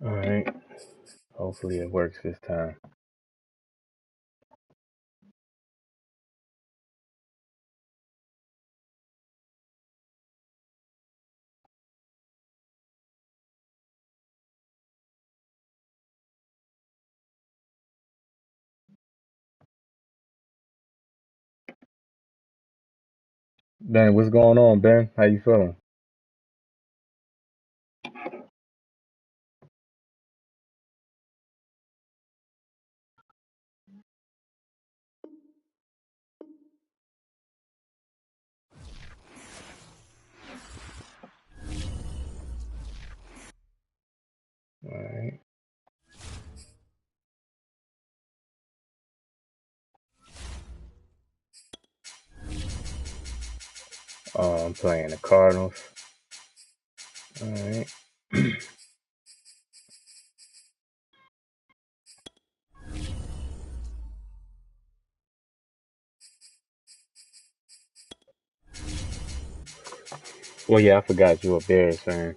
Alright. Hopefully it works this time. Ben, what's going on, Ben? How you feeling? Alright. I'm playing the Cardinals. Alright. Well, yeah, I forgot you a Bears fan.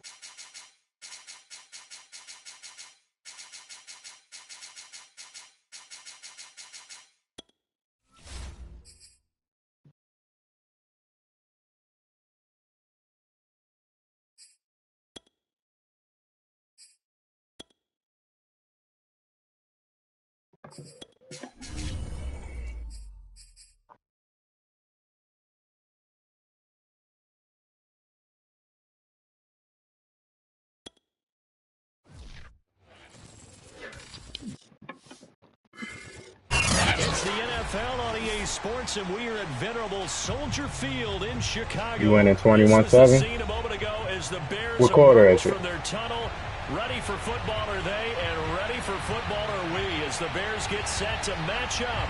It's the NFL on EA Sports, and we are at venerable Soldier Field in Chicago. You went in 21-7? A moment ago as the Bears what quarter is it? From their tunnel. Ready for football are they, and ready for football are we, as the Bears get set to match up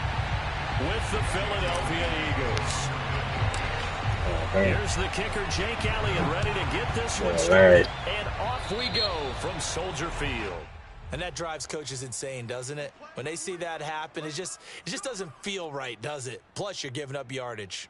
with the Philadelphia Eagles. Here's the kicker, Jake Elliott, ready to get this one started. And off we go from Soldier Field. And that drives coaches insane, doesn't it? When they see that happen, it just doesn't feel right, does it? Plus, you're giving up yardage.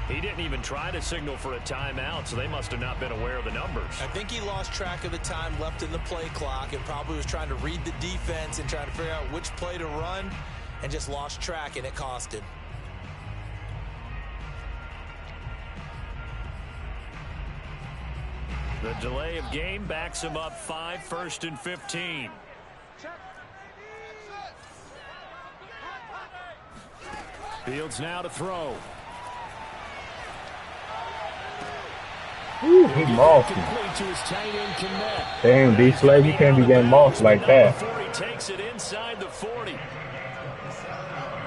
He didn't even try to signal for a timeout, so they must have not been aware of the numbers. I think he lost track of the time left in the play clock and probably was trying to read the defense and trying to figure out which play to run and just lost track, and it cost him. The delay of game backs him up 5, 1st and 15. Fields now to throw. Ooh, he mossed him. Damn, D-Slave, you can't be getting mossed like that. He takes it inside the 40.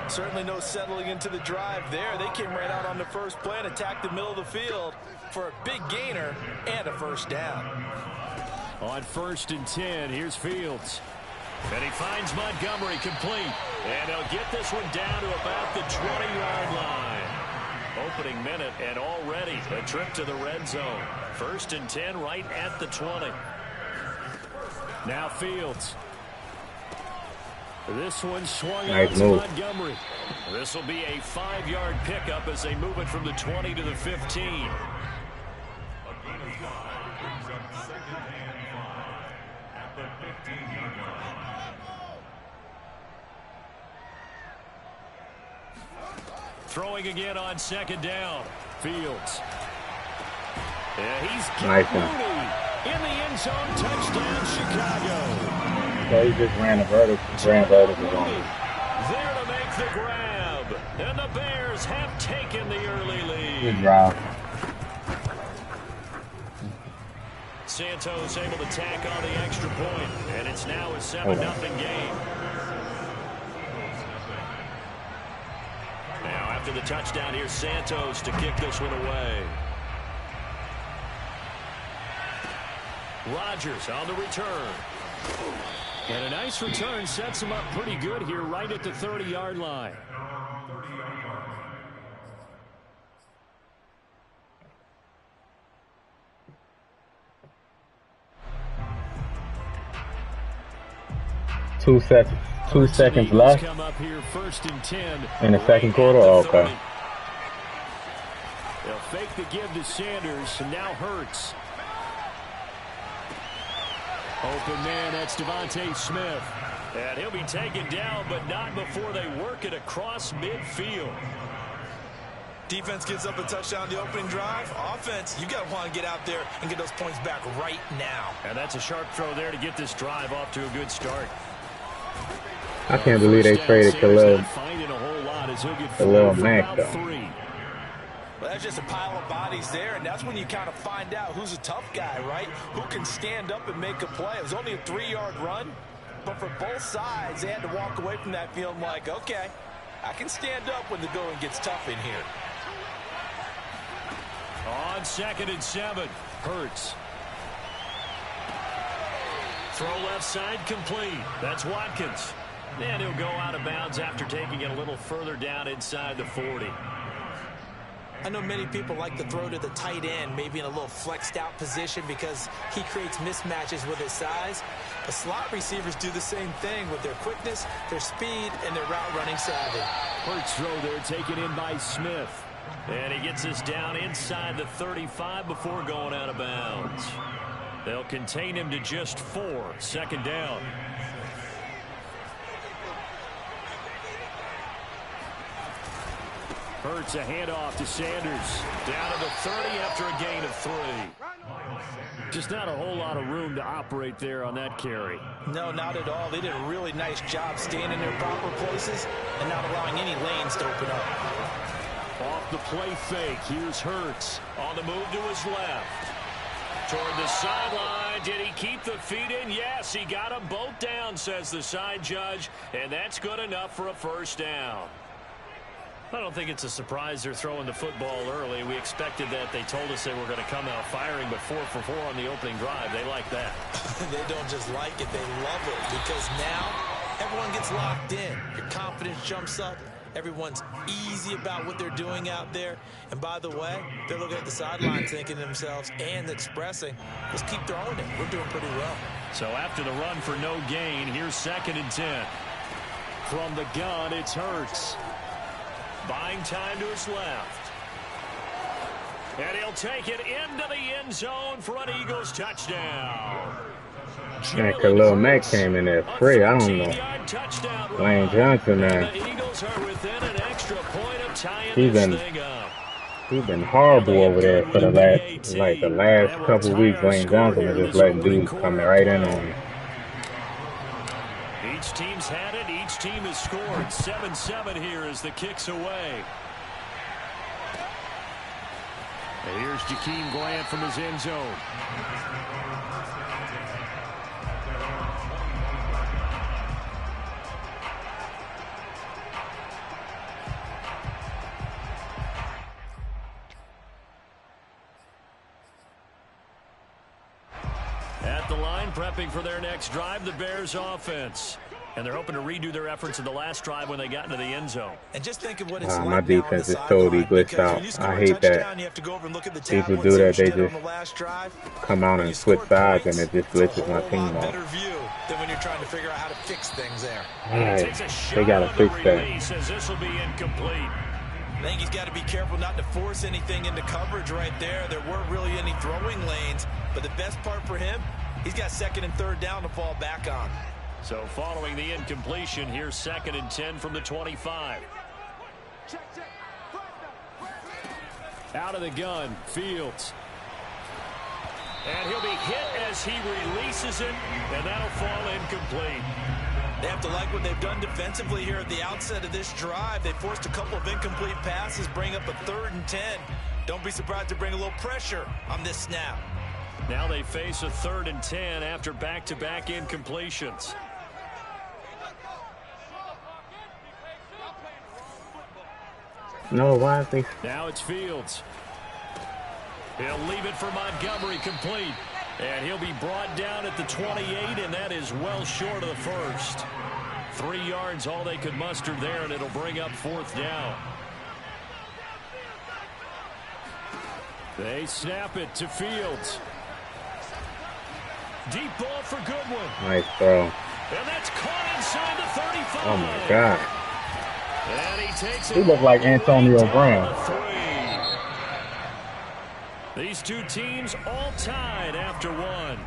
Certainly no settling into the drive there. They came right out on the first play and attacked the middle of the field for a big gainer and a first down. On 1st and 10, here's Fields. And he finds Montgomery complete. And he'll get this one down to about the 20-yard line. Opening minute, and already a trip to the red zone. 1st and 10 right at the 20. Now Fields. This one swung out to Montgomery. This will be a 5-yard pickup as they move it from the 20 to the 15. Throwing again on 2nd down. Fields. Yeah, he's got Mooney in the end zone. Touchdown, Chicago. So he just ran vertical on him. There to make the grab. And the Bears have taken the early lead. Good job. Santos able to tack on the extra point, and it's now a 7-0 game. Now after the touchdown, here's Santos to kick this one away. Rodgers on the return. And a nice return sets him up pretty good here right at the 30-yard line. Two seconds left come up here first and 10 in the second quarter. Oh, okay. They'll fake the give to Sanders, and now Hurts. Open man, that's Devontae Smith. And he'll be taken down, but not before they work it across midfield. Defense gets up a touchdown the opening drive. Offense, you got to want to get out there and get those points back right now. And that's a sharp throw there to get this drive off to a good start. I can't believe they traded Khalil Mack, though. Well, that's just a pile of bodies there, and that's when you kind of find out who's a tough guy, right? Who can stand up and make a play. It was only a 3-yard run, but for both sides, they had to walk away from that feeling like, okay, I can stand up when the going gets tough in here. On 2nd and 7, Hurts. Throw left side complete. That's Watkins. And he'll go out of bounds after taking it a little further down inside the 40. I know many people like to throw to the tight end, maybe in a little flexed out position because he creates mismatches with his size. But slot receivers do the same thing with their quickness, their speed, and their route running savvy. Hurts throw there taken in by Smith. And he gets us down inside the 35 before going out of bounds. They'll contain him to just 4. Second down. Hurts a handoff to Sanders. Down to the 30 after a gain of 3. Just not a whole lot of room to operate there on that carry. No, not at all. They did a really nice job staying in their proper places and not allowing any lanes to open up. Off the play fake, here's Hurts. On the move to his left. Toward the sideline, did he keep the feet in? Yes, he got them both down, says the side judge, and that's good enough for a first down. I don't think it's a surprise they're throwing the football early. We expected that. They told us they were going to come out firing, but 4 for 4 on the opening drive. They like that. They don't just like it, they love it, because now everyone gets locked in. Your confidence jumps up. Everyone's easy about what they're doing out there. And by the way, they're looking at the sideline thinking to themselves and expressing, let's keep throwing it. We're doing pretty well. So after the run for no gain, here's 2nd and 10. From the gun, it's Hurts. Buying time to his left. And he'll take it into the end zone for an Eagles touchdown. And Khalil Mack came in there free. I don't know. Lane Johnson, he's been horrible over there for the last couple weeks. Lane Johnson is just letting dudes come right in on him. Each team's had it. Each team has scored. 7-7 here as the kick's away. And here's Jakeem Grant from his end zone. At the line, prepping for their next drive, the Bears offense. And they're hoping to redo their efforts in the last drive when they got into the end zone. And just think of what it's like my defense is totally glitched out. I hate that people do that. They just come out and switch sides, and it just glitches my team out. Better view than when you're trying to figure out how to fix things there. Right. They gotta fix that. Says this will be incomplete. I think he's got to be careful not to force anything into coverage right there. There weren't really any throwing lanes, but the best part for him, he's got 2nd and 3rd down to fall back on. So following the incompletion, here's 2nd and 10 from the 25. Out of the gun, Fields. And he'll be hit as he releases it, and that'll fall incomplete. They have to like what they've done defensively here at the outset of this drive. They forced a couple of incomplete passes, bring up a 3rd and 10. Don't be surprised to bring a little pressure on this snap. Now they face a 3rd and 10 after back-to-back incompletions. No, why is he? Now it's Fields. He'll leave it for Montgomery, complete. And he'll be brought down at the 28, and that is well short of the first. 3 yards, all they could muster there, and it'll bring up 4th down. They snap it to Fields. Deep ball for Goodwin. Nice throw. And that's caught inside the 35. Oh, my God. And he takes it. He looked like Antonio Brown. These two teams all tied after one.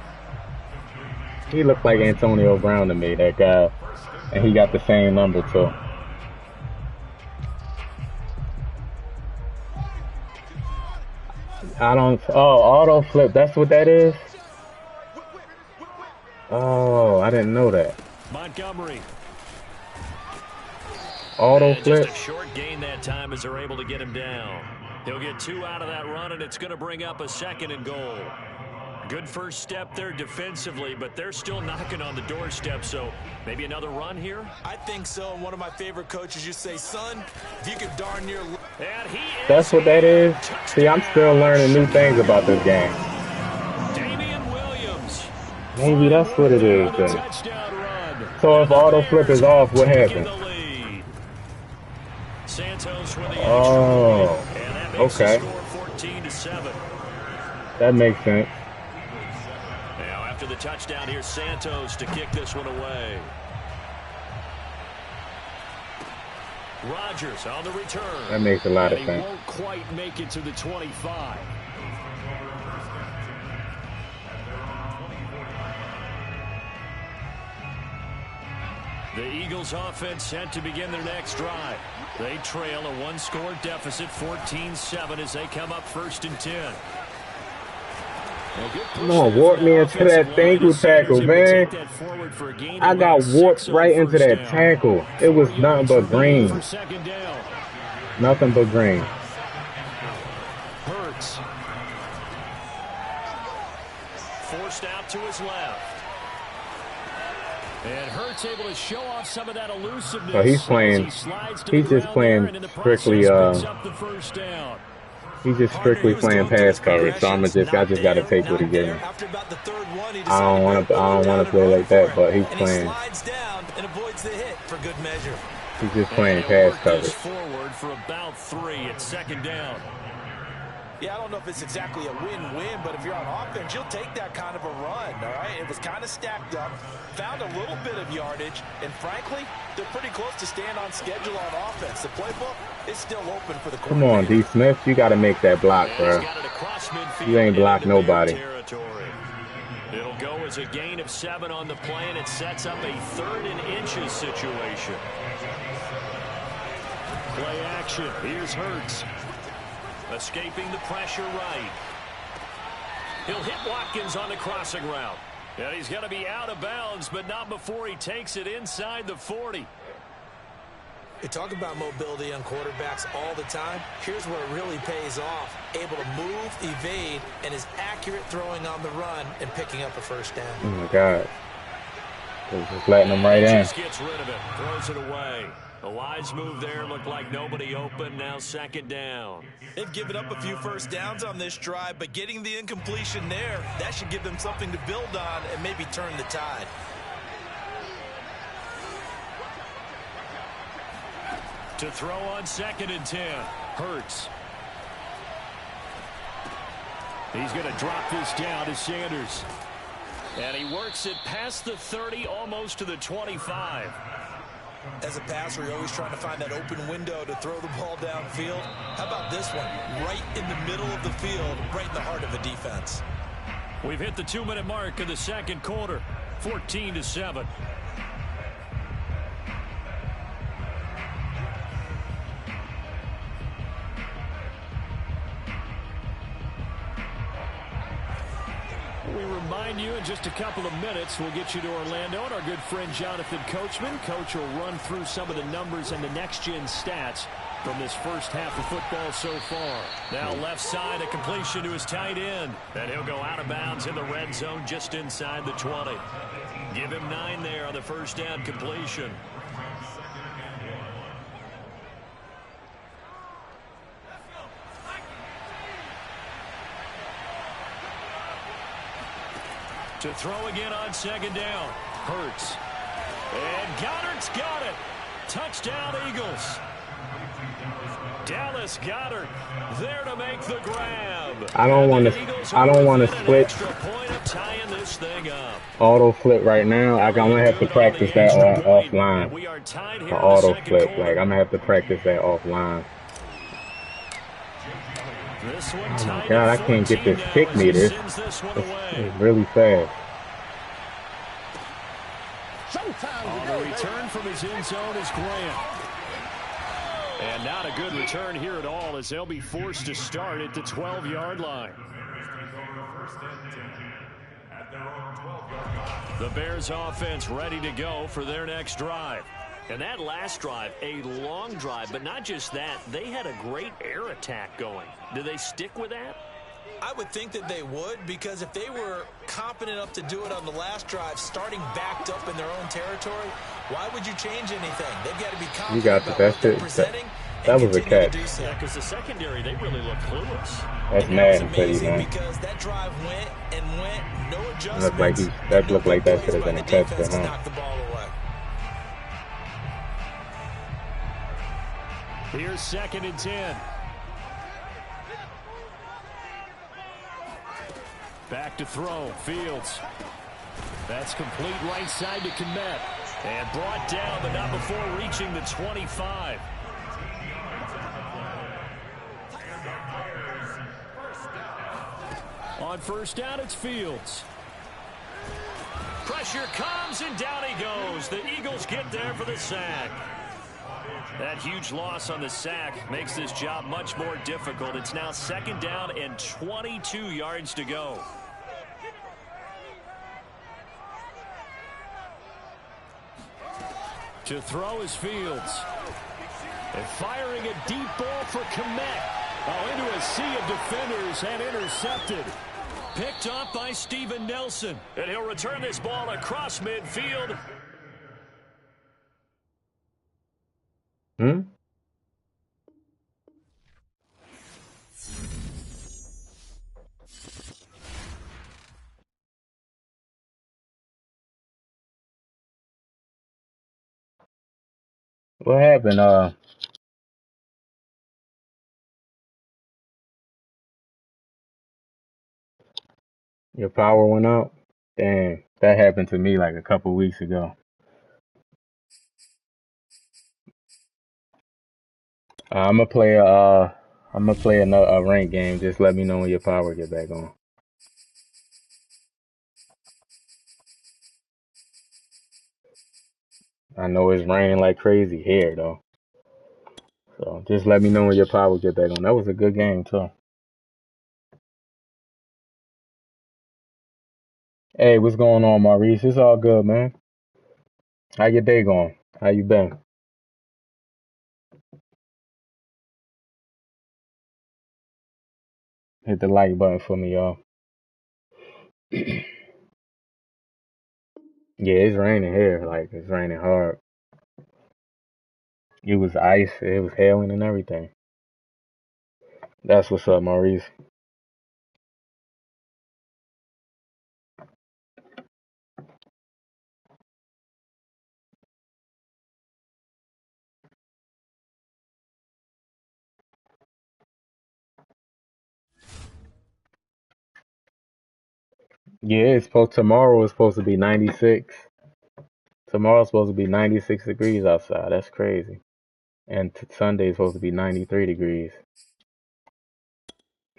He looked like Antonio Brown to me, that guy. And he got the same number, too. Auto flip. That's what that is? Oh, I didn't know that. Montgomery. Auto flip. Just a short gain that time as they're able to get him down. He'll get 2 out of that run, and it's going to bring up a 2nd and goal. Good first step there defensively, but they're still knocking on the doorstep, so maybe another run here? I think so. And one of my favorite coaches used to say, son, if you could darn near... That's what that is? See, I'm still learning new things about this game. Maybe that's what it is then. So if auto flip is off, what happens? Oh, okay. That makes sense. Now after the touchdown, here's Santos to kick this one away. Rodgers on the return. That makes a lot of sense. He won't quite make it to the 25. The Eagles offense set to begin their next drive. They trail a 1-score deficit, 14-7, as they come up 1st and 10. Come on, warp me into that ankle tackle, man. I got warped right into that tackle. It was nothing but green. Nothing but green. Hurts. Forced out to his left. And Hurts able to show off some of that elusiveness. So he's playing. He's just playing strictly. He's just strictly playing pass coverage. So I just gotta take what he gives me. I don't want to play like that, but he's playing. He's just playing pass coverage. Forward for about 3 at 2nd down. Yeah, I don't know if it's exactly a win-win, but if you're on offense, you'll take that kind of a run, all right? It was kind of stacked up, found a little bit of yardage, and frankly, they're pretty close to staying on schedule on offense. The playbook is still open for the quarterback. Come on, D. Smith, you got to make that block, bro. You ain't blocked nobody. It'll go as a gain of 7 on the play, and it sets up a 3rd and inches situation. Play action. Here's Hurts. Escaping the pressure right. He'll hit Watkins on the crossing route. And he's going to be out of bounds, but not before he takes it inside the 40. You talk about mobility on quarterbacks all the time. Here's where it really pays off. Able to move, evade, and is accurate throwing on the run and picking up a 1st down. Oh, my God. Just letting him right in. Just gets rid of it. Throws it away. A wise move there. Looked like nobody open. Now 2nd down. They've given up a few 1st downs on this drive, but getting the incompletion there, that should give them something to build on and maybe turn the tide. To throw on 2nd and 10. Hurts. He's going to drop this down to Sanders. And he works it past the 30, almost to the 25. As a passer, you're always trying to find that open window to throw the ball downfield. How about this one? Right in the middle of the field, right in the heart of a defense. We've hit the 2-minute mark of the 2nd quarter, 14-7. We remind you in just a couple of minutes, we'll get you to Orlando, and our good friend Jonathan Coachman. Coach will run through some of the numbers and the next-gen stats from this first half of football so far. Now left side, a completion to his tight end. And he'll go out of bounds in the red zone just inside the 20. Give him 9 there on the first down completion. To throw again on second down. Hurts. And Goddard's got it. Touchdown, Eagles. Dallas Goedert there to make the grab. I don't want to switch auto flip right now. I'm gonna have to practice that offline. The auto flip, like I'm gonna have to practice that offline. Oh my God, I can't get this kick meter. It's really fast. On the return from his end zone is Grant. And not a good return here at all, as they'll be forced to start at the 12-yard line. The Bears offense ready to go for their next drive. And that last drive, a long drive, but not just that, they had a great air attack going. Do they stick with that? I would think that they would, because if they were confident enough to do it on the last drive, starting backed up in their own territory, why would you change anything? They've got to be confident about what they're presenting. That was a catch. Yeah, because the secondary, they really look clueless. That's Madden for you, man. Because that drive went and went, no adjustments. That looked like that should have been a touchdown, huh? The ball away. Here's 2nd and 10. Back to throw. Fields. That's complete right side to Kmet. And brought down, but not before reaching the 25. On first down, it's Fields. Pressure comes, and down he goes. The Eagles get there for the sack. That huge loss on the sack makes this job much more difficult. It's now 2nd down and 22 yards to go. To throw is Fields. And firing a deep ball for Kmet. Oh, into a sea of defenders and intercepted. Picked up by Steven Nelson. And he'll return this ball across midfield. What happened? Your power went out? Damn, that happened to me like a couple weeks ago. I'm gonna play a ranked game. Just let me know when your power get back on. I know it's raining like crazy here though. So just let me know when your power get back on. That was a good game too. Hey, what's going on, Maurice? It's all good, man. How your day going? How you been? Hit the like button for me, y'all. Yeah, it's raining here. Like, it's raining hard. It was ice. It was hailing and everything. That's what's up, Maurice. Yeah, tomorrow is supposed to be 96. Tomorrow's supposed to be 96 degrees outside. That's crazy. And Sunday is supposed to be 93 degrees.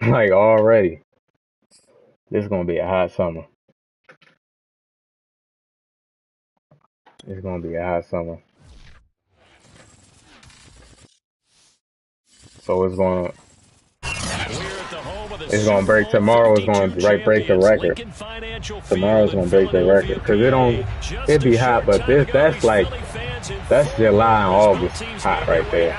Like already. This is gonna be a hot summer. It's gonna be a hot summer. So it's gonna break tomorrow. It's gonna break the record. Tomorrow's gonna break the record because it'd be hot, but that's July and August hot right there.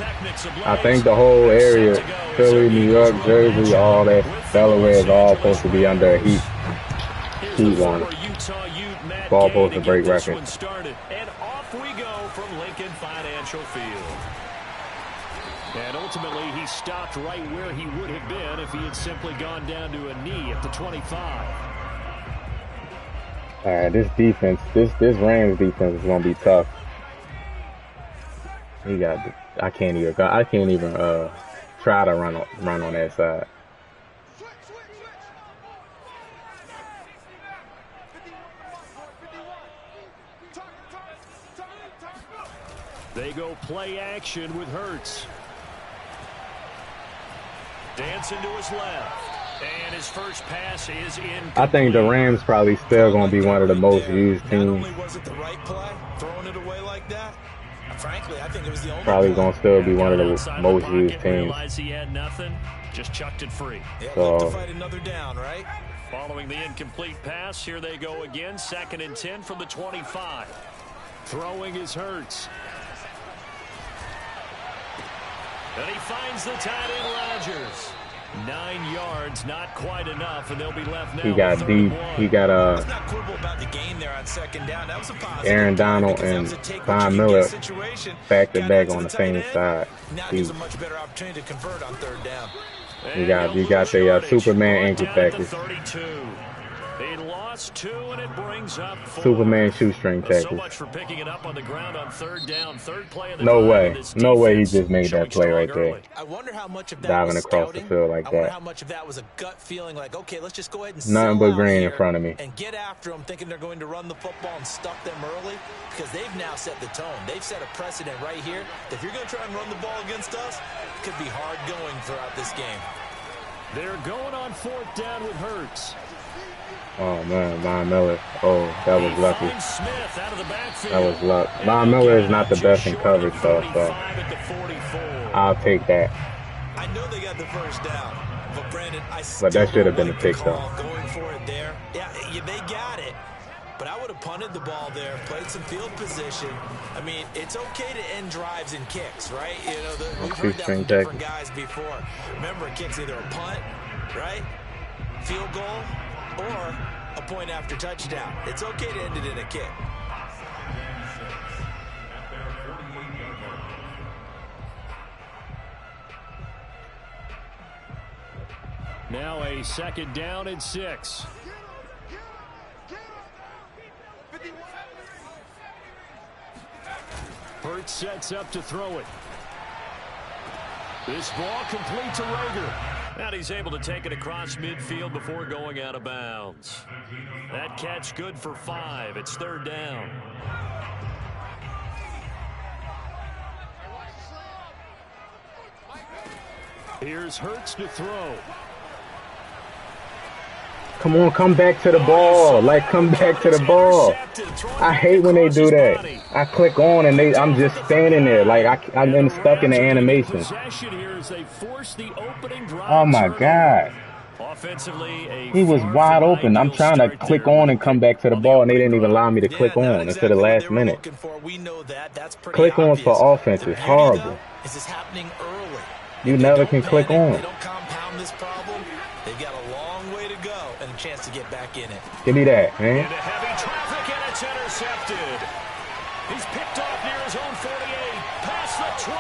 I think the whole area, Philly, New York, Jersey, all that, Delaware is all supposed to be under a heat warning. Ball supposed to break records. And off we go from Lincoln Financial Field. And ultimately, he stopped right where he would have been if he had simply gone down to a knee at the 25. All right, this defense, this Rams defense is gonna be tough. He got, I can't even try to run on that side. They go play action with Hurts. Dancing to his left. And his first pass is in. I think the Rams probably still going to be one of the most used teams. Not only was it the right play, throwing it away like that, frankly, I think it was the only probably going to still be one of the most used teams. Realized he had nothing, just chucked it free. Yeah, look to fight another down, right? Following the incomplete pass, here they go again. 2nd and 10 from the 25. Throwing is Hurts. And he finds the tight end Rodgers. 9 yards, not quite enough, and they'll be left now. He got deep. He got Aaron Donald and Von Miller back to back on the same side. There's a much better opportunity to convert on 3rd down. You got the Superman ankle tackles. They lost 2, and it brings up 4. Superman shoestring tackles. So much for picking it up on the ground on 3rd down, 3rd play of the no way he just made that play right there. I wonder how much of that diving was across scouting. the field like I wonder that. how much of that was a gut feeling like, okay, let's just go ahead and nothing but green in front of me and get after them, thinking they're going to run the football and stuff them early, because they've now set the tone. They've set a precedent right here. If you're going to try and run the ball against us, it could be hard going throughout this game. They're going on 4th down with Hurts. Oh man, Von Miller. Oh, that was lucky. Smith out of the backfield. That was luck. Von Miller is not the best in coverage though, so I'll take that. I know they got the 1st down, but Brandon, but that should have been a pick though. Going for it there. Yeah, they got it. But I would have punted the ball there, played some field position. I mean, it's okay to end drives and kicks, right? You know, we've heard that from different guys before. Remember, a kick's either a punt, right? Field goal, or a point after touchdown. It's okay to end it in a kick. Now a 2nd down and 6. Hurts sets up to throw it. This ball complete to Rager. And he's able to take it across midfield before going out of bounds. That catch good for 5. It's 3rd down. Here's Hurts to throw. Come on, come back to the ball. Like, come back to the ball. I hate when they do that. I click on and I'm just standing there. Like, I'm been stuck in the animation. Oh, my God. He was wide open. I'm trying to click on and come back to the ball, and they didn't even allow me to click on until the last minute. Click on for offense is horrible. You never can click on. They don't compound this problem. They've got a long way to go and a chance to get back in it. Give me that, man. Into heavy traffic, and it's intercepted. He's picked off near his own 48, past the 20.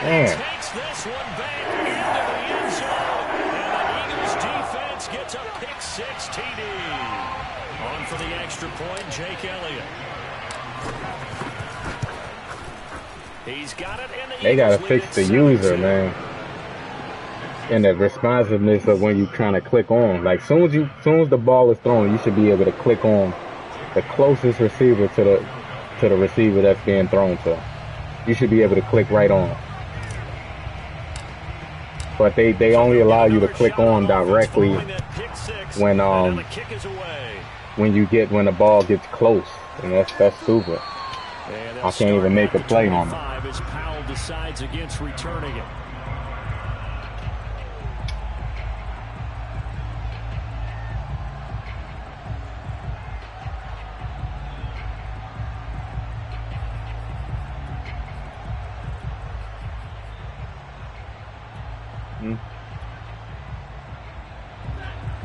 And he takes this one back into the end zone. And the Eagles defense gets a pick-6 TD. On for the extra point, Jake Elliott. He's got it, and they got to fix the user, man. And the responsiveness of when you're trying to click on. Like, soon as the ball is thrown, you should be able to click on the closest receiver to the receiver that's being thrown to. You should be able to click right on. But they only allow you to click on directly when the ball gets close. And that's stupid. I can't even make a play on it. As Powell decides against returning it.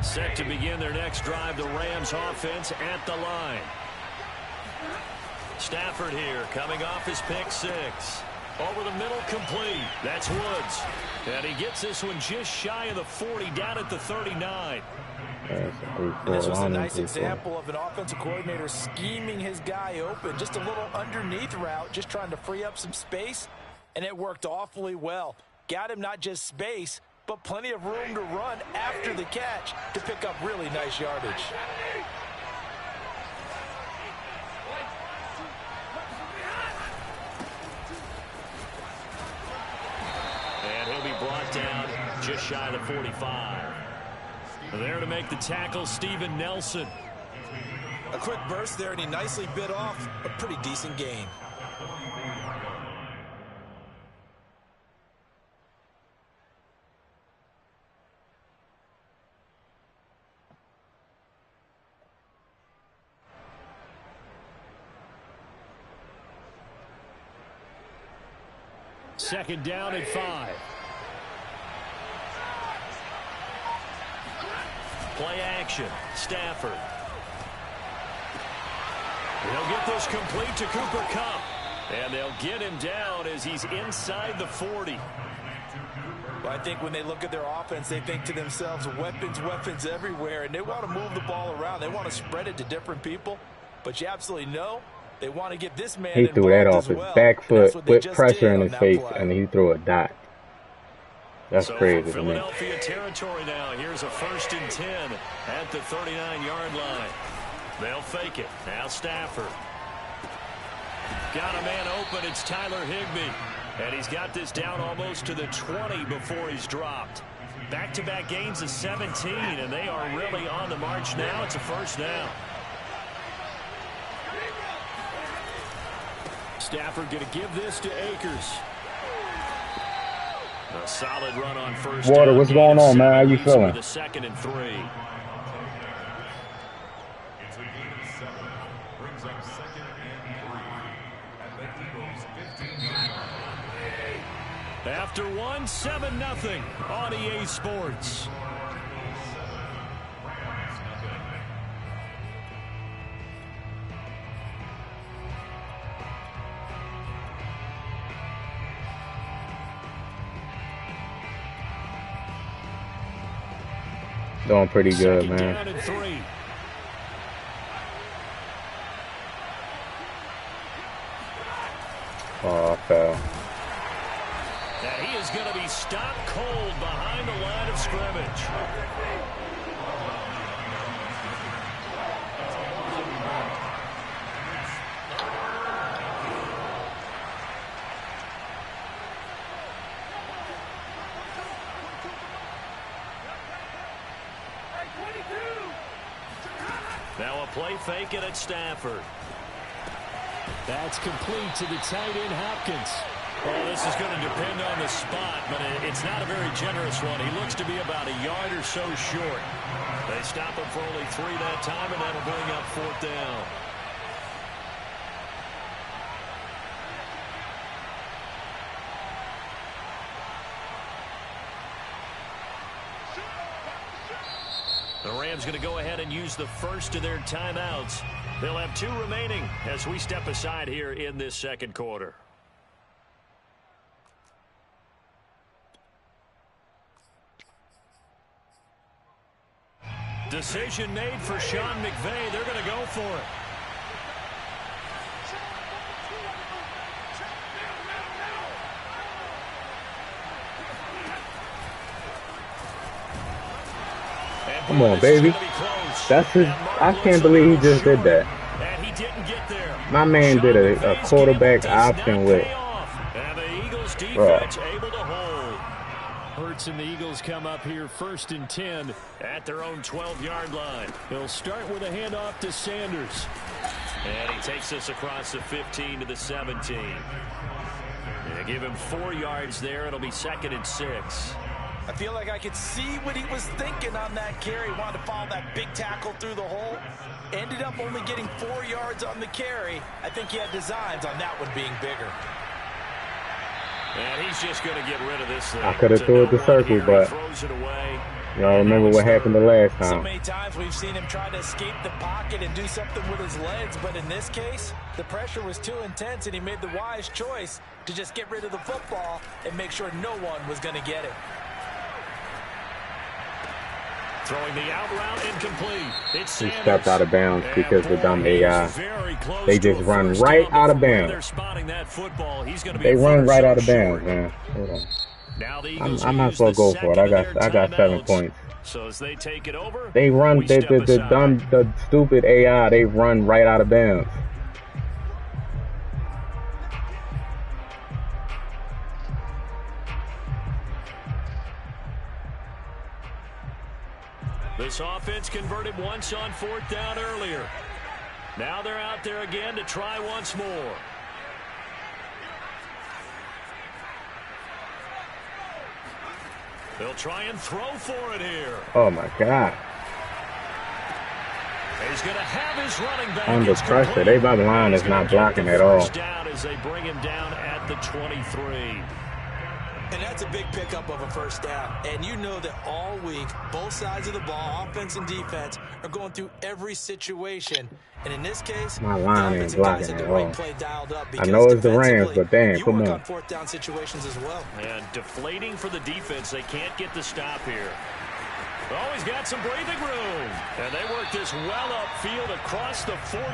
Set to begin their next drive, the Rams offense at the line. Stafford here, coming off his pick six. Over the middle, complete. That's Woods. And he gets this one just shy of the 40, down at the 39. And this was a nice example of an offensive coordinator scheming his guy open. Just a little underneath route, just trying to free up some space. And it worked awfully well. Got him not just space, but plenty of room to run after the catch to pick up really nice yardage. And he'll be brought down just shy of the 45. There to make the tackle, Steven Nelson. A quick burst there, and he nicely bit off a pretty decent gain. Second down and 5. Play action. Stafford. They'll get this complete to Cooper Kupp. And they'll get him down as he's inside the 40. Well, I think when they look at their offense, they think to themselves, weapons, weapons everywhere. And they want to move the ball around. They want to spread it to different people. But you absolutely know they want to get this man He threw that off his back foot with pressure in his face, and he threw a dot. That's crazy to me. Philadelphia territory now. Here's a 1st and 10 at the 39-yard line. They'll fake it. Now Stafford. Got a man open. It's Tyler Higbee. And he's got this down almost to the 20 before he's dropped. Back-to-back gains of 17, and they are really on the march now. It's a first down. Stafford going to give this to Akers. A solid run on first Water, down. what's going on, man? How you feeling? The 2nd and 3. After one, 7-0 on EA Sports. Doing pretty good, man. Down and 3. Oh, foul. And he is going to be stopped cold behind the line of scrimmage. Now a play fake it at Stafford. That's complete to the tight end Hopkins. Well, this is going to depend on the spot, but it's not a very generous one. He looks to be about a yard or so short. They stop him for only 3 that time, and that'll bring up 4th down. The Rams going to go ahead and use the first of their timeouts. They'll have 2 remaining as we step aside here in this second quarter. Decision made for Sean McVay. They're going to go for it. Come on, baby. That's his. I can't believe he just did that. And he didn't get there. My man did a quarterback option with. And the Eagles defense able to hold. Hurts and the Eagles come up here 1st and 10 at their own 12-yard line. They'll start with a handoff to Sanders. And he takes this across the 15 to the 17. They give him 4 yards there. It'll be 2nd and 6. I feel like I could see what he was thinking on that carry. Wanted to follow that big tackle through the hole. Ended up only getting 4 yards on the carry. I think he had designs on that one being bigger. And he's just going to get rid of this thing. I could have threw it the circle, but throws it away. y'all remember what happened the last time. So many times we've seen him try to escape the pocket and do something with his legs, but in this case, the pressure was too intense, and he made the wise choice to just get rid of the football and make sure no one was going to get it. Throwing the out route incomplete. It's He Sanders. stepped out of bounds because the dumb AI. They just run First right down out of before bounds. they're spotting that football. He's going to be They a run first right and out of short. bounds, man. Hold on. Now the Eagles I might as well go for it. I got 7 points. So as they take it over, They run the stupid AI. They run right out of bounds. This offense converted once on 4th down earlier. Now they're out there again to try once more. They'll try and throw for it here. Oh my God. He's going to have his running back. Under pressure. They by the line is not blocking at all. Down as they bring him down at the 23. And that's a big pickup of a first down. And you know that all week, both sides of the ball, offense and defense, are going through every situation. And in this case, my line ain't blocking at all. I know it's the Rams, but damn, come on. 4th down situations as well. And deflating for the defense. They can't get the stop here. Always got some breathing room. And they work this well upfield across the 45.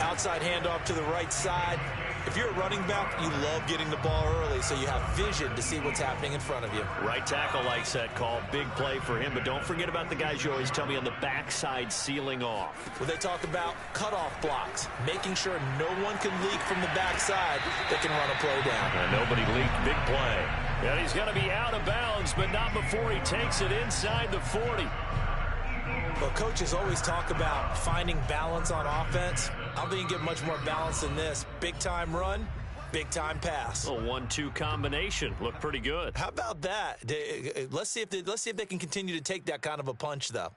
Outside handoff to the right side. If you're a running back, you love getting the ball early so you have vision to see what's happening in front of you. Right tackle likes that call. Big play for him. But don't forget about the guys you always tell me on the backside sealing off. Well, they talk about cutoff blocks, making sure no one can leak from the backside that can run a play down. And nobody leaked. Big play. And he's going to be out of bounds, but not before he takes it inside the 40. Well, coaches always talk about finding balance on offense. I don't think you get much more balance than this. Big-time run, big-time pass. A 1-2 combination. Looked pretty good. How about that? Let's see if they can continue to take that kind of a punch, though.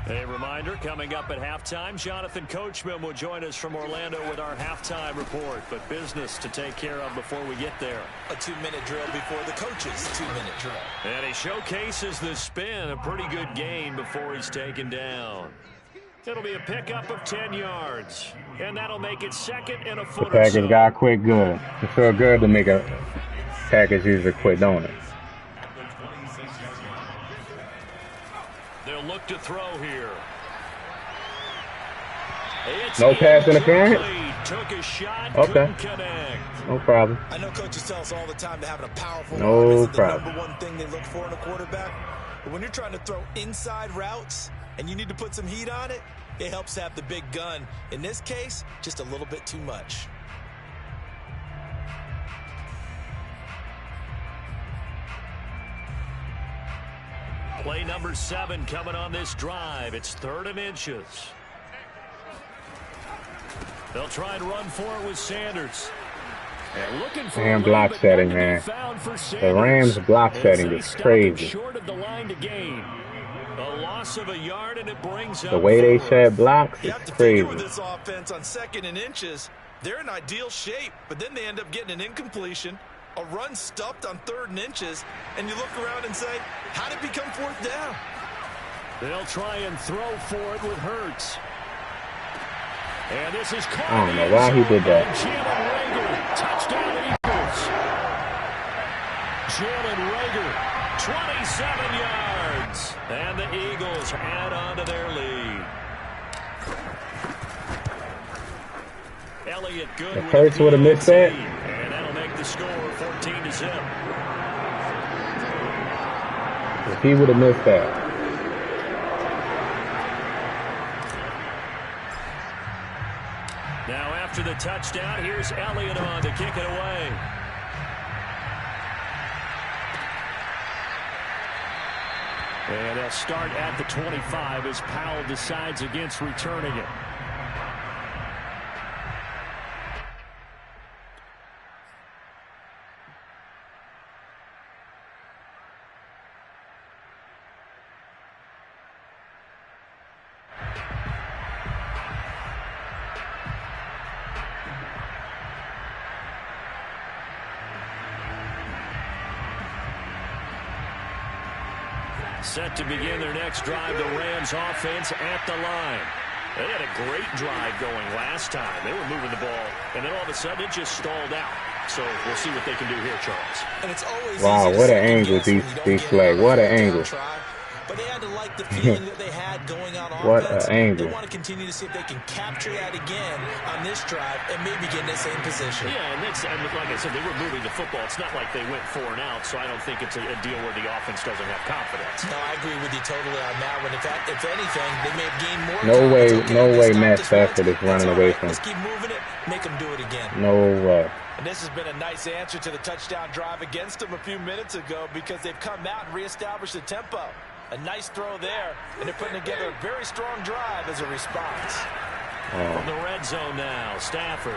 A reminder, coming up at halftime, Jonathan Coachman will join us from Orlando with our halftime report. But business to take care of before we get there. A 2-minute drill before the coach's 2-minute drill. And he showcases the spin, a pretty good gain before he's taken down. It'll be a pickup of 10 yards. And that'll make it 2nd and a foot. The package got quit good. It feel good to make a package user quit, don't it? They'll look to throw here. It's no pass interference? Took a shot, okay. No problem. I know coaches tell us all the time that having a powerful no arm isn't the problem. number one thing they look for in a quarterback. But when you're trying to throw inside routes and you need to put some heat on it, it helps have the big gun. In this case, just a little bit too much. Play number 7 coming on this drive. It's 3rd and inches. They'll try and run for it with Sanders. And looking for Damn block setting, man. The Rams block setting is crazy. Short of the line to gain. A loss of a yard, and it brings the way they shed blocks is crazy. With this offense on 2nd and inches, they're in ideal shape, but then they end up getting an incompletion. A run stuffed on 3rd and inches, and you look around and say, how did it become 4th down? They'll try and throw for it with Hurts. And this is caught. I don't know why he did that. Jalen Reagor, touchdown Eagles. Jalen Reagor, 27 yards. And the Eagles add on to their lead. Elliott good. If Hurts would have missed that. And that'll make the score 14-0. If he would have missed that. Now after the touchdown, here's Elliott on to kick it away. And they'll start at the 25 as Powell decides against returning it. Set to begin their next drive, the Rams offense at the line. They had a great drive going last time. They were moving the ball, and then all of a sudden it just stalled out. So we'll see what they can do here, Charles. And it's always wow, what an angle these play. What an angle. But they had to like the feeling that they had going out on what offense. an angle. They want to continue to see if they can capture that again on this drive and maybe get in the same position. Yeah, and like I said, they were moving the football. It's not like they went 4 and out, so I don't think it's a deal where the offense doesn't have confidence. No, I agree with you totally on that one. If anything, they may have gained more No way Matt Stafford is running away from. Let's keep moving it, make them do it again. No way. And this has been a nice answer to the touchdown drive against them a few minutes ago because they've come out and reestablished the tempo. A nice throw there, and they're putting together a very strong drive as a response. From the red zone now, Stafford.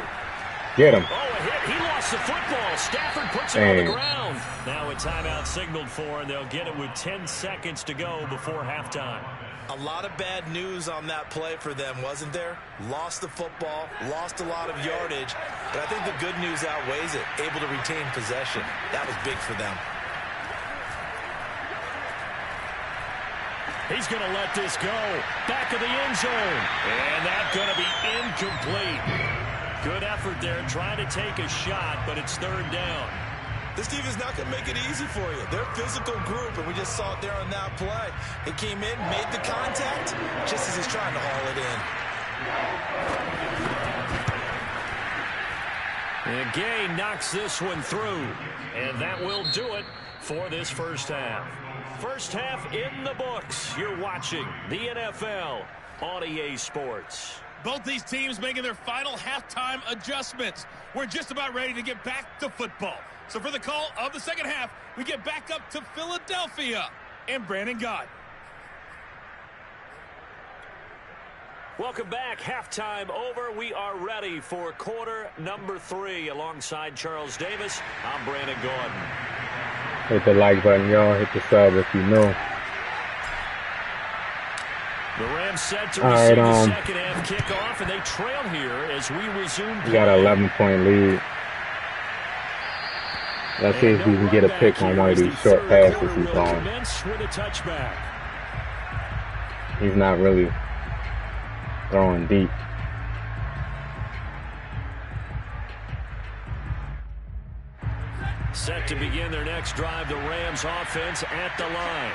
Get him. Oh, a hit. He lost the football. Stafford puts it on the ground. Now a timeout signaled for, and they'll get it with 10 seconds to go before halftime. A lot of bad news on that play for them, wasn't there? Lost the football, lost a lot of yardage, but I think the good news outweighs it. Able to retain possession. That was big for them. He's going to let this go. Back of the end zone. And that's going to be incomplete. Good effort there trying to take a shot, but it's 3rd down. This defense is not going to make it easy for you. They're a physical group, and we just saw it there on that play. He came in, made the contact, just as he's trying to haul it in. And Gay knocks this one through. And that will do it for this first half. First half in the books. You're watching the NFL on EA Sports. Both these teams making their final halftime adjustments. We're just about ready to get back to football. So for the call of the second half, we get back up to Philadelphia and Brandon Gott. Welcome back. Halftime over. We are ready for quarter number 3. Alongside Charles Davis, I'm Brandon Gordon. Hit the like button, y'all. Hit the sub if you know. The Rams set to receive the second half kickoff, and they trail here as we resume play. We got an 11-point lead. Let's see if we can get a pick on one of these short passes he's throwing. He's not really throwing deep. Set to begin their next drive, the Rams offense at the line.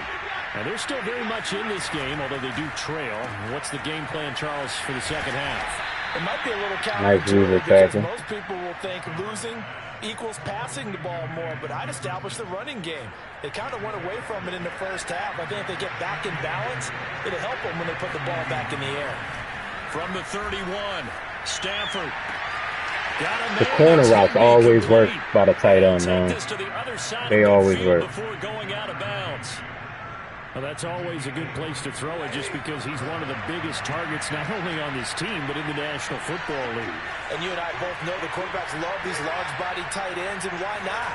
And they're still very much in this game, although they do trail. What's the game plan, Charles, for the second half? It might be a little counterintuitive because most people will think losing equals passing the ball more, but I'd establish the running game. They kind of went away from it in the first half. I think if they get back in balance, it'll help them when they put the ball back in the air. From the 31, Stafford. The corner routes always work by the tight end, man. They always work. Before going out of bounds. Well, that's always a good place to throw it just because he's one of the biggest targets not only on this team but in the National Football League. And you and I both know the quarterbacks love these large-bodied tight ends, and why not?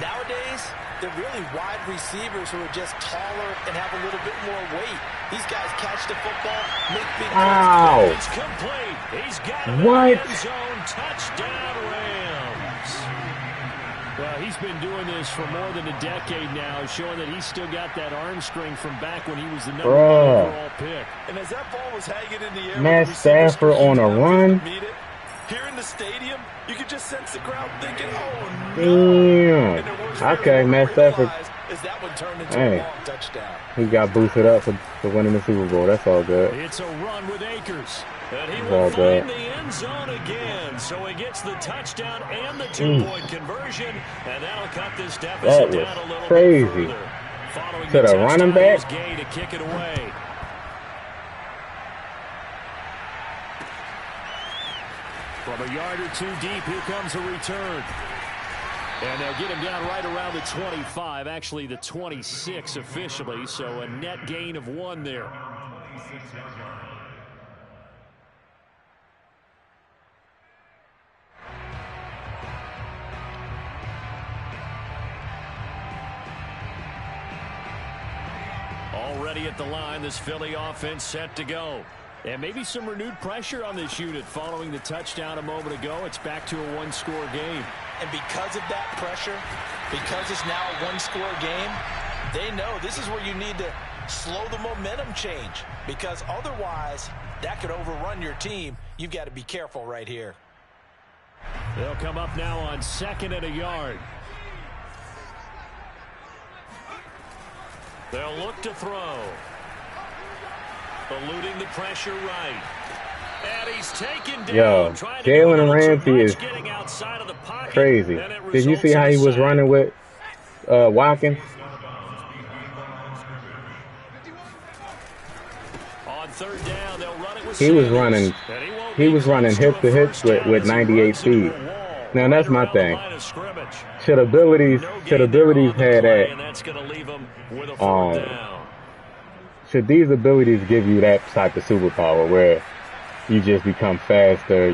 Nowadays, they're really wide receivers who are just taller and have a little bit more weight. These guys catch the football, make big plays. It's complete. He's got it in the end zone. Touchdown, Rams. Well, he's been doing this for more than a decade now, showing that he's still got that arm strength from back when he was the number 1 overall pick. And as that ball was hanging in the air, Matt Stafford on a run. Here in the stadium, you could just sense the crowd thinking, oh, no. Damn. Okay, Matt Stafford. As that one turned into a long touchdown. He got boosted up for winning the Super Bowl. That's all good. It's a run with Akers. And he will find the end zone again. So he gets the touchdown and the 2-point conversion. And that'll cut this deficit down a little crazy. bit further. Following to the running back. Gay to kick it away. From a yard or 2 deep, here comes a return. And they'll get him down right around the 25, actually the 26 officially, so a net gain of 1 there. Already at the line, this Philly offense set to go. And maybe some renewed pressure on this unit following the touchdown a moment ago. It's back to a 1-score game. And because of that pressure, because it's now a 1-score game, they know this is where you need to slow the momentum change, because otherwise that could overrun your team. You've got to be careful right here. They'll come up now on 2nd and a yard. They'll look to throw. Eluding the pressure right. And he's taken down. Yo, Jalen Ramsey is crazy. Did you see how he was running with Watkins? On 3rd down, they'll run it with he was running hip to hip with 98 speed. Now that's my thing. Should abilities have that? Should these abilities give you that type of superpower where you just become faster?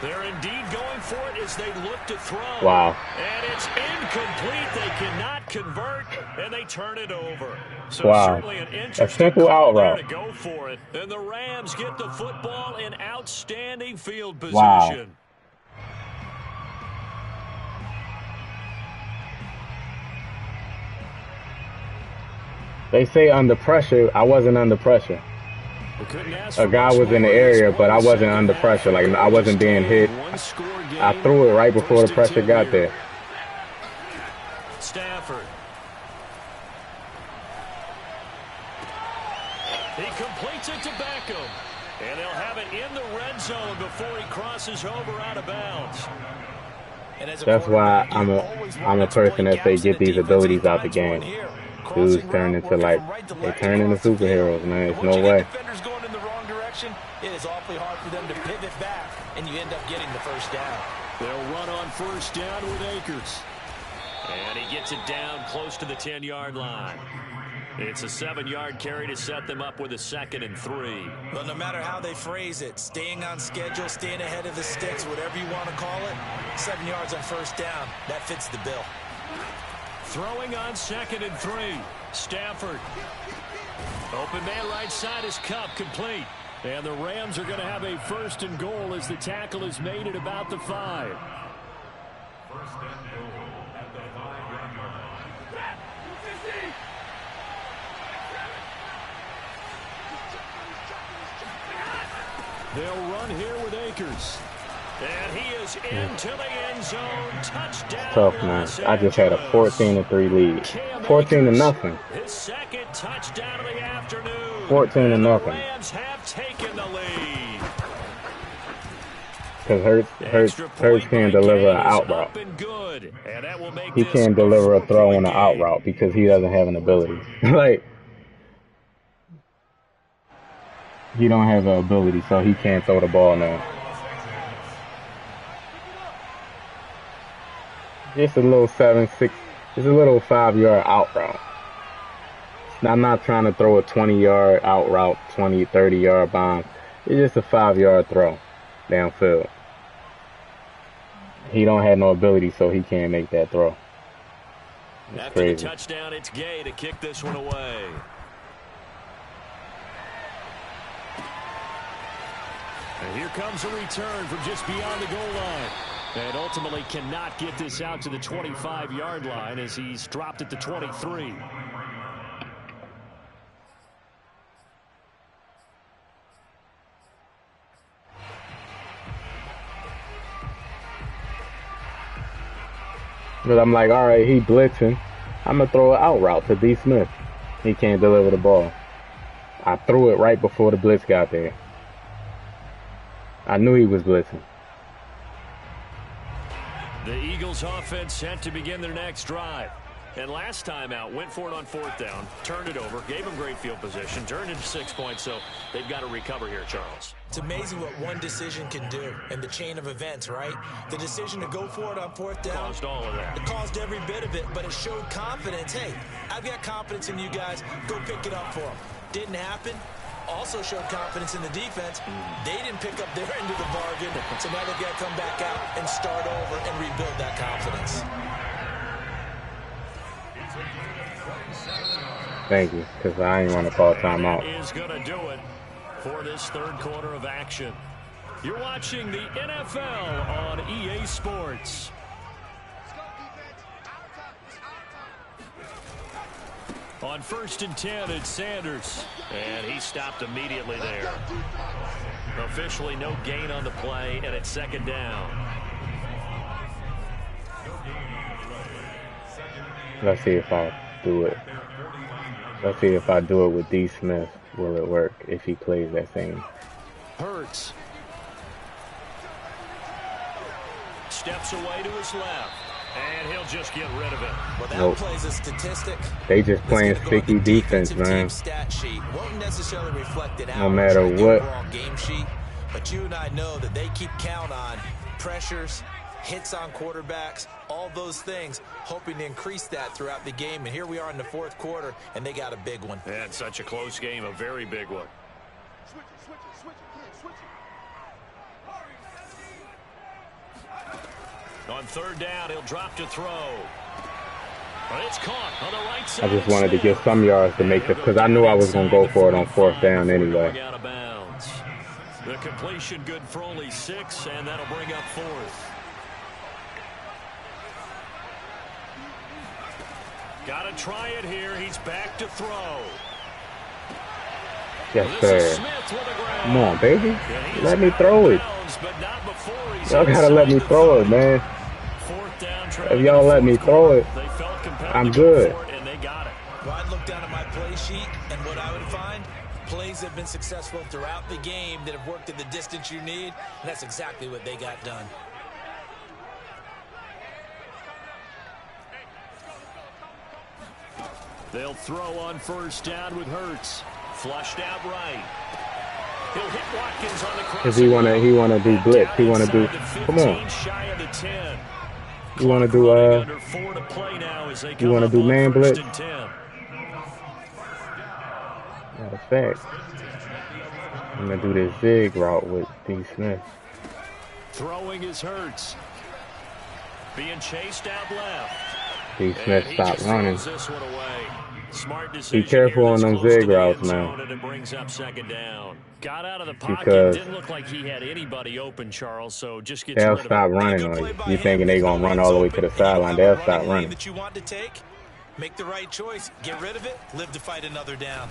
They're indeed going for it as they look to throw. Wow. And it's incomplete. They cannot convert, and they turn it over. So wow. Certainly an interesting a simple out route. To go for it. And the Rams get the football in outstanding field position. Wow. They say under pressure. I wasn't under pressure. A guy was in the area, but I wasn't under pressure. Like, I wasn't being hit. I threw it right before the pressure got there. Stafford. He completes it to Beckham. And they'll have it in the red zone before he crosses over out of bounds. That's why I'm a person that say get these abilities out the game. Dudes turn into they turn into superheroes, man. There's no way. Defenders going in the wrong direction, it is awfully hard for them to pivot back, and you end up getting the first down. They'll run on 1st down with Akers. And he gets it down close to the 10-yard line. It's a 7-yard carry to set them up with a 2nd and 3. Well, no matter how they phrase it, staying on schedule, staying ahead of the sticks, whatever you want to call it, 7 yards on 1st down, that fits the bill. Throwing on 2nd and 3. Stafford. Open man right side is Cup, complete. And the Rams are going to have a 1st and goal as the tackle is made at about the 5. 1st and goal at the 5-yard line. They'll run here with Akers. And he is into the end zone. Touchdown. Tough, man. I just had a 14-3 lead. 14-0. His 2nd touchdown of the afternoon. 14-0. The Rams have taken the lead. Because Hurts can't deliver an out route. He can't deliver a throw on an out route because he doesn't have an ability. Like, he don't have an ability, so he can't throw the ball now. Just a little 7-6, just a little 5-yard out route. I'm not trying to throw a 20-yard out route, 20, 30-yard bomb. It's just a 5-yard throw downfield. He don't have no ability, so he can't make that throw. It's After crazy. the touchdown, it's Gay to kick this one away. And here comes a return from just beyond the goal line. And ultimately cannot get this out to the 25-yard line as he's dropped at the 23. But I'm like, all right, he blitzing. I'm going to throw an out route to D. Smith. He can't deliver the ball. I threw it right before the blitz got there. I knew he was blitzing. The Eagles offense set to begin their next drive. And last time out, went for it on 4th down, turned it over, gave them great field position, turned into 6 points, so they've got to recover here, Charles. It's amazing what one decision can do in the chain of events, right? The decision to go for it on 4th down. Caused all of that. It caused every bit of it, but it showed confidence. Hey, I've got confidence in you guys. Go pick it up for them. Didn't happen. Also showed confidence in the defense. They didn't pick up their end of the bargain, so now they've got to come back out and start over and rebuild that confidence. Thank you, because I ain't want to call timeout. That is going to do it for this 3rd quarter of action. You're watching the NFL on EA Sports. On 1st and 10, it's Sanders. And he stopped immediately there. Officially no gain on the play, and it's 2nd down. Let's see if I do it. Let's see if I do it with D. Smith. Will it work if he plays that same? Hurts. Steps away to his left. And he'll just get rid of it. Well, that Nope. plays a statistic. They just playing sticky defense, man. Stat sheet won't necessarily reflect it out No matter on the what. overall game sheet, but you and I know that they keep count on pressures, hits on quarterbacks, all those things, hoping to increase that throughout the game. And here we are in the 4th quarter, and they got a big one. And such a close game, a very big one. On 3rd down, he'll drop to throw. It's caught on the right side. I just wanted to get some yards to make it because I knew I was going to go for it on 4th down anyway. Out of bounds. The completion good for only 6, and that'll bring up 4th. Got to try it here. He's back to throw. Yes, sir. Come on, baby. Let me throw it. Y'all got to let me throw it, man. If y'all let me throw it, I'm good. And they got it. Well, I'd look down at my play sheet, and what I would find, plays have been successful throughout the game that have worked at the distance you need, and that's exactly what they got done. They'll throw on 1st down with Hurts. Flushed out right. He'll hit Watkins on the cross. Cause he wanna do blitz. He wanna do. Come on. You wanna do You wanna do man blitz? Matter of fact, I'm gonna do this zig route with D. Smith. Throwing his Hurts. Being chased out left. D. Smith stopped running. This one away. Smart Be careful on them zig routes, man. And it brings up 2nd down. Got out of the pocket. Because didn't look like he had anybody open, Charles. So just get they'll stop running on you. You thinking they gonna run all the way to the sideline? They'll stop running. That you want to take, make the right choice, get rid of it, live to fight another down.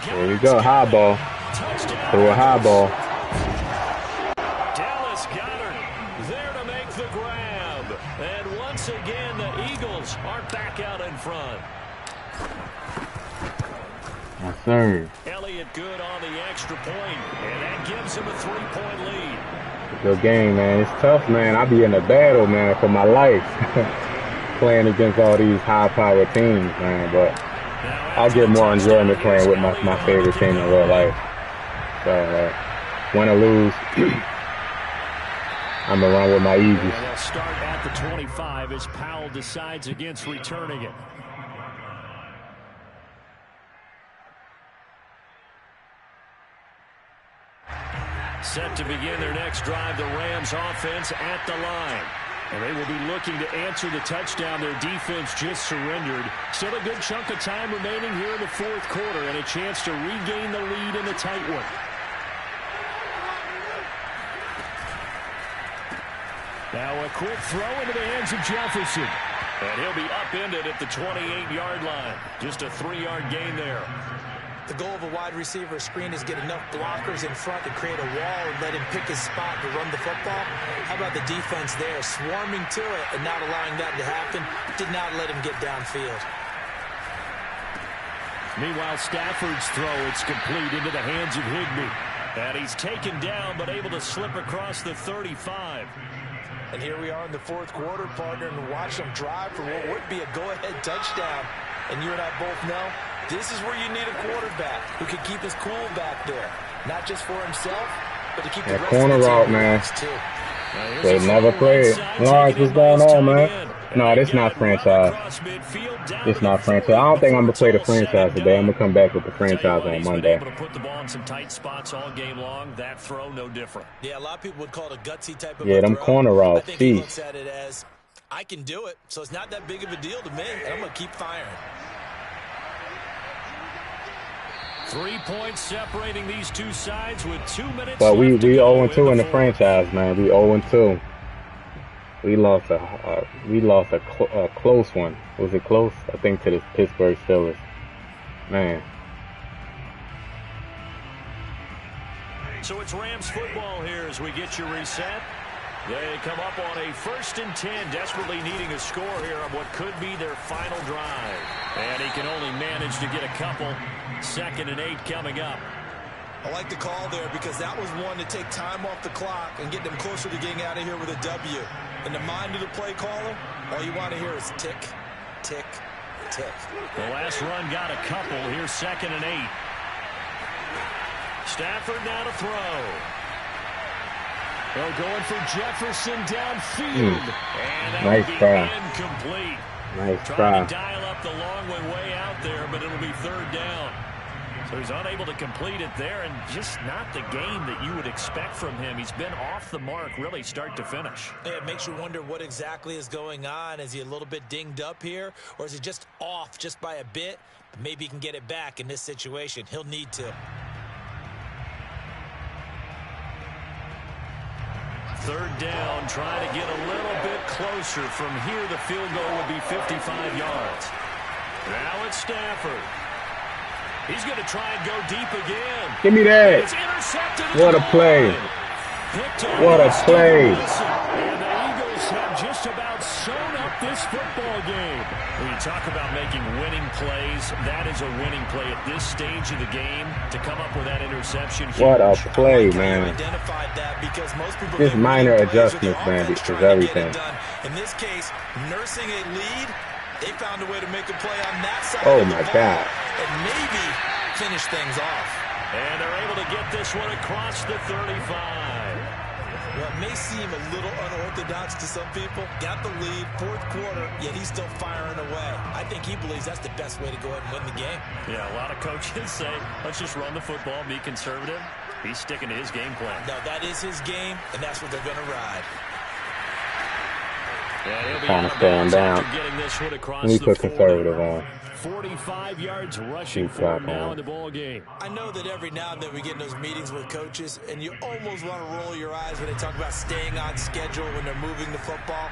There we go, high ball. Through a high ball. Dallas Goedert there to make the grab. And once again, the Eagles are back out in front. Yes, sir. Elliott good on the extra point, and that gives him a 3-point lead. Good game, man. It's tough, man. I be in a battle, man, for my life. Playing against all these high-powered teams, man. But I'll get more enjoyment playing with my favorite team in real life. So, win or lose, I'm going to run with my easy. They'll start at the 25 as Powell decides against returning it. Set to begin their next drive, the Rams offense at the line. And they will be looking to answer the touchdown their defense just surrendered. Still a good chunk of time remaining here in the 4th quarter and a chance to regain the lead in the tight one. Now a quick throw into the hands of Jefferson. And he'll be upended at the 28-yard line. Just a 3-yard gain there. The goal of a wide receiver screen is get enough blockers in front to create a wall and let him pick his spot to run the football. How about the defense there, swarming to it and not allowing that to happen? Did not let him get downfield. Meanwhile, Stafford's throw, it's complete into the hands of Higbee. And he's taken down, but able to slip across the 35. And here we are in the 4th quarter, partner, and watch them drive for what would be a go-ahead touchdown. And you and I both know this is where you need a quarterback who can keep his cool back there. Not just for himself, but to keep the rest corner of the route, team man. too. They never played. Lawrence, what's going on, man? No, this not franchise. This not franchise. I don't think I'm going to play the franchise today. I'm going to come back with the franchise on Monday. Able to put the ball in some tight spots all game long. That throw, no different. Yeah, a lot of people would call it a gutsy type of them throw. corner routes. I think he looks at it as, I can do it, so it's not that big of a deal to me, and I'm going to keep firing. 3 points separating these two sides with 2 minutes But we left to go 0-2 in the franchise, man. We 0-2. We lost a close one. Was it close? I think to the Pittsburgh Steelers. Man. So it's Rams football here as we get you reset. They come up on a 1st and 10, desperately needing a score here on what could be their final drive. And he can only manage to get a couple. 2nd and 8 coming up. I like the call there because that was one to take time off the clock and get them closer to getting out of here with a W. In the mind of the play caller, all you want to hear is tick, tick, tick. The last run got a couple. Here's 2nd and 8. Stafford now to throw. They're going for Jefferson downfield. And nice try. Incomplete. Nice try. Trying to dial up the long way out there, but it'll be 3rd down. So he's unable to complete it there, and just not the game that you would expect from him. He's been off the mark really start to finish. It makes you wonder what exactly is going on. Is he a little bit dinged up here, or is he just off just by a bit? Maybe he can get it back in this situation. He'll need to. 3rd down, trying to get a little bit closer. From here, the field goal would be 55 yards. Now it's Stafford. He's going to try and go deep again. Give me that. It's intercepted. What a play. What a play. And the Eagles have just about sewn up this football game. When you talk about making winning plays, that is a winning play at this stage of the game. To come up with that interception. What a play, man. Just minor adjustments, man, because everything. In this case, nursing a lead, they found a way to make a play on that side. Oh, my God. And maybe finish things off. And they're able to get this one across the 35. Well, it may seem a little unorthodox to some people. Got the lead, 4th quarter, yet he's still firing away. I think he believes that's the best way to go ahead and win the game. Yeah, a lot of coaches say, let's just run the football, be conservative. He's sticking to his game plan. No, that is his game, and that's what they're going to ride. Yeah, he'll be kind of staying down. Let me put conservative on. 45 yards rushing for him now in the ball game. I know that every now and then we get in those meetings with coaches, and you almost want to roll your eyes when they talk about staying on schedule when they're moving the football.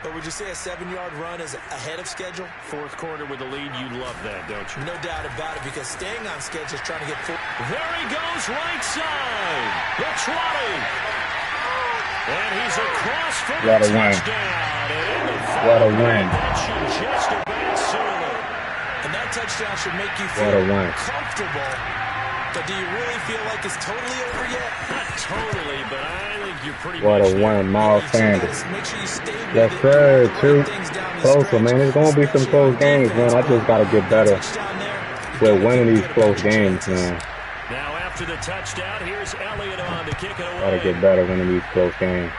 But would you say a 7-yard run is ahead of schedule? 4th quarter with the lead, you love that, don't you? No doubt about it, because staying on schedule is trying to get full. There he goes, right side. The 20. And he's across for the touchdown. What a win. That should just about seal it. And that touchdown should make you feel comfortable. But do you really feel like it's totally over yet? Not totally, but I think you're pretty much. What a win, Miles Sanders. Yes, sir. Too closer, man. There's going to be some close games, man. I just got to get better with winning these close games, man. Now after the touchdown, here's Elliott on to kick it away. Got to get better winning these close games,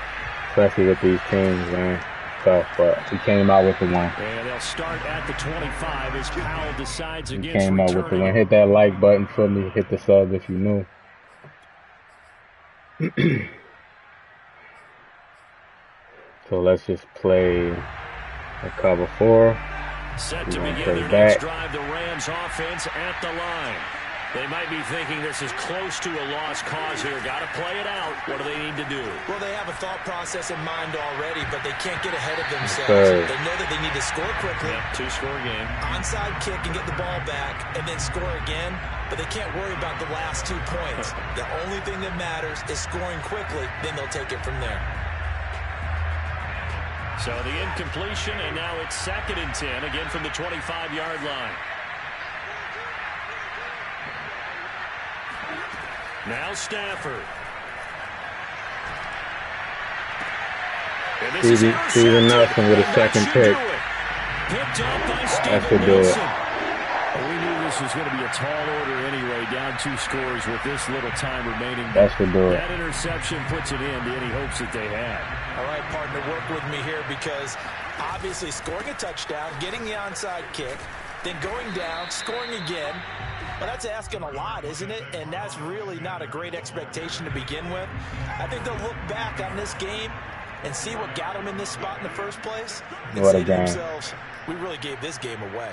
especially with these teams, man. Tough, but he came out with the win. And they'll start at the 25 as Powell decides against returning. He came out with the win. Hit that like button for me. Hit the sub if you knew. So let's just play a cover 4. Set to begin their next drive, the Rams offense at the line. They might be thinking this is close to a lost cause here. Got to play it out. What do they need to do? Well, they have a thought process in mind already, but they can't get ahead of themselves. They know that they need to score quickly. Yep, 2-score game. Onside kick and get the ball back, and then score again. But they can't worry about the last 2 points. The only thing that matters is scoring quickly. Then they'll take it from there. So the incompletion, and now it's 2nd and 10, again from the 25-yard line. Now Stafford. Steven Nelson with a second pick. Picked up by That's to do it. We knew this was going to be a tall order anyway, down 2 scores with this little time remaining. That's to do it. That interception puts it in to any hopes that they had. All right, partner, work with me here because obviously scoring a touchdown, getting the onside kick, then going down, scoring again. Well, that's asking a lot, isn't it? And that's really not a great expectation to begin with. I think they'll look back on this game and see what got them in this spot in the first place and what say a to game. themselves, we really gave this game away.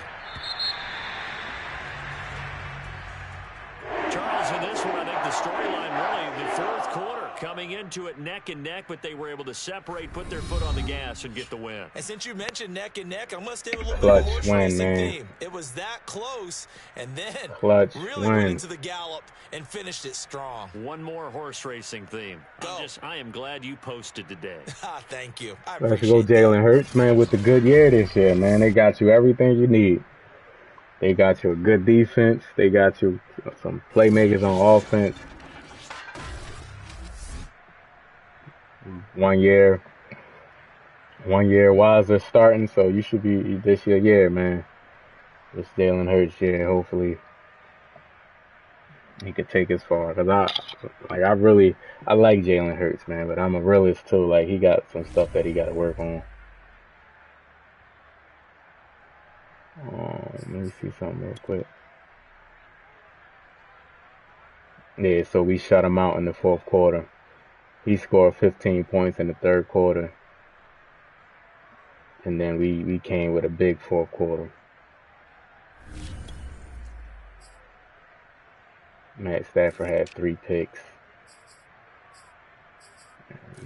Charles, in this one, I think the storyline really, the 4th quarter, coming into it neck and neck, but they were able to separate, put their foot on the gas, and get the win. And since you mentioned neck and neck, I'm going to stay with a little bit Clutch of a horse win, racing man. theme. It was that close, and then Clutch really win. went into the gallop and finished it strong. One more horse racing theme. I am glad you posted today. Thank you. I Let's appreciate go Jalen Hurts, man, with the good year this year, man. They got you everything you need. They got you a good defense. They got you some playmakers on offense. 1 year Wiser starting, so you should be this your year, man. This Jalen Hurts year, hopefully he could take us far. Cause I like Jalen Hurts, man, but I'm a realist too. Like he got some stuff that he got to work on. Let me see something real quick. Yeah, so we shut him out in the fourth quarter. He scored 15 points in the third quarter. And then we came with a big fourth quarter. Matt Stafford had 3 picks.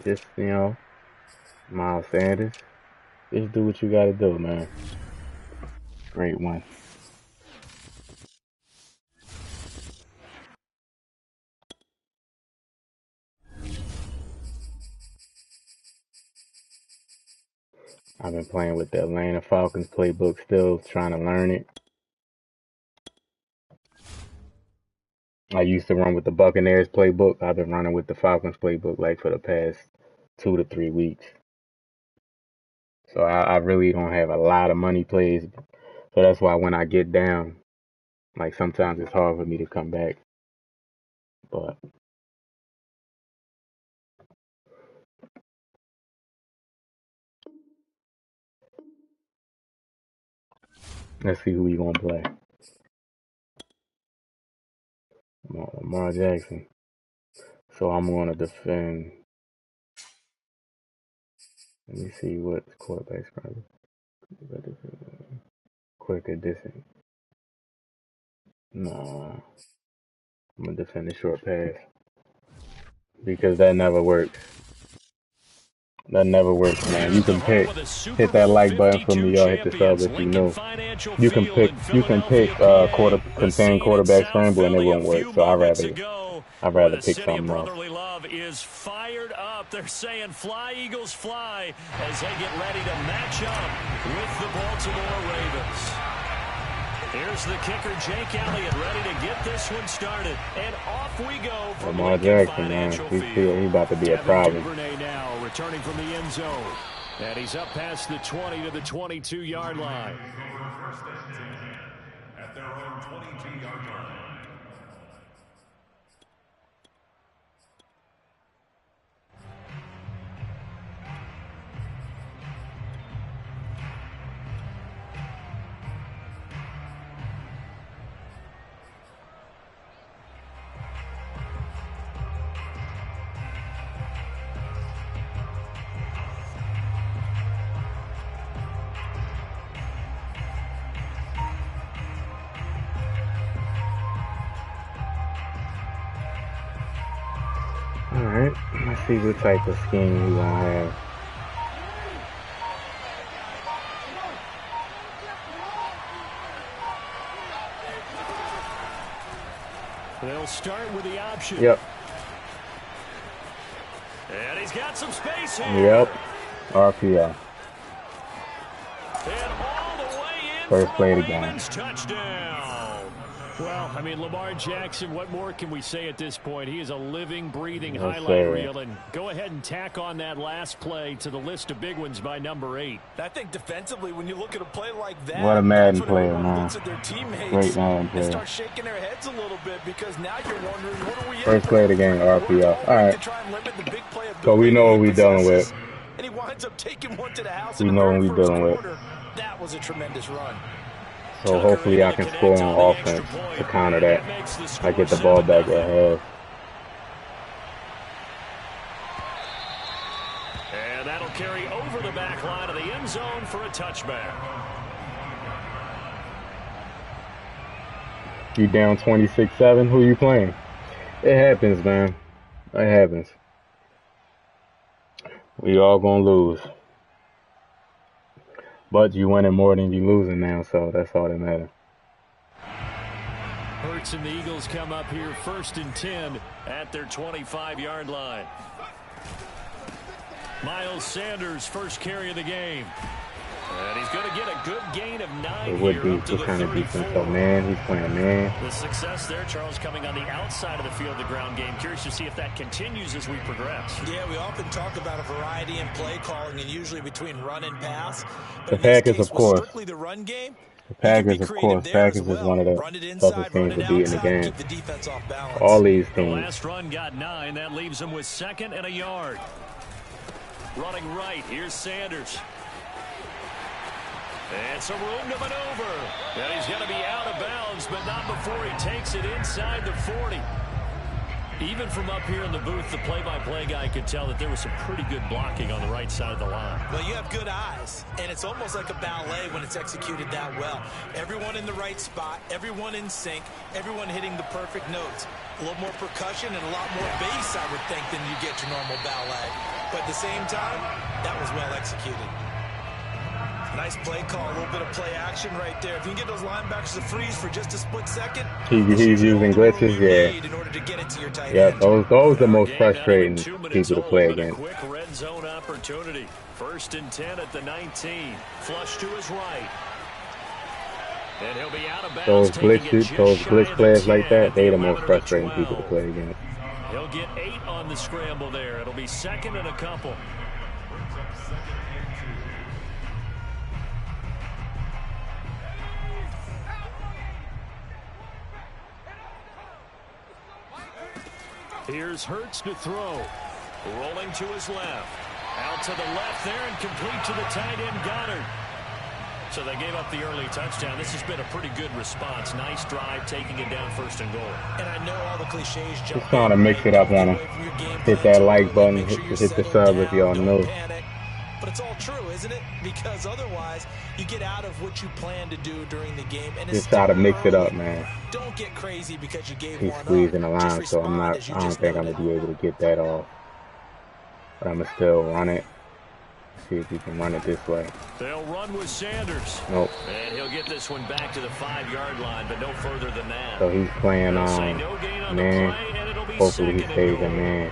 Just, Miles Sanders, just do what you got to do, man. Great one. I've been playing with the Atlanta Falcons playbook still, trying to learn it. I used to run with the Buccaneers playbook. I've been running with the Falcons playbook like for the past 2 to 3 weeks. So I really don't have a lot of money plays. So that's why when I get down, like sometimes it's hard for me to come back. But let's see who we gonna play. Lamar Jackson. So I'm gonna defend. Let me see what quarterback's probably quicker distance. Nah, I'm gonna defend the short pass because that never works. That never works, man. You can hit that like button for me, or hit the sub if you know. You can pick contain quarterback scramble and it won't work. So I'd rather pick something else. Is fired up. They're saying fly, Eagles, fly as they get ready to match up with the Baltimore Ravens. Here's the kicker, Jake Elliott, ready to get this one started. And off we go from Lamar Jackson, man. He's about to be a problem. Now returning from the end zone. And he's up past the 20 to the 22-yard line. At their own 22-yard line. Alright, let's see what type of scheme we gonna have. They'll start with the option. Yep. And he's got some space here. Yep. RPO. And all the way in First for play the of the game. Ravens touchdown. Well, I mean, Lamar Jackson, what more can we say at this point? He is a living, breathing highlight reel. And go ahead and tack on that last play to the list of big ones by number 8. I think defensively, when you look at a play like that, What a Madden player, everyone man. looks at their teammates Great Madden player. and start shaking their heads a little bit because now you're wondering, what are we First play of the game, RPO. Alright. So we know what we're dealing with. And he winds up taking one to the house. We know what we're dealing with. That was a tremendous run. So hopefully I can score on offense to counter that. I get the ball back at half. And that'll carry over the back line of the end zone for a touchback. You down 26-7? Who you playing? It happens, man. It happens. We all gonna lose. But you winning more than you losing now, so that's all that matters. Hurts and the Eagles come up here 1st and 10 at their 25-yard line. Miles Sanders, first carry of the game. And he's going to get a good gain of 9 It would here be up to the kind of 34. decent. So, man, he's playing man. The success there, Charles, coming on the outside of the field, the ground game. Curious to see if that continues as we progress. Yeah, we often talk about a variety in play calling and usually between run and pass. But The in this Packers, case, of course. strictly the run game. The Packers, of course. Packers is one of the toughest teams to beat in the game. Keep the defense off balance. All these The teams. last run got 9. That leaves him with 2nd and a yard. Running right. Here's Sanders. And some room to maneuver. And he's going to be out of bounds, but not before he takes it inside the 40. Even from up here in the booth, the play-by-play guy could tell that there was some pretty good blocking on the right side of the line. Well, you have good eyes, and it's almost like a ballet when it's executed that well. Everyone in the right spot, everyone in sync, everyone hitting the perfect notes. A little more percussion and a lot more bass, I would think, than you get your normal ballet. But at the same time, that was well executed. Nice play call, a little bit of play action right there. If you can get those linebackers to freeze for just a split second. He's using glitches, yeah. In order to get it to your tight Yeah, end. those are the most frustrating people to play against. Quick red zone opportunity. 1st and 10 at the 19. Flush to his right. And he'll be out of bounds. Those glitch players like that, they the most frustrating people to play against. He'll get 8 on the scramble there. It'll be 2nd and a couple. Here's Hurts to throw. Rolling to his left. Out to the left there and complete to the tight end Goddard. So they gave up the early touchdown. This has been a pretty good response. Nice drive, taking it down 1st and goal. And I know all the cliches jump Just trying to mix it up on him. Hit that like button, hit the sub if y'all know. But it's all true, isn't it? Because otherwise, you get out of what you plan to do during the game. And Just try to mix it up, man. Don't get crazy because you gave He's one squeezing the up. line, so I don't think I'm gonna be able to get that off. But I'm gonna still run it. See if we can run it this way. They'll run with Sanders. Nope. And he'll get this one back to the 5-yard line, but no further than that. So he's playing man. Hopefully he stays in man.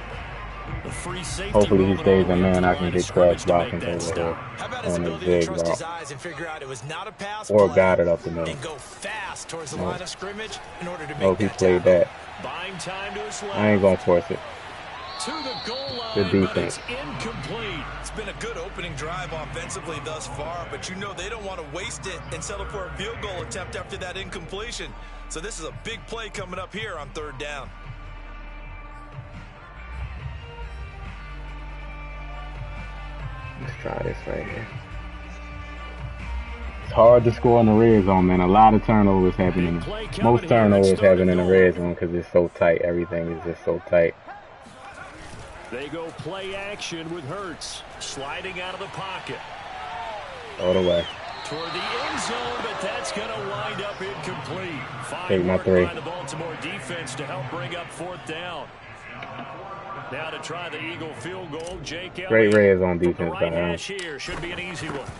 Hopefully he stays in man. I can get cross blocking over here on the zig route. Or got it up the middle. And go fast towards the line of scrimmage in order to make Oh, he played that. Buying time to his left. I ain't gonna force it. To the goal line, Good defense. but it's incomplete. It's been a good opening drive offensively thus far, but you know they don't want to waste it and settle for a field goal attempt after that incompletion. So this is a big play coming up here on 3rd down. Let's try this right here. It's hard to score in the red zone, man. A lot of turnovers happening. Most turnovers happen in the red zone because it's so tight. Everything is just so tight. They go play action with Hurts. Sliding out of the pocket. All the way. Toward the end zone, but that's going to wind up incomplete. Take my 3. By the Baltimore defense to help bring up 4th down. Now to try the Eagle field goal, Jake Elliott. Great red zone defense by him. Right here should be an easy one.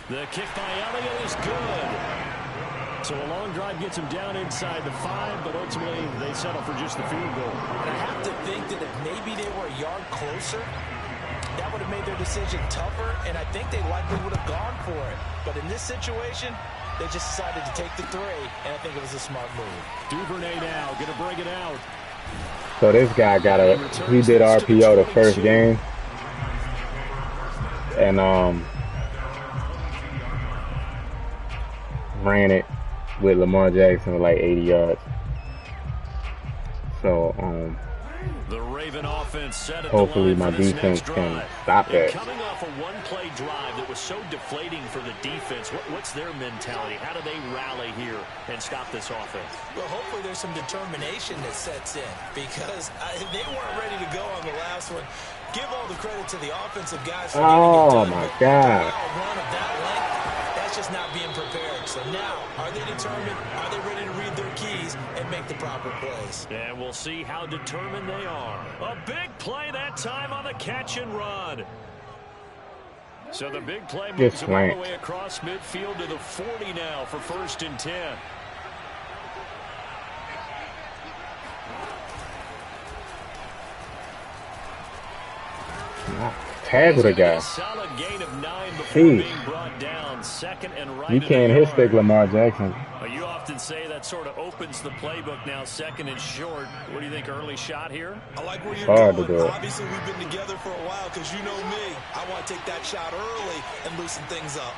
The kick by Elliott is good. So a long drive gets him down inside the 5, but ultimately they settle for just the field goal. And I have to think that if maybe they were a yard closer, that would have made their decision tougher, and I think they likely would have gone for it. But in this situation, they just decided to take the 3, and I think it was a smart move. Duvernay now going to bring it out. So this guy he did RPO the first game. And ran it with Lamar Jackson with like 80 yards. So the Raven offense set at hopefully the line my for this defense next can drive. stop that. Coming off a one-play drive that was so deflating for the defense, what's their mentality? How do they rally here and stop this offense? Well, hopefully there's some determination that sets in because they weren't ready to go on the last one. Give all the credit to the offensive guys for Oh getting it done, my but God. a run of that length, that's just not being prepared. So now, are they determined? Are they ready to read their keys and make the proper plays? And we'll see how determined they are. A big play that time on the catch and run. So the big play moves them all the way across midfield to the 40 now for 1st and 10. Tag with a guy. Solid gain of 9 before being brought down. Second and right. You can't hit stick Lamar Jackson. You often say that sort of opens the playbook now, 2nd and short. What do you think, early shot here? I like where you're hard going. to do it. Obviously, we've been together for a while because you know me. I want to take that shot early and loosen things up.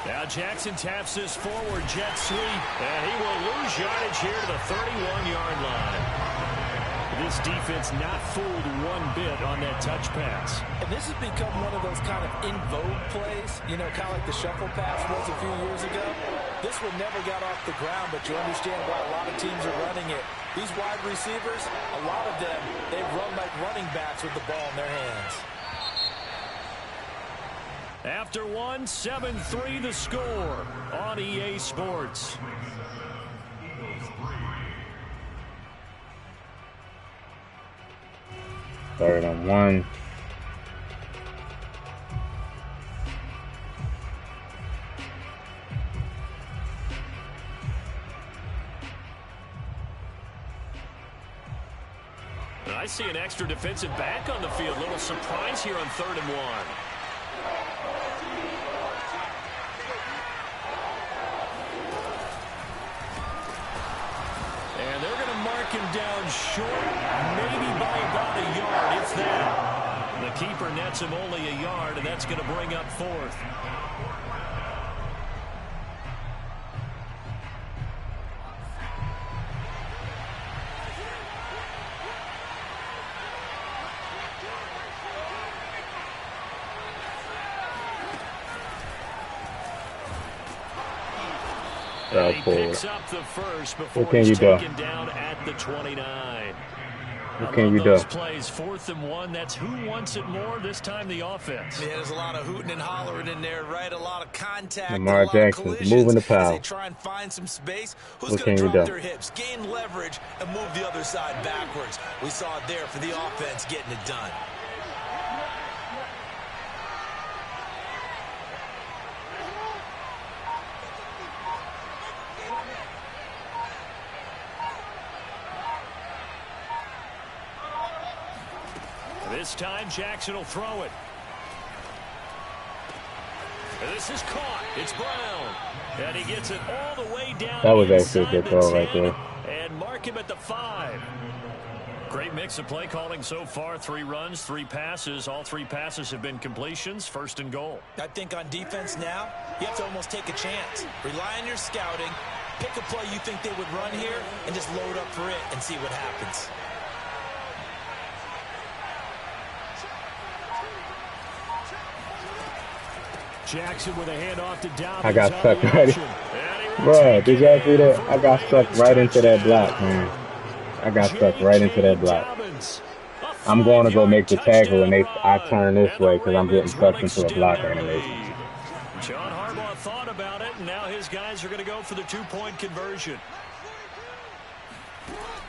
Now Jackson taps this forward jet sweep, and he will lose yardage here to the 31-yard line. This defense not fooled one bit on that touch pass. And this has become one of those kind of in vogue plays, you know, kind of like the shuffle pass was a few years ago. This one never got off the ground, but you understand why a lot of teams are running it. These wide receivers, a lot of them, they run like running backs with the ball in their hands. After 7-3 the score on EA Sports. Third and 1. I see an extra defensive back on the field. Little surprise here on 3rd and 1. And they're going to mark him down short, maybe by about a yard, if that. The keeper nets him only a yard, and that's going to bring up 4th. He picks up the first before he's taken down at the 29. What can you do? Plays 4th and 1. That's who wants it more. This time the offense. Yeah, there's a lot of hooting and hollering in there, right? A lot of contact. Lamar Jackson moving the pile. They try and find some space. Who's going to drop their hips, gain leverage, and move the other side backwards? We saw it there for the offense getting it done. This time, Jackson will throw it. This is caught. It's Brown. And he gets it all the way down. That was actually a good throw right there. And mark him at the 5. Great mix of play calling so far. 3 runs, 3 passes. All 3 passes have been completions. 1st and goal. I think on defense now, you have to almost take a chance. Rely on your scouting. Pick a play you think they would run here and just load up for it and see what happens. Jackson with a handoff to Dobbins. I got stuck right. Bro, did y'all see that? I got stuck right into that block, man. I got stuck right into that block. I'm going to go make the tackle, and I turn this way because I'm getting stuck into a block animation. John Harbaugh thought about it, and now his guys are going to go for the 2-point conversion.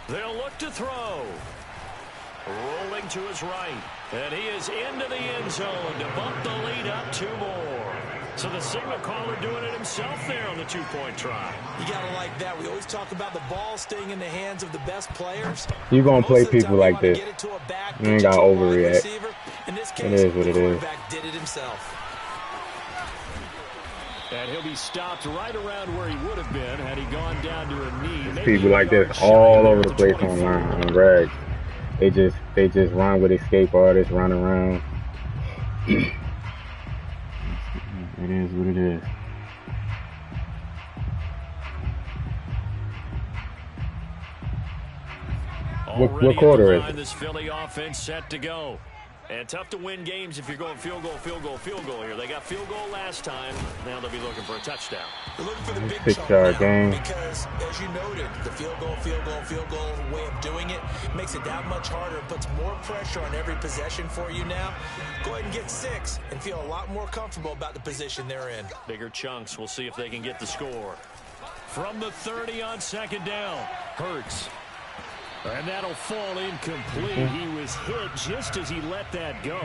They'll look to throw. Rolling to his right. And he is into the end zone to bump the lead up 2 more. So the signal caller doing it himself there on the 2-point try. You got to like that. We always talk about the ball staying in the hands of the best players. You're going to play people like this. You ain't got to overreact. In this case, it is what it is. The quarterback did it himself. And he'll be stopped right around where he would have been had he gone down to a knee. There's people like this all over the place online on rags. They just run with escape artists, run around. It is what it is. What quarter is it? This Philly offense set to go. And tough to win games if you're going field goal, field goal, field goal here. They got field goal last time. Now they'll be looking for a touchdown. They're looking for the big chunk 6-yard now game. because, as you noted, the field goal way of doing it makes it that much harder and puts more pressure on every possession for you now. Go ahead and get 6 and feel a lot more comfortable about the position they're in. Bigger chunks. We'll see if they can get the score. From the 30 on second down, Hurts. And that'll fall incomplete. He was hit just as he let that go.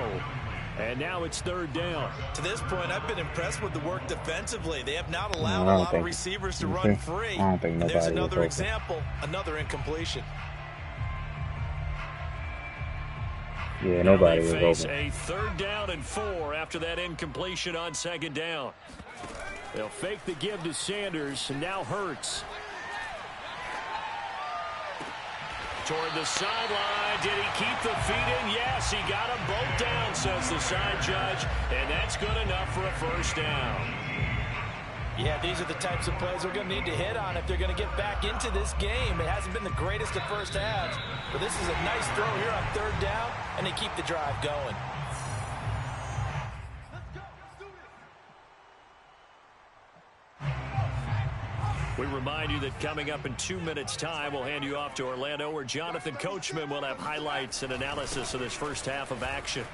And now it's third down. To this point, I've been impressed with the work defensively. They have not allowed a lot of receivers to run free. I don't think nobody There's another was example, another incompletion. Yeah, nobody was face open. a third down and 4 after that incompletion on second down. They'll fake the give to Sanders, and now Hurts. Toward the sideline. Did he keep the feet in? Yes, he got them both down, says the side judge. And that's good enough for a first down. Yeah, these are the types of plays they're going to need to hit on if they're going to get back into this game. It hasn't been the greatest of first halves, but this is a nice throw here on third down, and they keep the drive going. We remind you that coming up in 2 minutes' time, we'll hand you off to Orlando, where Jonathan Coachman will have highlights and analysis of this first half of action.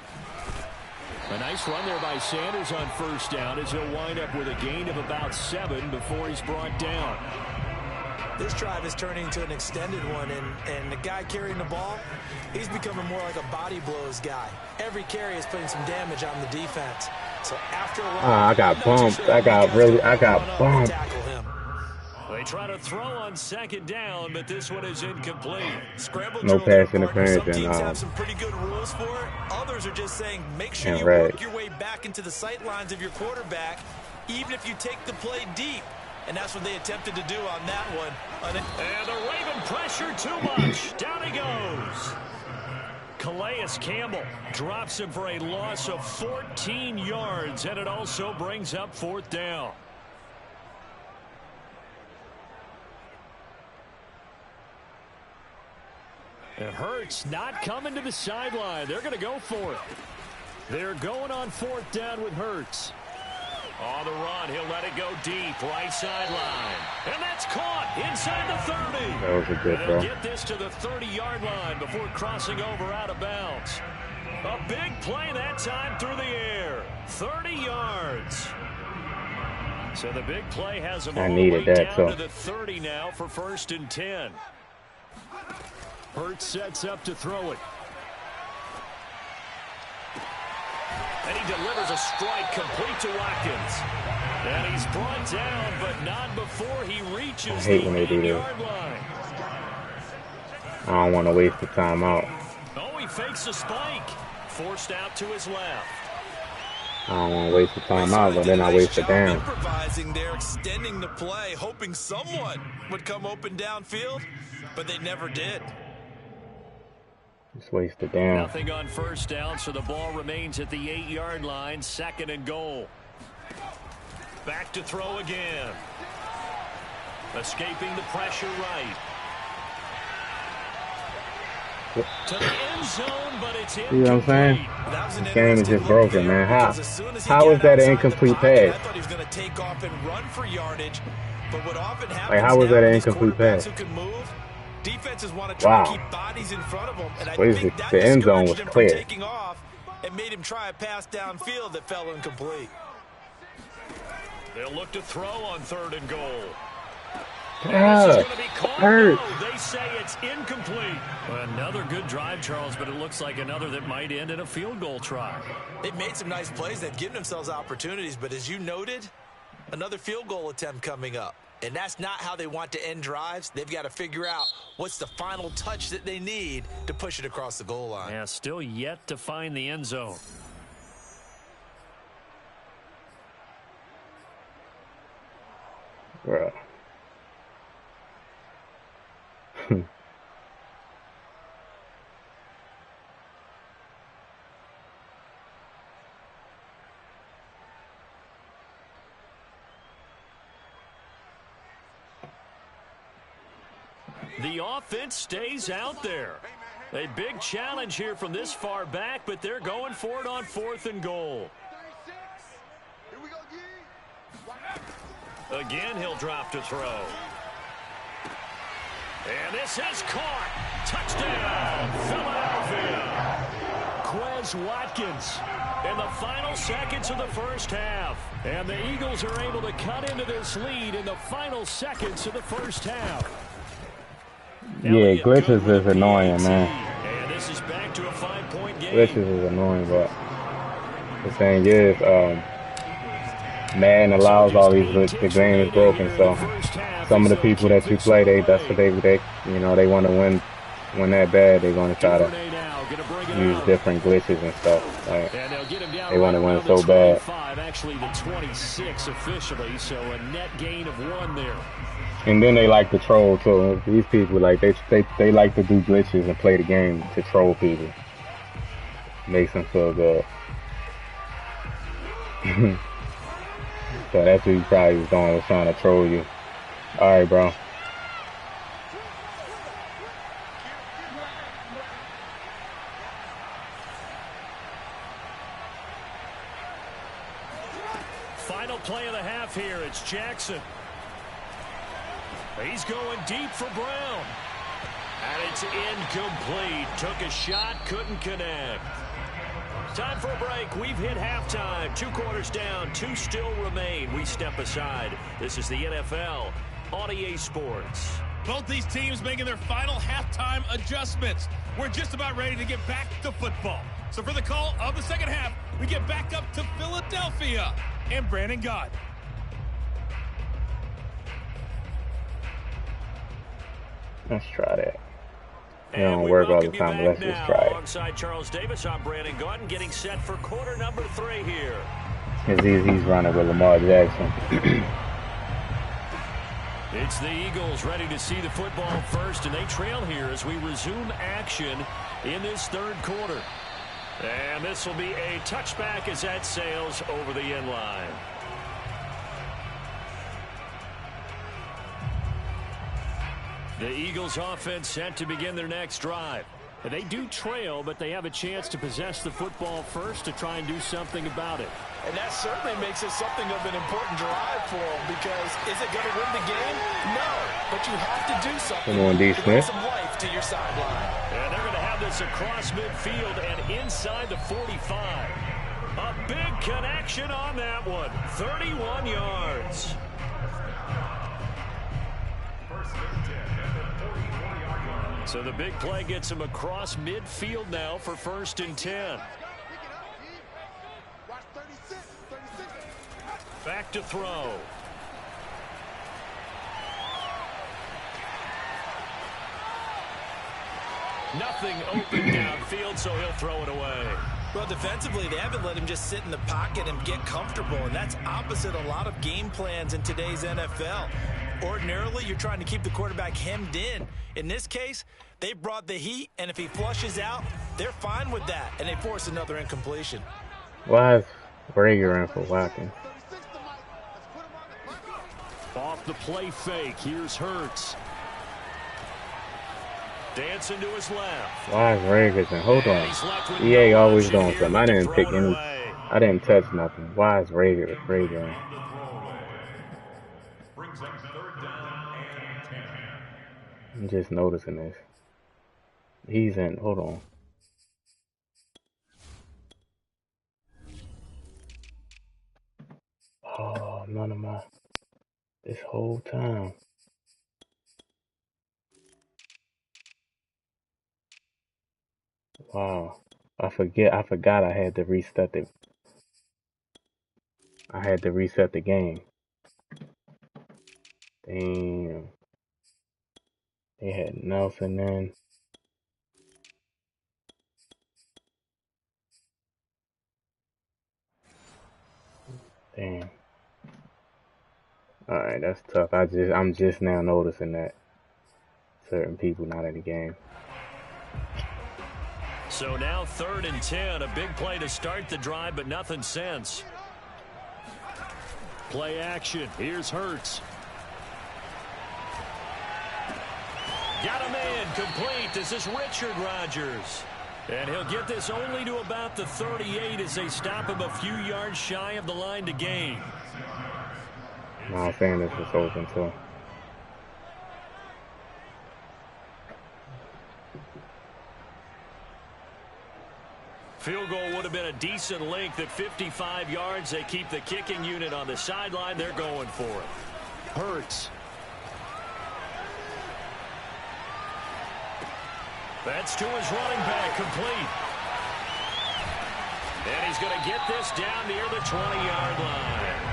A nice run there by Sanders on first down as he'll wind up with a gain of about 7 before he's brought down. This drive is turning into an extended one, and the guy carrying the ball, he's becoming more like a body blows guy. Every carry is putting some damage on the defense. So after a while, I got bumped. I got bumped. They try to throw on second down, but this one is incomplete. No pass interference. Some teams have some pretty good rules for it. Others are just saying, make sure you work your way back into the sight lines of your quarterback, even if you take the play deep. And that's what they attempted to do on that one. And the Raven pressure too much. Down he goes. Calais Campbell drops him for a loss of 14 yards, and it also brings up fourth down. And Hurts not coming to the sideline. They're going to go for it. They're going on fourth down with Hurts. On the run, he'll let it go deep, right sideline. And that's caught inside the 30. That was a good throw. They'll get this to the 30-yard line before crossing over out of bounds. A big play that time through the air. 30 yards. So the big play has them all the way down to the 30 now for first and 10. Hurts sets up to throw it. And he delivers a strike complete to Watkins. And he's brought down, but not before he reaches the 8-yard line. I don't want to waste the timeout. Oh, he fakes a spike. Forced out to his left. I don't want to waste the timeout, but then I waste the down. Improvising there, extending the play, hoping someone would come open downfield, but they never did. Just waste the down. Nothing on first down, so the ball remains at the 8-yard line, second and goal. Back to throw again. Escaping the pressure right. To the end zone, but it's incomplete. See what I'm saying? This game is just broken, man. How is that an incomplete pass? I thought he was going to take off and run for yardage, but what often happens like, how was that an incomplete pass? Who can move, defenses want to try to keep bodies in front of them, and I think that the end zone was discouraged him clear. from taking off and made him try a pass downfield that fell incomplete. They'll look to throw on third and goal. Hurt. No, they say it's incomplete. Another good drive, Charles, but it looks like another that might end in a field goal try. They've made some nice plays. They've given themselves opportunities, but as you noted, another field goal attempt coming up. And that's not how they want to end drives. They've got to figure out what's the final touch that they need to push it across the goal line. Yeah, still yet to find the end zone. Bruh. The offense stays out there. A big challenge here from this far back, but they're going for it on 4th and goal. Again, he'll drop to throw. And this is caught. Touchdown, Philadelphia. Quez Watkins in the final seconds of the first half. And the Eagles are able to cut into this lead in the final seconds of the first half. Yeah, glitches is annoying, man. And this is back to a 5-point game. Glitches is annoying, but the thing is, Madden allows all these glitches. The game is broken, so some of the people that you play, that's what they you know, they want to win that bad. They're going to try to use different glitches and stuff. Like, they want to win so bad. Actually, the 26 officially, so a net gain of 1 there. And then they like to troll too. These people, like they like to do glitches and play the game to troll people. Makes them feel good. So that's what he probably was doing, was trying to troll you. All right, bro. Final play of the half here. It's Jackson. He's going deep for Brown. And it's incomplete. Took a shot, couldn't connect. Time for a break. We've hit halftime. 2 quarters down, 2 still remain. We step aside. This is the NFL on EA Sports. Both these teams making their final halftime adjustments. We're just about ready to get back to football. So for the call of the second half, we get back up to Philadelphia and Brandon Gott. Let's try that. It don't work all the time, but let's just try it. Alongside Charles Davis, I'm Brandon Gott, getting set for quarter number 3 here. He's running with Lamar Jackson. It's the Eagles ready to see the football first, and they trail here as we resume action in this 3rd quarter. And this will be a touchback as that sails over the end line. The Eagles offense set to begin their next drive. They do trail, but they have a chance to possess the football first to try and do something about it. And that certainly makes it something of an important drive for them, because is it going to win the game? No, but you have to do something. Come on, D. to bring Smith. some life to your sideline. And they're going to have this across midfield and inside the 45. A big connection on that one. 31 yards. So the big play gets him across midfield now for 1st and 10. Back to throw. Nothing open downfield, so he'll throw it away. Well, defensively, they haven't let him just sit in the pocket and get comfortable, and that's opposite a lot of game plans in today's NFL. Ordinarily, you're trying to keep the quarterback hemmed in. In this case, they brought the heat, and if he flushes out, they're fine with that, and they force another incompletion. Why is Rager in for Watkins? Off the play fake, here's Hurts. Dancing to his left. Why is Rager in? Hold on. EA always doing something. I didn't pick any. I didn't touch nothing. Why is Rager in? I'm just noticing this. He's in. Hold on. Oh, none of my. This whole time. Wow. I forgot I had to reset the. I had to reset the game. Damn. They had Nelson in. Damn. Alright, that's tough. I'm just now noticing that certain people not in the game. So now 3rd and 10, a big play to start the drive, but nothing since. Play action. Here's Hurts. Got a man complete. This is Richard Rodgers. And he'll get this only to about the 38 as they stop him a few yards shy of the line to gain. No, Sanders is open too. Field goal would have been a decent length at 55 yards. They keep the kicking unit on the sideline. They're going for it. Hurts. That's to his running back, complete. And he's going to get this down near the 20-yard line.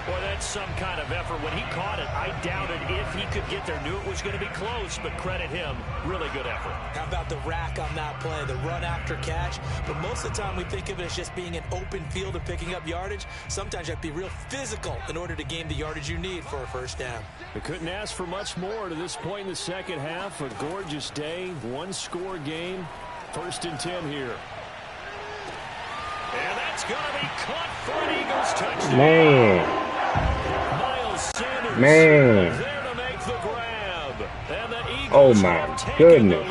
Boy, that's some kind of effort. When he caught it, I doubted if he could get there. Knew it was going to be close, but credit him. Really good effort. How about the rack on that play, the run after catch? But most of the time we think of it as just being an open field and picking up yardage. Sometimes you have to be real physical in order to gain the yardage you need for a first down. They couldn't ask for much more to this point in the second half. A gorgeous day, one-score game. 1st and 10 here. And that's going to be caught for an Eagles touchdown. Man. There to make the grab. And the Eagles Oh my goodness.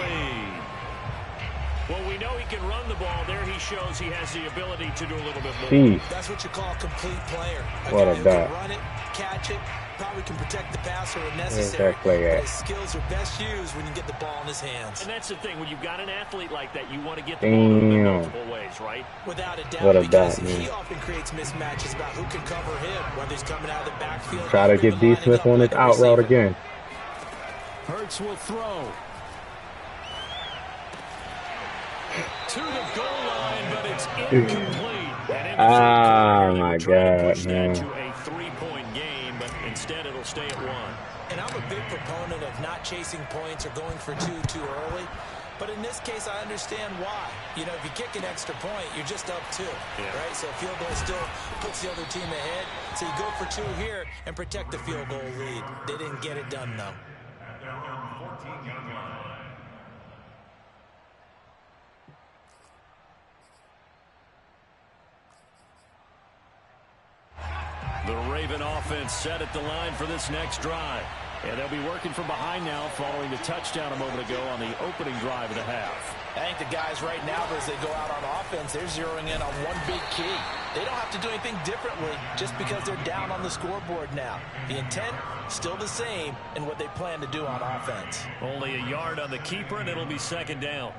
Well, we know he can run the ball. There he shows he has the ability to do a little bit more. Jeez. That's what you call a complete player. What a guy who dot. can run it, catch it, probably can protect the passer when necessary. that play but at? his skills are best used when you get the ball in his hands. And that's the thing. When you've got an athlete like that, you want to get the Damn. ball in multiple ways, right? Without a What doubt, a because dot, man. he often creates mismatches about who can cover him, whether he's coming out of the backfield. Try to or get even D. lining Smith up on like his a out route receiver. again. Hurts will throw. To the goal line, but it's incomplete. And in the Oh third quarter, my they were trying to God, push man. that to a 3-point game, but instead it'll stay at 1. And I'm a big proponent of not chasing points or going for two too early. But in this case, I understand why. You know, if you kick an extra point, you're just up 2, right? So a field goal still puts the other team ahead. So you go for 2 here and protect the field goal lead. They didn't get it done, though. At their own 14-yard line. The Raven offense set at the line for this next drive. And they'll be working from behind now following the touchdown a moment ago on the opening drive of the half. I think the guys right now, as they go out on offense, they're zeroing in on one big key. They don't have to do anything differently just because they're down on the scoreboard now. The intent, still the same in what they plan to do on offense. Only a yard on the keeper, and it'll be 2nd down.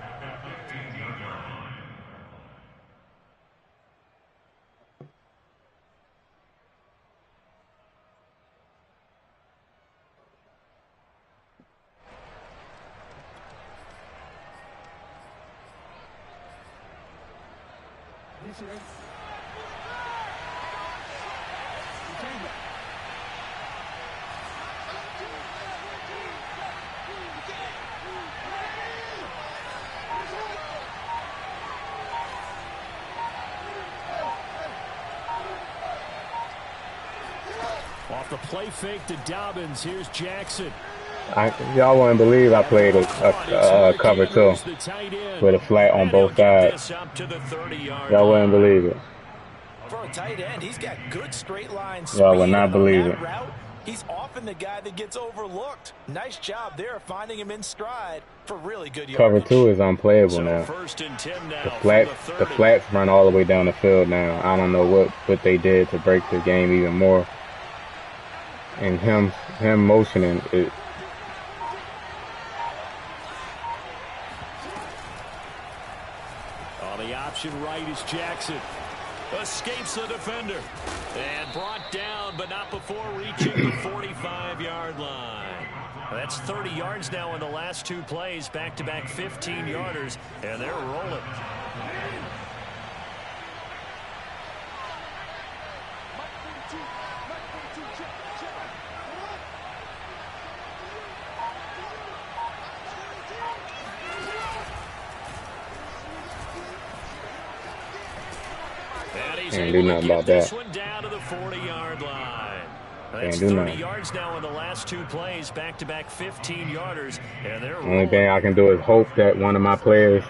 Off the play fake to Dobbins, here's Jackson. Y'all wouldn't believe I played a cover 2 with a flat on both sides. Y'all wouldn't believe it. For a tight end, he's got good straight line speed. Y'all would not believe it. Route, he's often the guy that gets overlooked. Nice job there finding him in stride for really good Cover yardage. 2 is unplayable So now. 1st and 10 now. The flats run all the way down the field now. I don't know what they did to break the game even more. And him motioning it. On the option right is Jackson. Escapes the defender. And brought down, but not before reaching the 45-yard line. That's 30 yards now in the last 2 plays. Back-to-back 15-yarders. And they're rolling. Can't do nothing about that. This one down to the 40-yard line. That's Can't do 30 nothing. yards now in the last 2 plays, back-to-back 15-yarders, and they're Only thing I can do is hope that one of my players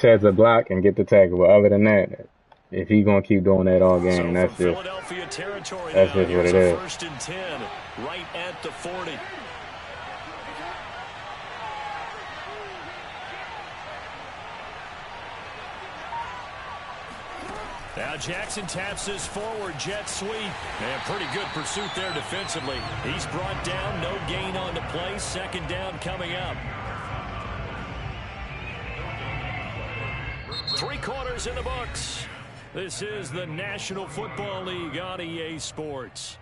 sheds a block and get the tackle. But other than that, if he's gonna keep doing that all game, So that's from just Philadelphia territory that's now, just what here's it a is. 1st and 10, right at the 40. Now Jackson taps his forward jet sweep. And pretty good pursuit there defensively. He's brought down, no gain on the play. Second down coming up. 3 quarters in the books. This is the National Football League on EA Sports.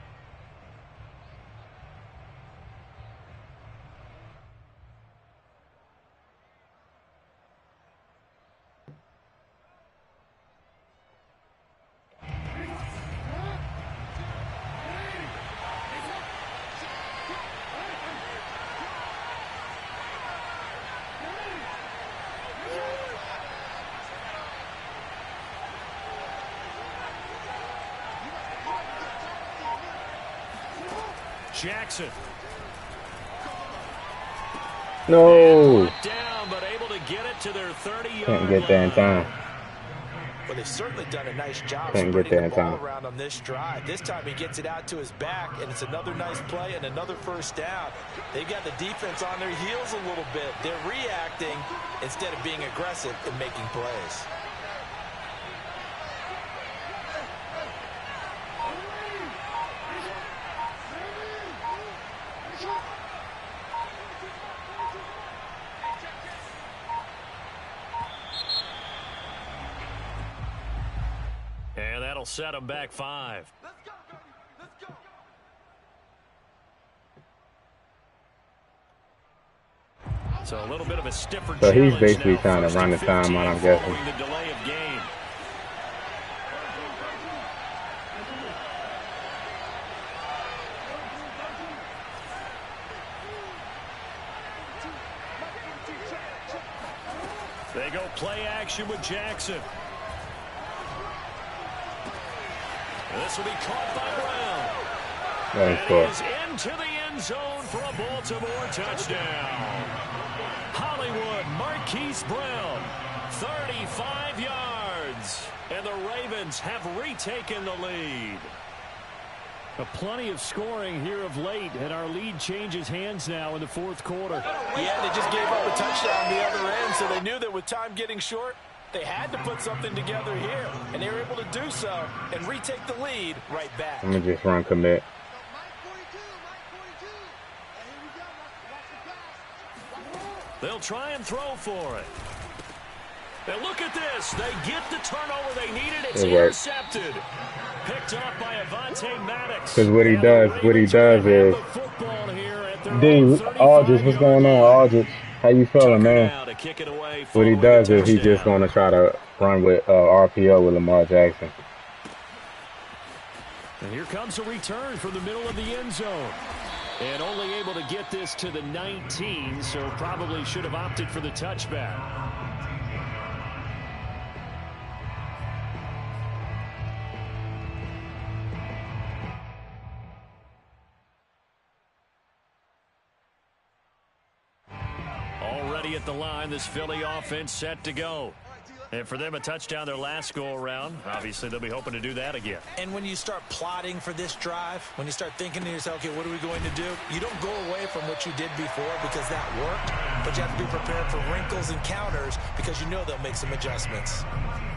Jackson. No. Down, but able to get it to their 30-yard Can't get there in time. Well, they've certainly done a nice job Can't get spreading there the in ball time. around on this drive. This time he gets it out to his back, and it's another nice play and another first down. They've got the defense on their heels a little bit. They're reacting instead of being aggressive and making plays. And that'll set him back 5. Let's go, baby. Let's go. So a little bit of a stiffer So he's challenge basically now. trying to First run and the time 15 out, I'm guessing. following the delay of game. They go play action with Jackson. This will be caught by Brown. Nice And score. he is into the end zone for a Baltimore touchdown. Hollywood Marquise Brown, 35 yards. And the Ravens have retaken the lead. Plenty of scoring here of late, and our lead changes hands now in the 4th quarter. Yeah, they just gave up a touchdown the other end, so they knew that with time getting short, they had to put something together here, and they were able to do so and retake the lead right back. Let me just run commit. They'll try and throw for it. And look at this. They get the turnover they needed. It's intercepted. Picked up by Avonte Maddox. Because what he does is, D, Aldridge, what's going on, Aldridge? How you feeling, man? What he does is he's just going to try to run with RPO with Lamar Jackson. And here comes a return from the middle of the end zone. And only able to get this to the 19, so probably should have opted for the touchback. Already at the line, this Philly offense set to go. And for them, a touchdown their last go-around. Obviously, they'll be hoping to do that again. And when you start plotting for this drive, when you start thinking to yourself, okay, what are we going to do? You don't go away from what you did before because that worked, but you have to be prepared for wrinkles and counters because you know they'll make some adjustments.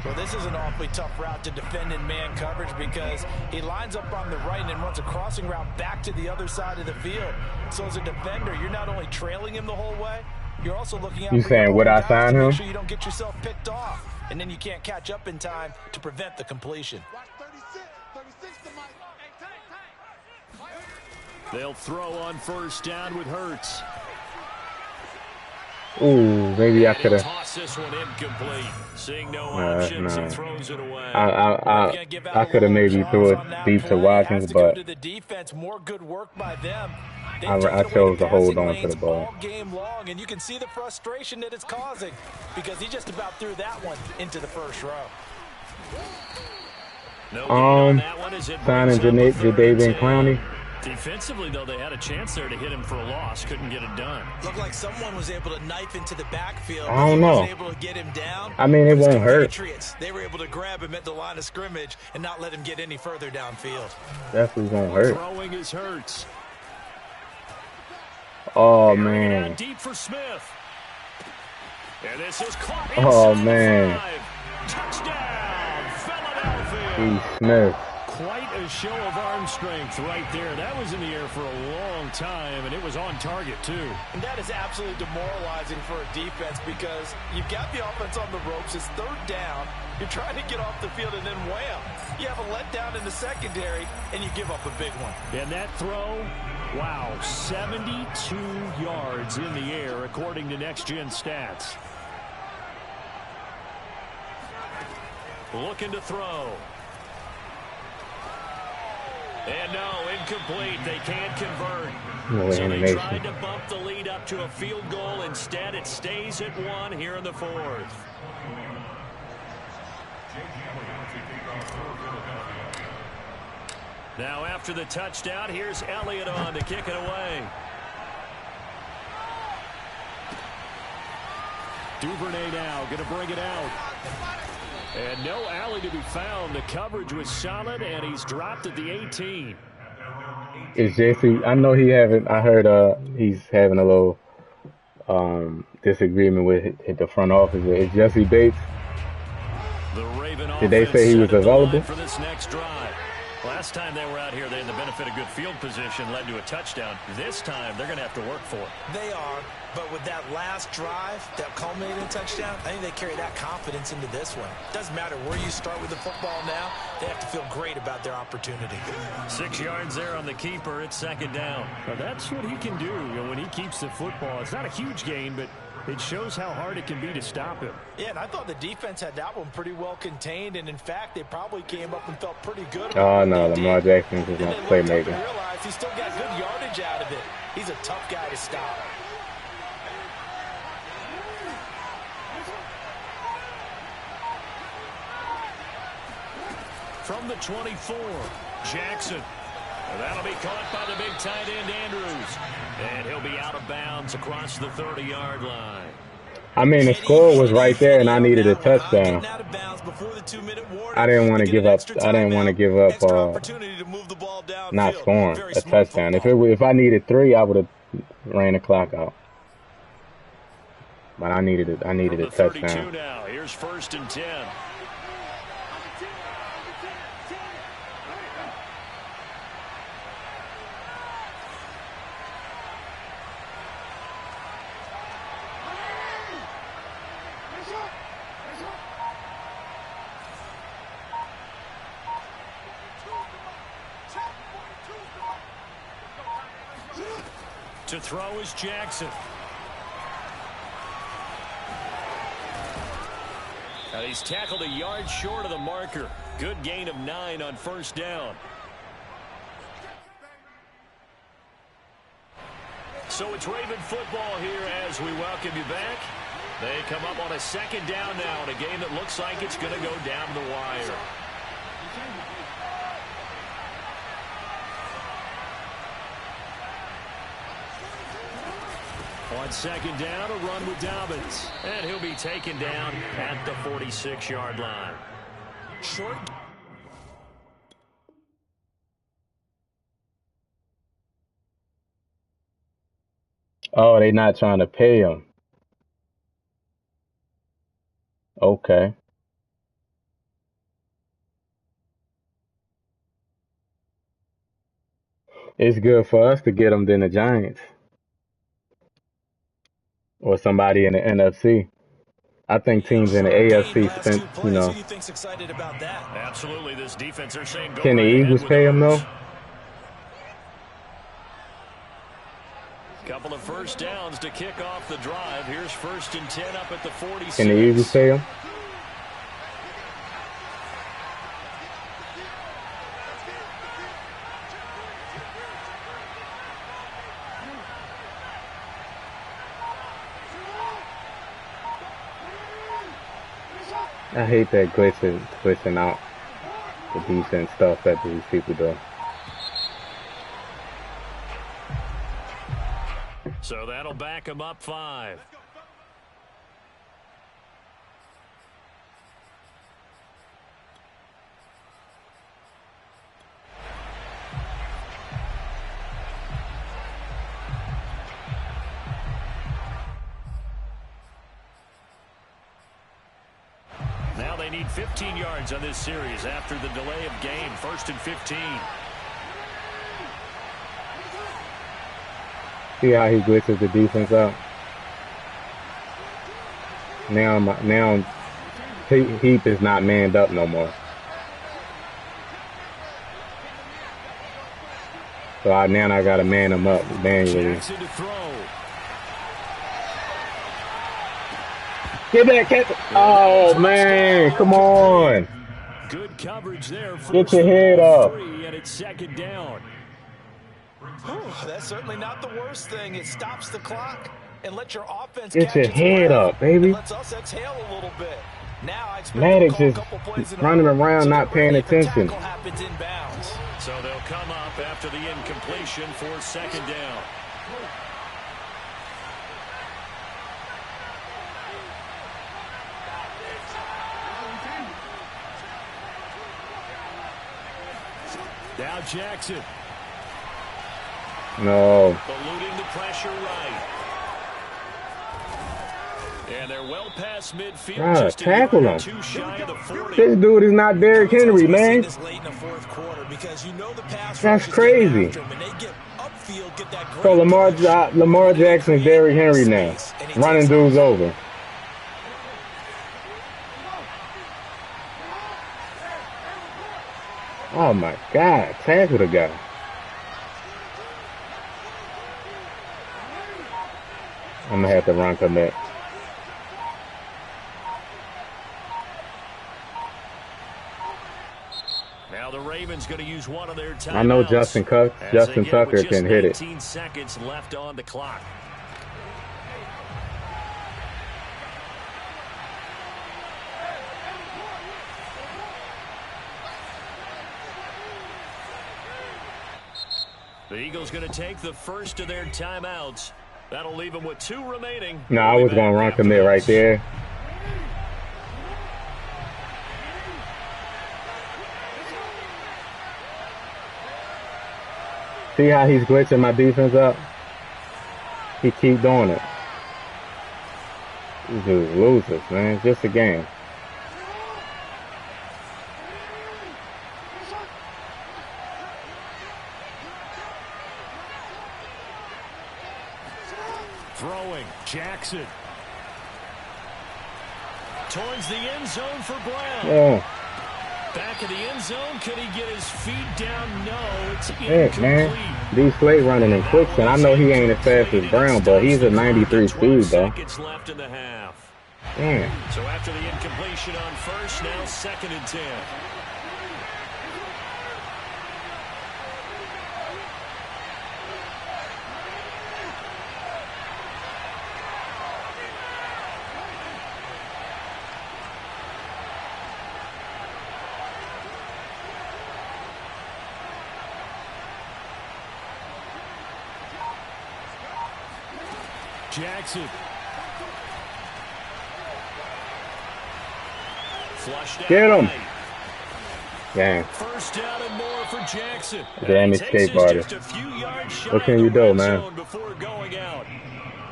Well, this is an awfully tough route to defend in man coverage because he lines up on the right and then runs a crossing route back to the other side of the field. So as a defender, you're not only trailing him the whole way, you're also looking out You for saying, your would I guys sign to him? make sure you don't get yourself picked off, and then you can't catch up in time to prevent the completion. They'll throw on first down with Hurts. Ooh, maybe I could have. Toss this one incomplete. Seeing no options, he throws it away. I could have maybe threw it deep to Watkins, but the defense, more good work by them. I chose to hold on to the ball. All game long, and you can see the frustration that it's causing because he just about threw that one into the first row. Signing Jadavian Clowney. Defensively, though, they had a chance there to hit him for a loss. Couldn't get it done. Looked like someone was able to knife into the backfield. I don't know. Was able to get him down. I mean, it won't hurt. Patriots, they were able to grab him at the line of scrimmage and not let him get any further downfield. Definitely won't hurt. Throwing his Hurts. Oh, man. Deep for Smith. And this is caught Oh, man. Touchdown, Philadelphia. Smith. Quite a show of arm strength right there. That was in the air for a long time, and it was on target, too. And that is absolutely demoralizing for a defense because you've got the offense on the ropes. It's third down. You're trying to get off the field, and then wham, you have a letdown in the secondary, and you give up a big one. And that throw, wow, 72 yards in the air, according to Next Gen Stats. Looking to throw. And no, incomplete. They can't convert. So they tried to bump the lead up to a field goal. Instead, it stays at 1 here in the fourth. Now after the touchdown, here's Elliott on to kick it away. Duvernay now going to bring it out. And no alley to be found. The coverage was solid, and he's dropped at the 18. Is Jesse? I know he haven't. I heard he's having a little disagreement with the front office. Is Jesse Bates? The Raven Did they say he was available for this next drive? Last time they were out here, they had the benefit of good field position, led to a touchdown. This time, they're going to have to work for it. They are, but with that last drive, that culminating touchdown, I think they carry that confidence into this one. Doesn't matter where you start with the football now, they have to feel great about their opportunity. 6 yards there on the keeper. It's second down. Now that's what he can do, when he keeps the football. It's not a huge gain, but it shows how hard it can be to stop him. Yeah, and I thought the defense had that one pretty well contained, and in fact, they probably came up and felt pretty good about Oh, no, Lamar Jackson is not playmaker. And realized he still got good yardage out of it. He's a tough guy to stop. From the 24, Jackson. That'll be caught by the big tight end, Andrews. And he'll be out of bounds across the 30-yard line. I mean, the score was right there, and I needed a touchdown. I didn't want to give up. Not scoring a touchdown. If I needed 3, I would have ran the clock out. But I needed it. I needed a touchdown. Now. Here's 1st and 10. To throw is Jackson. Now he's tackled a yard short of the marker. Good gain of 9 on 1st down. So it's Raven football here as we welcome you back. They come up on a 2nd down now in a game that looks like it's going to go down the wire. On 2nd down, a run with Dobbins. And he'll be taken down at the 46-yard line. Short. Oh, they not trying to pay him. Okay. It's good for us to get him than the Giants. Or somebody in the NFC. I think teams in the AFC spent, Absolutely, this defense are saying go Can the right Eagles ahead pay him with though? Couple of 1st downs to kick off the drive. Here's 1st and 10 up at the 46. Can the Eagles pay him? I hate that glitching out the decent stuff that these people do. So that'll back them up 5. they need 15 yards on this series after the delay of game. 1st and 15. See how he glitches the defense out? Now Heap is not manned up no more. So now I got to man him up manually. Jackson to throw. Get that catch. Oh, man. Come on. Good coverage there. Get your head up. And it's 2nd down. That's certainly not the worst thing. It stops the clock and lets your offense get your head up, baby. Lets us exhale a little bit. Now I expect Maddox just running around, not paying attention. So they'll come up after the incompletion for 2nd down. Now Jackson. No. Eluding the pressure right. And they're well past midfield. Just tackle him. Too shy of the 40. This dude is not Derrick Henry, man. That's crazy. So Lamar Jackson's Derrick Henry now, running dudes over. Oh my God, tackle the guy. I'm gonna have to run commit. Now the Ravens going to use one of their timeouts. I know Justin Tucker can hit it. 19 seconds left on the clock. The Eagles going to take the first of their timeouts. That'll leave them with 2 remaining. No, I was going to run commit right there. See how he's glitching my defense up? He keep doing it. These dudes losers, man. It's just a game. Throwing, Jackson. Towards the end zone for Brown. Yeah. Back of the end zone, could he get his feet down? No, it's incomplete. Man. These slate running in quicksand. I know he ain't as fast as Brown, but he's a 93 speed, though. Seconds left in the half. Damn. So after the incompletion on first, now 2nd and 10. Jackson. Get him. Damn. First down and more for Jackson. Damn escape artist. What can you do, man?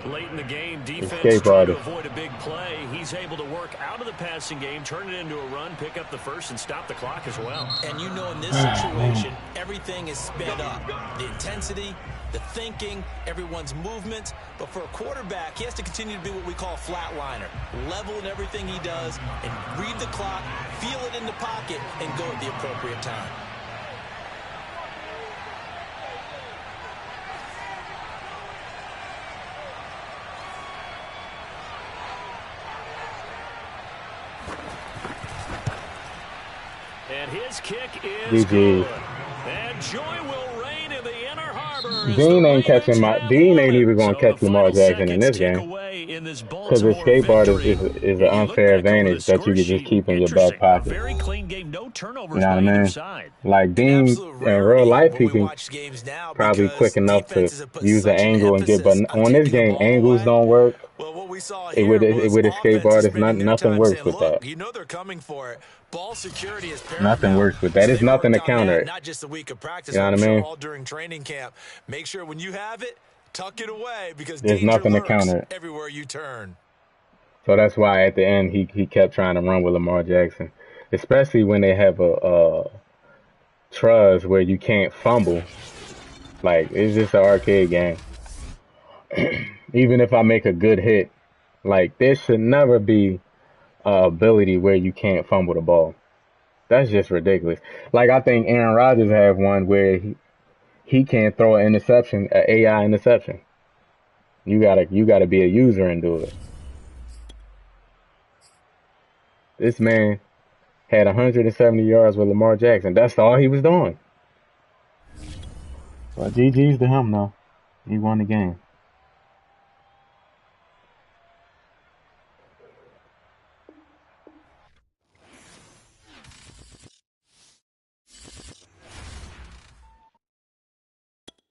Late in the game, defense trying to avoid a big play. He's able to work out of the passing game, turn it into a run, pick up the first, and stop the clock as well. And you know in this situation, everything is sped up. The intensity, the thinking, everyone's movement. But for a quarterback, he has to continue to be what we call a flatliner. Level in everything he does and read the clock, feel it in the pocket, and go at the appropriate time. And his kick is good. And joy will reign in the Inner Harbor. Dean ain't even going to catch Lamar Jackson in this game. Because the escape artist is an unfair advantage that you can just keep in your back pocket. Very clean game, no turnovers. You know what I mean? Like Dean, in real life, he can probably quick enough to use an angle and get, but on this game, angles don't work. With escape artists, nothing works with that. You know they're coming for it. Ball security is nothing works with that. It's nothing to counter it. Not just a week of practice, you know what I mean? All during training camp. Make sure when you have it, tuck it away because there's nothing to counter it everywhere you turn. So that's why at the end he kept trying to run with Lamar Jackson, especially when they have a trust where you can't fumble. Like it's just an arcade game. Even if I make a good hit, like there should never be a ability where you can't fumble the ball. That's just ridiculous. Like I think Aaron Rodgers have one where he can't throw an interception, an AI interception. You gotta be a user and do it. This man had 170 yards with Lamar Jackson. That's all he was doing. Well, GG's to him though. He won the game.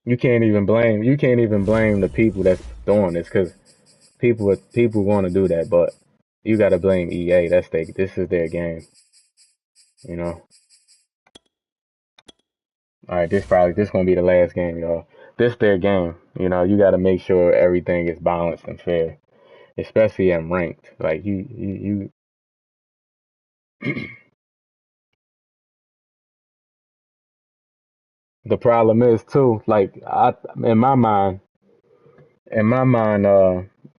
You can't even blame the people that's doing this because people want to do that, but you got to blame EA. This is their game, you know. All right, this gonna be the last game, y'all. This their game, you know. You got to make sure everything is balanced and fair, especially in ranked. Like you. The problem is too, like in my mind,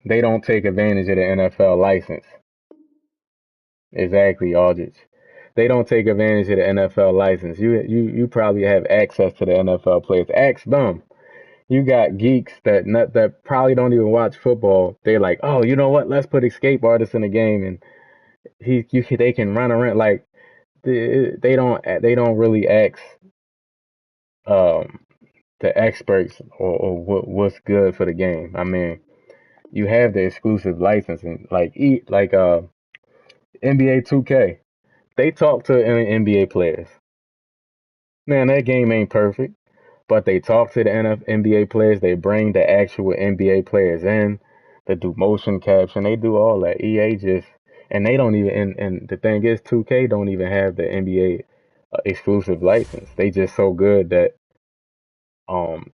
they don't take advantage of the NFL license. Exactly, Aldrich. They don't take advantage of the NFL license. You probably have access to the NFL players. Ask them. You got geeks that probably don't even watch football. They're like, oh, you know what? Let's put escape artists in the game, and they can run around like they don't really ask um the experts or what's good for the game. I mean, you have the exclusive licensing like NBA 2K. They talk to NBA players. Man, that game ain't perfect, but they talk to the NBA players. They bring the actual NBA players in. They do motion caption. They do all that. EA just and they don't even. And the thing is, 2K don't even have the NBA exclusive license. They just so good that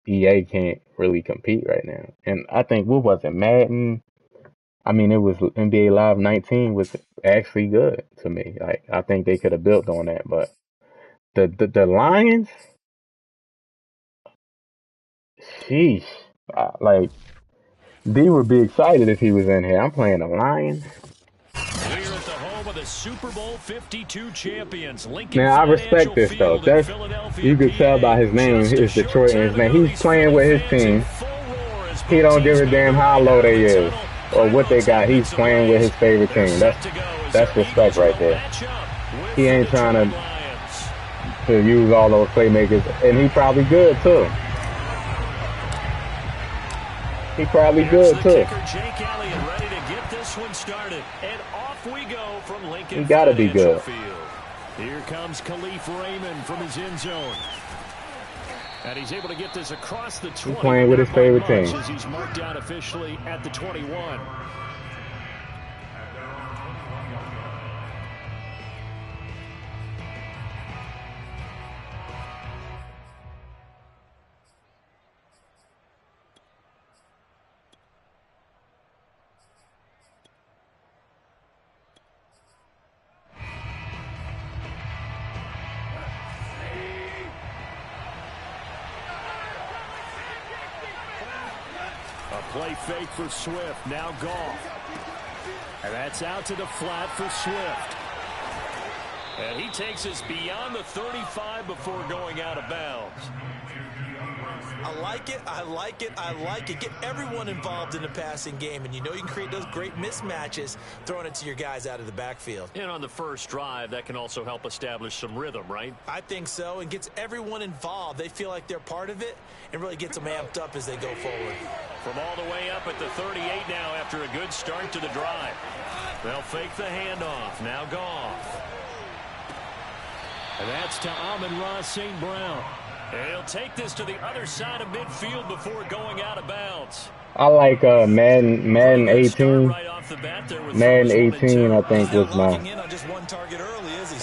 EA can't really compete right now. And I think what was it, Madden? I mean, it was NBA Live 19 was actually good to me. Like I think they could have built on that, but the Lions, sheesh, like D would be excited if he was in here. I'm playing the Lions. We're at the home of the Super Bowl 52 champions, Lincoln Now I Financial respect this though. Field in That's Philadelphia, you could tell by his PA. name Just a is short Detroit and time his name. ago, He's these playing Philly with his fans in team. full roar as He don't give a Bucks damn move how right low out of they the is tunnel. or what they Crowds got. heading He's some playing with ways. his favorite They're team. set to go as That's the respect Eagles right will there. match up with He the ain't trying Detroit to Lions. use all those playmakers, and he probably good too. He probably Here's good the too. kicker, Jake Elliott, ready to get this one started. And off we go from Lincoln He gotta be Financial good. Field. Here comes Khalif Raymond from his end zone. And he's able to get this across the 20. He's playing with his favorite team. As he's marked down officially at the 21. A play fake for Swift. Now Goff. And that's out to the flat for Swift. And he takes us beyond the 35 before going out of bounds. I like it. I like it. I like it. Get everyone involved in the passing game, and you know you can create those great mismatches throwing it to your guys out of the backfield. And on the first drive, that can also help establish some rhythm, right? I think so, and gets everyone involved. They feel like they're part of it and really gets them amped up as they go forward. From all the way up at the 38 now after a good start to the drive. They'll fake the handoff. Now Goff. And that's to Amon-Ra St. Brown. And he'll take this to the other side of midfield before going out of bounds. I like Madden 18. Madden 18, I think, was my.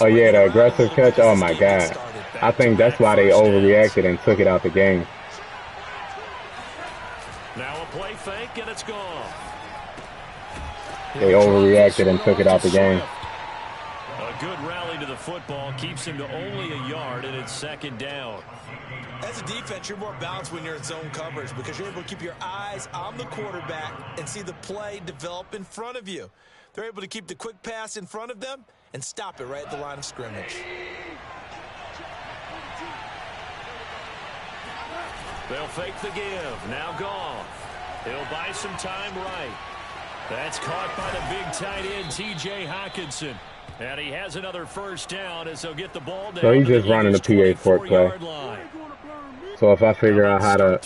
Oh yeah, the aggressive catch. Oh my God, I think that's why they overreacted and took it out the game. Now a play fake and it's gone. They overreacted and took it out the game. A good rally to the football keeps him to only a yard, and it's second down. As a defense, you're more balanced when you're in zone coverage because you're able to keep your eyes on the quarterback and see the play develop in front of you. They're able to keep the quick pass in front of them and stop it right at the line of scrimmage. They'll fake the give. Now Goff. He'll buy some time right. That's caught by the big tight end, T.J. Hockenson. And he has another first down as he'll get the ball down. So he's just running the PA Fort play. So if I figure out how to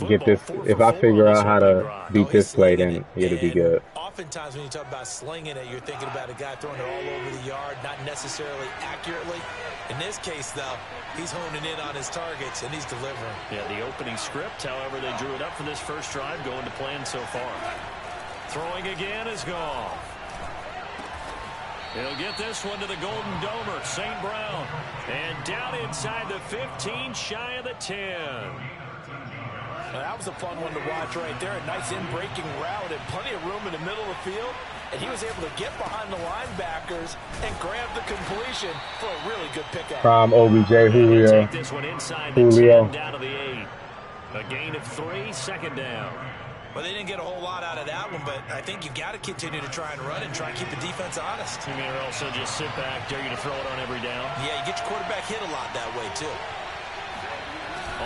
get this, if I figure out how to beat this play, then it'll be good. Oftentimes when you talk about slinging it, you're thinking about a guy throwing it all over the yard, not necessarily accurately. In this case, though, he's honing in on his targets, and he's delivering. Yeah, the opening script, however, they drew it up for this first drive, going to plan so far. Throwing again is Goff. He'll get this one to the Golden Domer, St. Brown. And down inside the 15, shy of the 10. Now, that was a fun one to watch right there. A nice in-breaking route and plenty of room in the middle of the field. And he was able to get behind the linebackers and grab the completion for a really good pickup. Prime OBJ, Julio. Take this one inside the 10, down to the 8. A gain of 3, second down. Well, they didn't get a whole lot out of that one, but I think you've got to continue to try and run and try and keep the defense honest. You mean, or also just sit back, dare you to throw it on every down? Yeah, you get your quarterback hit a lot that way, too.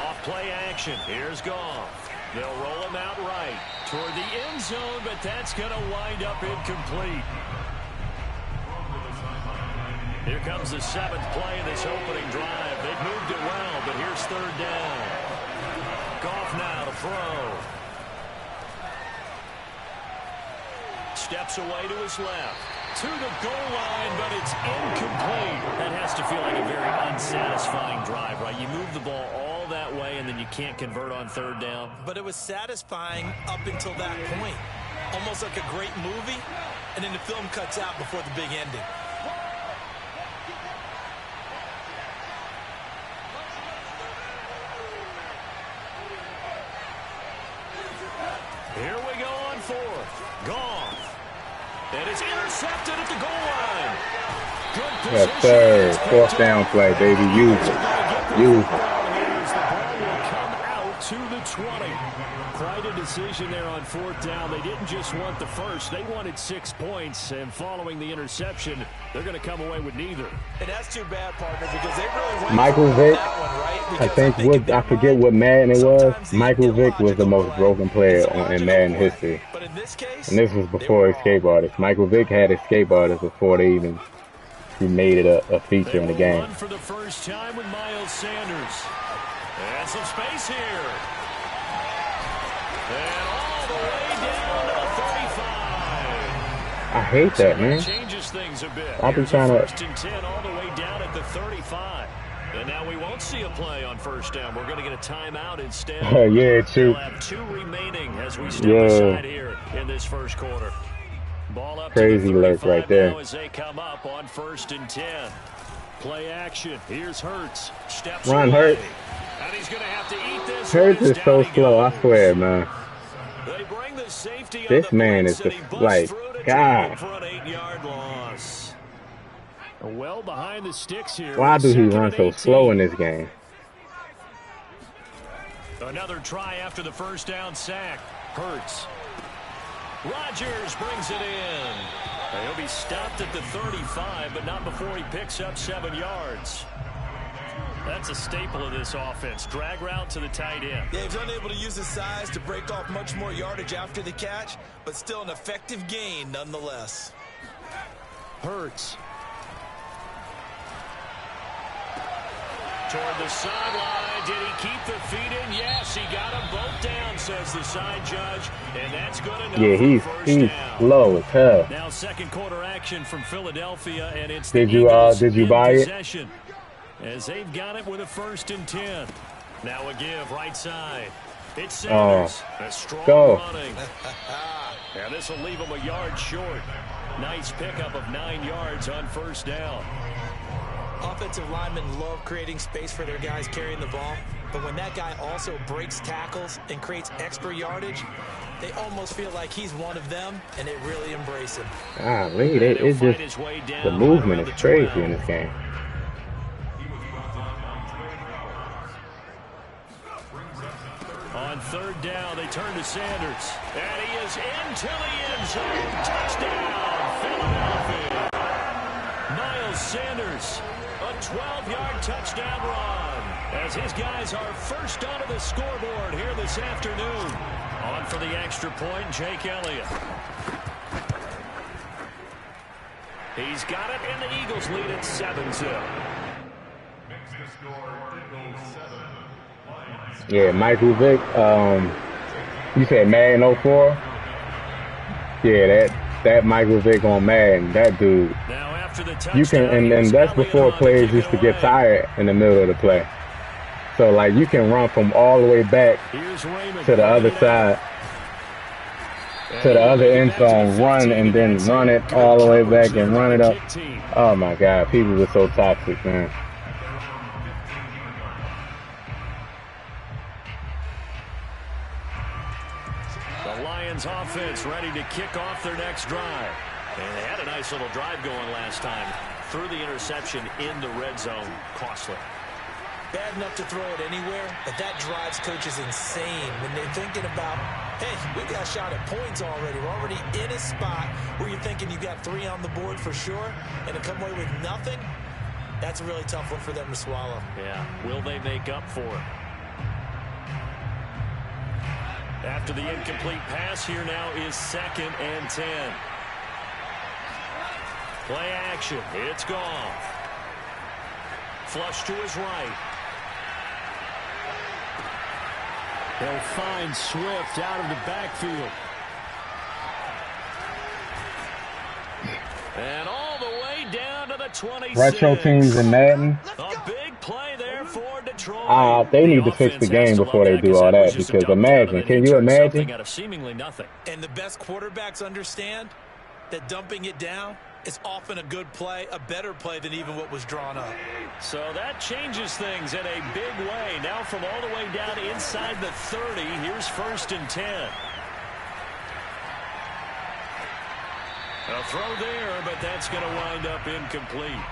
Off play action. Here's Goff. They'll roll him out right toward the end zone, but that's going to wind up incomplete. Here comes the 7th play of this opening drive. They've moved it well, but here's third down. Goff now to throw. Steps away to his left. To the goal line, but it's incomplete. That has to feel like a very unsatisfying drive, right? You move the ball all that way, and then you can't convert on third down. But it was satisfying up until that point. Almost like a great movie, and then the film cuts out before the big ending. Here we go on fourth. Goff. And it's intercepted at the goal line. Good position. Yes, sir. Fourth down play, baby. Use it. Use it. The ball will come out to the 20. Quite a decision there on fourth down. They didn't just want the first. They wanted 6 points. And following the interception, they're going to come away with neither. And that's too bad, partner, because they really went Michael Vick, that one, right? I think, I forget what Madden it was. Michael Vick was the most broken player in Madden history. But in this case, and this was before Escape Artist. Michael Vick had Escape Artist before they even made it a feature in the game. Run for the first time with Miles Sanders. And some space here. And all the way down to the 35. I hate that, man. Changes things a bit. I've been trying to. First and 10 all the way down at the 35. And now we won't see a play on first down. We're going to get a timeout instead. Yeah, true. We'll have 2 remaining as we step aside here in this first quarter. Ball up Crazy to the lurk right there. as they come up on first and 10. Play action. Here's Hurts. Steps Run, away. Hurts. And he's going to have to eat this. Hurts is so slow, I swear, man. They bring the safety This on the man blitz, is and he just busts like, through to God. for an 8-yard loss. Well behind the sticks here. Why do he run so 18. slow in this game? Another try after the first down sack. Hurts. Rodgers brings it in. He'll be stopped at the 35, but not before he picks up 7 yards. That's a staple of this offense. Drag route to the tight end. Yeah, he's unable to use his size to break off much more yardage after the catch, but still an effective gain nonetheless. Hurts. Toward the sideline. Did he keep the feet in? Yes, he got them both down, says the side judge. And that's good enough. Yeah, he's slow as hell. Now second quarter action from Philadelphia, and it's Did you buy it? Possession, as they've got it with a first and 10. Now a give right side. It's Sanders. A strong running. Now this will leave him a yard short. Nice pickup of 9 yards on first down. Offensive linemen love creating space for their guys carrying the ball, but when that guy also breaks tackles and creates extra yardage, They almost feel like he's one of them, and they really embrace him. Golly, it's just the movement is crazy in this game. On third down, they turn to Sanders. And he is into the end zone. Touchdown, Philadelphia. Miles Sanders, a 12-yard touchdown run. As his guys are first onto the scoreboard here this afternoon. On for the extra point, Jake Elliott. He's got it, and the Eagles lead at 7-0. Yeah, Michael Vick. You said Madden 04? Yeah, that Michael Vick on Madden, that dude. Now after the touchdown, you can, and that's before players used to get tired in the middle of the play. So like you can run from all the way back to the other side, to the other end zone, run and then run it all the way back and run it up. Oh my God, people were so toxic, man. The Lions offense ready to kick off their next drive. And they had a nice little drive going last time. Threw the interception in the red zone. Costly. Bad enough to throw it anywhere, but that drives coaches insane when they're thinking about, hey, we got a shot at points already. We're already in a spot where you're thinking you got 3 on the board for sure, and to come away with nothing, that's a really tough one for them to swallow. Yeah, will they make up for it? After the incomplete pass, here now is 2nd and 10. Play action. It's gone. Flush to his right. They'll find Swift out of the backfield. And all the way down to the 26. Retro teams in Madden. A big play there for Detroit. They need to fix the game before they do all that, because imagine, can you imagine? Out of seemingly nothing. And the best quarterbacks understand that dumping it down is often a good play, a better play than even what was drawn up. So that changes things in a big way. Now from all the way down inside the 30, here's 1st and 10. A throw there, but that's going to wind up incomplete.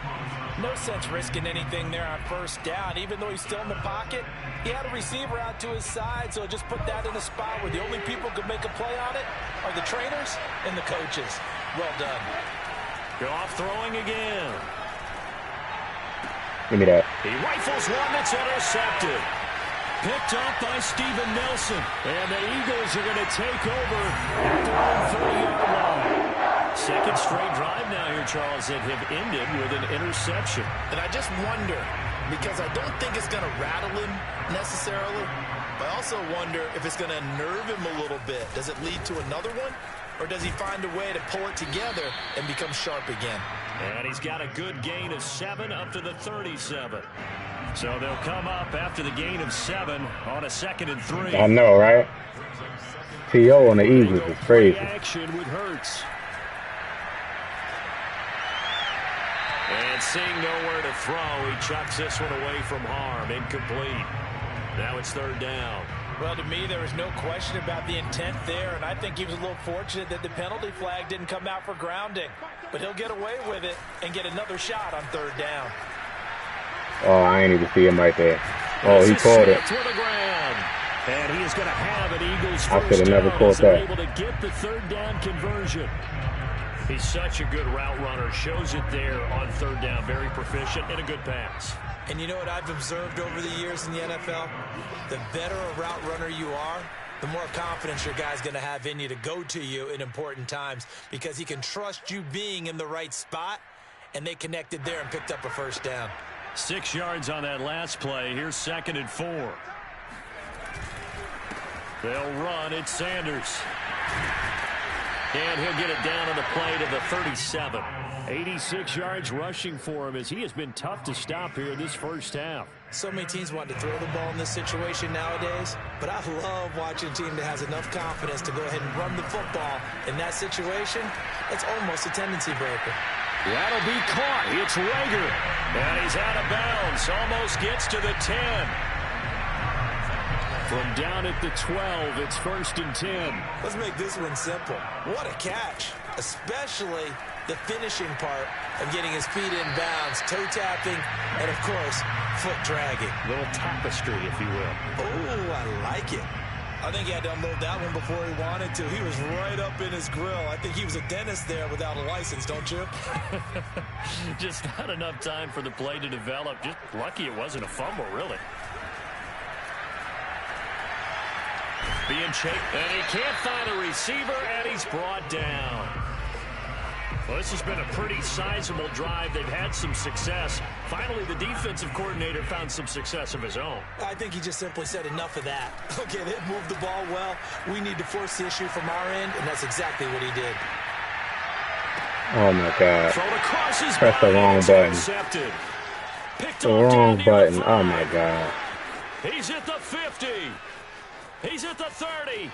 No sense risking anything there on 1st down. Even though he's still in the pocket, he had a receiver out to his side, so just put that in a spot where the only people who could make a play on it are the trainers and the coaches. Well done. Go off throwing again. Give me that. He rifles one that's intercepted. Picked up by Steven Nelson. And the Eagles are going to take over at their own 40-yard line. 2nd straight drive now here, Charles, that have ended with an interception. And I just wonder, because I don't think it's going to rattle him necessarily, but I also wonder if it's going to nerve him a little bit. Does it lead to another one? Or does he find a way to pull it together and become sharp again? And he's got a good gain of 7 up to the 37. So they'll come up after the gain of 7 on a 2nd and 3. I know, right? T.O. on the Eagles is crazy. Action with Hurts. And seeing nowhere to throw, he chucks this one away from harm. Incomplete. Now it's 3rd down. Well, to me, there was no question about the intent there, and I think he was a little fortunate that the penalty flag didn't come out for grounding. But he'll get away with it and get another shot on 3rd down. Oh, I ain't even see him right there. Oh, he caught it. And he is going to have an Eagles I could have never caught that. Able to get the 3rd down conversion. He's such a good route runner. Shows it there on 3rd down. Very proficient and a good pass. And you know what I've observed over the years in the NFL? The better a route runner you are, the more confidence your guy's going to have in you to go to you in important times, because he can trust you being in the right spot, and they connected there and picked up a 1st down. 6 yards on that last play. Here's 2nd and 4. They'll run. It's Sanders. And he'll get it down on the play to the 37. 86 yards rushing for him, as he has been tough to stop here in this 1st half. So many teams want to throw the ball in this situation nowadays, but I love watching a team that has enough confidence to go ahead and run the football. In that situation, it's almost a tendency breaker. That'll be caught. It's Rager. And he's out of bounds. Almost gets to the 10. From down at the 12, it's 1st and 10. Let's make this one simple. What a catch, especially the finishing part of getting his feet in bounds, toe tapping, and of course, foot dragging. Little tapestry, if you will. Oh, I like it. I think he had to unload that one before he wanted to. He was right up in his grill. I think he was a dentist there without a license, don't you? Just not enough time for the play to develop. Just lucky it wasn't a fumble, really. Being chased, and he can't find a receiver, and he's brought down. Well, this has been a pretty sizable drive. They've had some success. Finally, the defensive coordinator found some success of his own. I think he just simply said enough of that. Okay, they've moved the ball well. We need to force the issue from our end, and that's exactly what he did. Oh, my God. Thrown across his Press the wrong button. Intercepted. Picked The off wrong down near button. the Oh, my 5. God. He's at the 50. He's at the 30.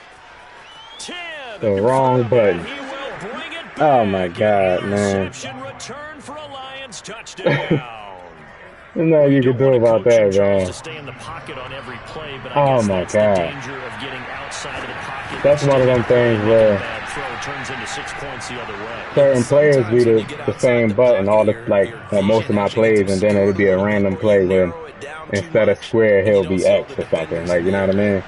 10. The wrong button. He will bring it back. Oh, my God, man. Interception return for a Lions touchdown. There's nothing you can do about that, man. To stay in the pocket on every play, but Oh, guess my that's God. the danger of getting outside of the pocket. That's one of them things where Bad throw turns into 6 points the other way. certain players be the same button all the, like, on most of my plays, and then it'll be a random play where instead of square, he'll be X or something. Like, you know what I mean?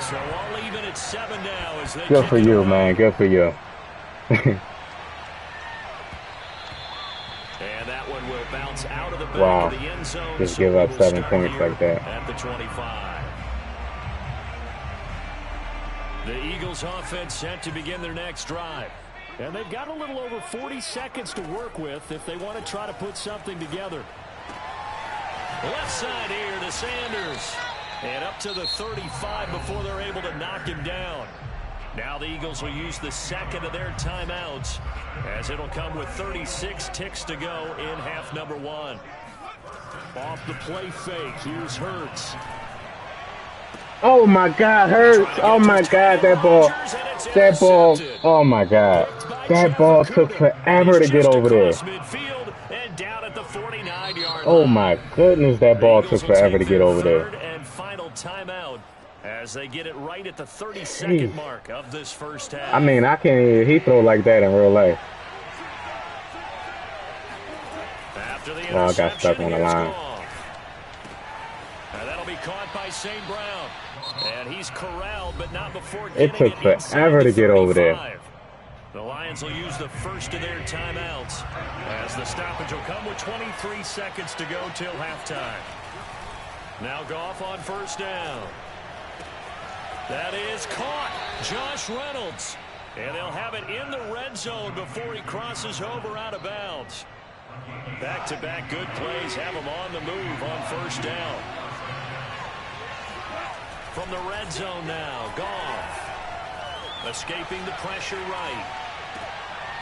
So all even at 7 now as they Good for kick it you, away. man. Good for you. And that one will bounce out of the back Wow. of the end zone. Just So give up we will 7 start points here like that. at the 25. The Eagles offense set to begin their next drive. And they've got a little over 40 seconds to work with if they want to try to put something together. Left side here to Sanders. And up to the 35 before they're able to knock him down. Now the Eagles will use the second of their timeouts as it'll come with 36 ticks to go in half number 1. Off the play fake, here's Hurts. Oh, my God. Hurts. Oh, my God. That ball. Oh, my God. That ball took forever to get over there. And down at the 49-yard Oh, line. my goodness. That ball took forever to get over there. Third and final timeout as they get it right at the 32nd mark of this first half. I mean, I can't even, he throw like that in real life. After the Oh, I got stuck on the interception, line. here's Goff. And that'll be caught by St. Brown. And he's corralled, but not before It getting took inside forever the to get over there. 35. The Lions will use the first of their timeouts as the stoppage will come with 23 seconds to go till halftime. Now Goff on first down. That is caught. Josh Reynolds. And they'll have it in the red zone before he crosses over out of bounds. Back-to-back good plays have him on the move on first down. From the red zone now, Goff. Escaping the pressure right.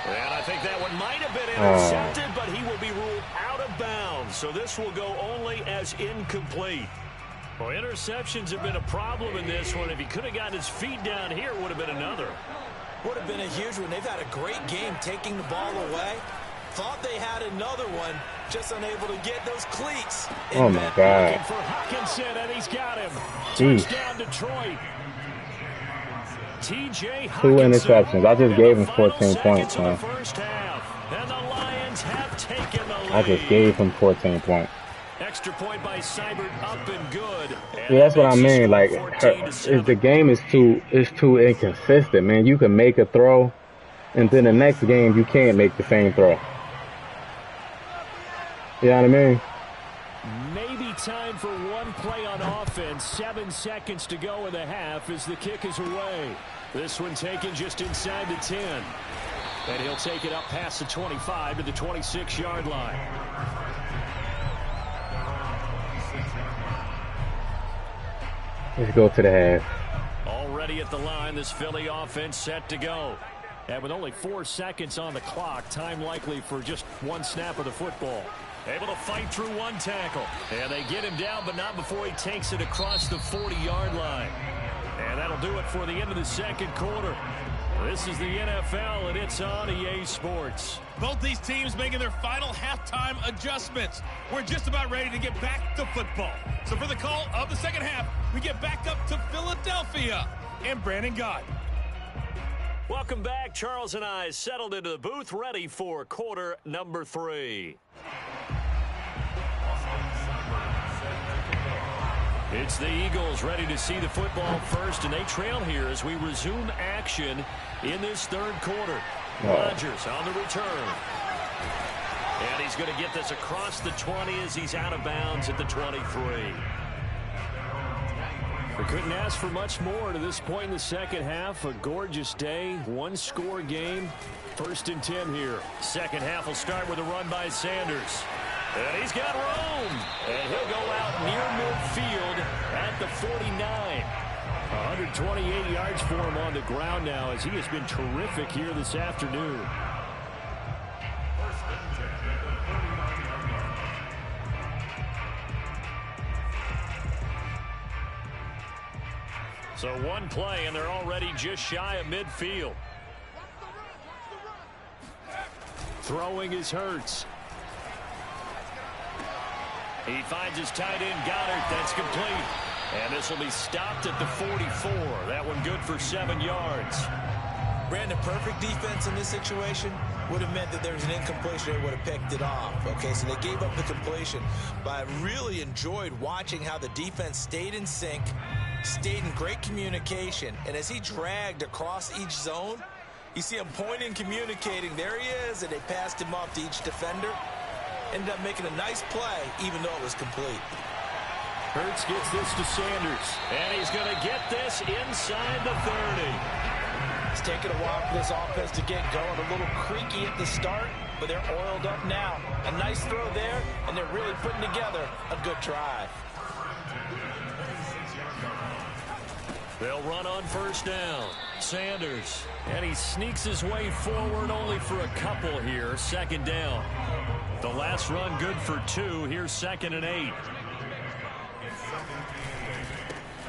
And I think that one might have been intercepted, but he will be ruled out of bounds. So this will go only as incomplete. Well, interceptions have been a problem in this one. If he could have gotten his feet down here, it would have been another. Would have been a huge one. They've had a great game taking the ball away. Thought they had another one, just unable to get those cleats. Oh, my God. Looking for Hawkinson, and he's got him. Jeez. Touchdown, Detroit. TJ Two Hawkinson. interceptions. I just In gave the him final 14 seconds points, of the man. first half. And the Lions have taken the lead. I just gave him 14 points. Extra point by Seibert up and good. And Yeah, that's what I that makes the mean. Like, score 14-7. the game is too inconsistent, man. You can make a throw, and then the next game you can't make the same throw. You know what I mean? Maybe time for one play on offense. 7 seconds to go in the half as the kick is away. This one taken just inside the 10. And he'll take it up past the 25 to the 26-yard line. Let's go to the half. Already at the line, this Philly offense set to go. And with only 4 seconds on the clock, time likely for just one snap of the football. Able to fight through one tackle. And they get him down, but not before he takes it across the 40-yard line. And that'll do it for the end of the second quarter. This is the NFL, and it's on EA Sports. Both these teams making their final halftime adjustments. We're just about ready to get back to football. So for the call of the second half, we get back up to Philadelphia and Brandon Gott. Welcome back. Charles and I settled into the booth, ready for quarter number 3. It's the Eagles ready to see the football first, and they trail here as we resume action in this third quarter. Rodgers on the return. And he's going to get this across the 20 as he's out of bounds at the 23. We couldn't ask for much more to this point in the second half. A gorgeous day, one-score game. 1st and 10 here. Second half will start with a run by Sanders. And he's got room. And he'll go out near midfield at the 49. 128 yards for him on the ground now as he has been terrific here this afternoon. So one play, and they're already just shy of midfield. Throwing is Hurts. He finds his tight end, Goddard. That's complete. And this will be stopped at the 44. That one good for 7 yards. Brandon, perfect defense in this situation would have meant that there was an incompletion. They would have picked it off. Okay, so they gave up the completion. But I really enjoyed watching how the defense stayed in sync, stayed in great communication. And as he dragged across each zone, you see him pointing, communicating. There he is, and they passed him off to each defender. Ended up making a nice play, even though it was complete. Hurts gets this to Sanders, and he's going to get this inside the 30. It's taken a while for this offense to get going. A little creaky at the start, but they're oiled up now. A nice throw there, and they're really putting together a good drive. They'll run on 1st down. Sanders, and he sneaks his way forward only for a couple here. 2nd down. The last run good for 2. Here's 2nd and 8.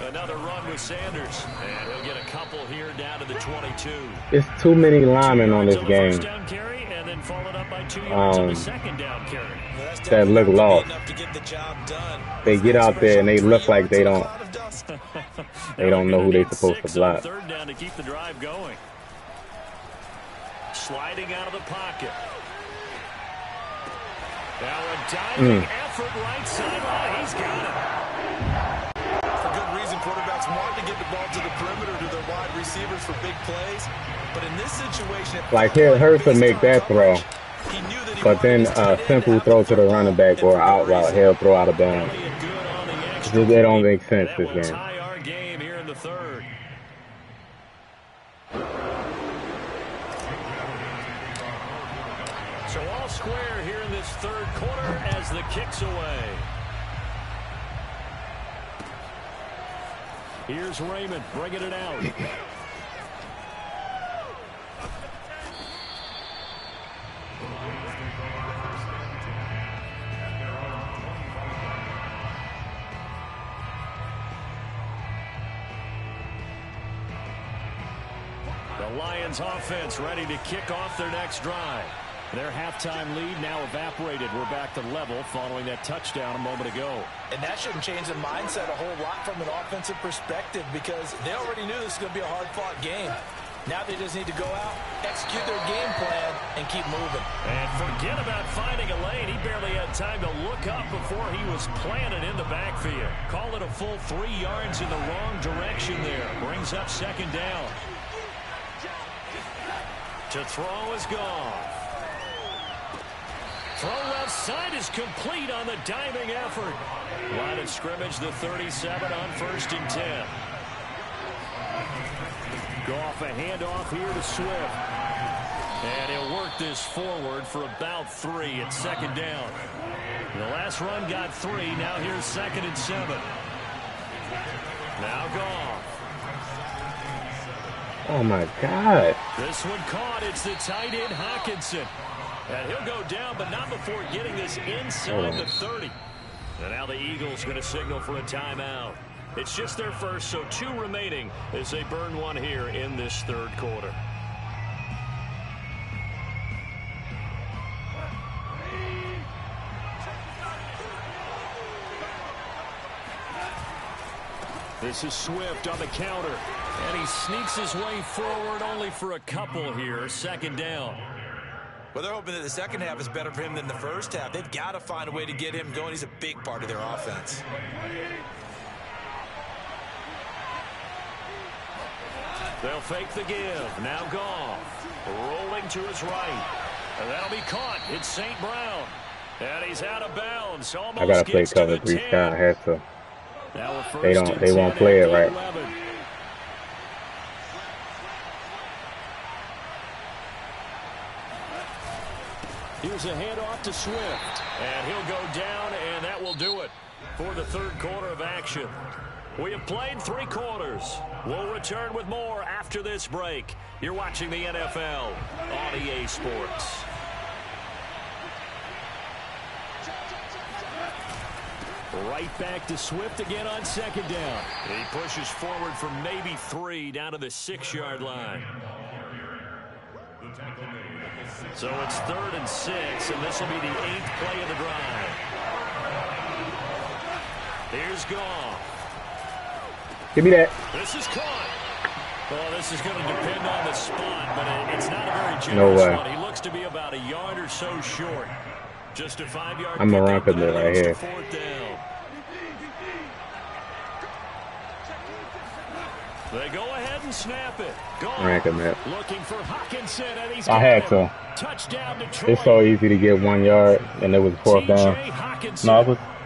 Another run with Sanders, and he'll get a couple here down to the 22. It's too many linemen on this game. First down carry, and then followed up by 2 yards on the 2nd down carry. That look lost. They get out there and they look like they don't know who they're supposed to block. 3rd down to keep the drive going. Sliding out of the pocket. Now a diving effort right sideline. He's got it. For good reason, quarterbacks want to get the ball to the perimeter to their wide receivers for big plays. But in this situation, like here, Hurts to make that throw. But then a simple throw to the running back or out route, he'll throw out of bounds. It don't make sense this game. Tie our game here in the 3rd. So all square here in this 3rd quarter as the kick's away. Here's Raymond bringing it out. The Lions offense ready to kick off their next drive. Their halftime lead now evaporated. We're back to level following that touchdown a moment ago. And that shouldn't change the mindset a whole lot from an offensive perspective because they already knew this was going to be a hard-fought game. Now they just need to go out, execute their game plan, and keep moving. And forget about finding a lane. He barely had time to look up before he was planted in the backfield. Call it a full 3 yards in the wrong direction there. Brings up 2nd down. To throw is gone. Throw left side is complete on the diving effort. Line of scrimmage, the 37 on 1st and 10. Goff a handoff here to Swift. And he'll work this forward for about 3 at 2nd down. The last run got 3. Now here's 2nd and 7. Now Goff. Oh my God. This one caught. It's the tight end Hockenson. And he'll go down, but not before getting this inside the 30. And now the Eagles going to signal for a timeout. It's just their first, so 2 remaining as they burn one here in this 3rd quarter. This is Swift on the counter. And he sneaks his way forward only for a couple here. Second down. Well, they're hoping that the second half is better for him than the first half. They've got to find a way to get him going. He's a big part of their offense. They'll fake the give. Now Goff. Rolling to his right. And that'll be caught. It's St. Brown. And he's out of bounds. Almost I gotta play gets cover to the 3 10. Sky. I have to. Now we're first They and won't 10 play at it the right. 11. Here's a handoff to Swift. And he'll go down, and that will do it for the third quarter of action. We have played 3 quarters. We'll return with more after this break. You're watching the NFL on EA Sports. Right back to Swift again on second down. He pushes forward for maybe 3 down to the 6-yard line. So it's 3rd and 6, and this will be the 8th play of the drive. Here's Goff. Give me that. This is caught. Well, this is going to depend on the spot, but it's not a very No generous way. one. He looks to be about a yard or so short. Just a 5-yard I'm a pickup, run but it right leads to here. 4th down. They go ahead and snap it. Rank him up. Looking for Hawkinson, and he's I got had him. to. Touchdown Detroit. It's so easy to get 1 yard, and it was 4th down. TJ Hawkinson, No,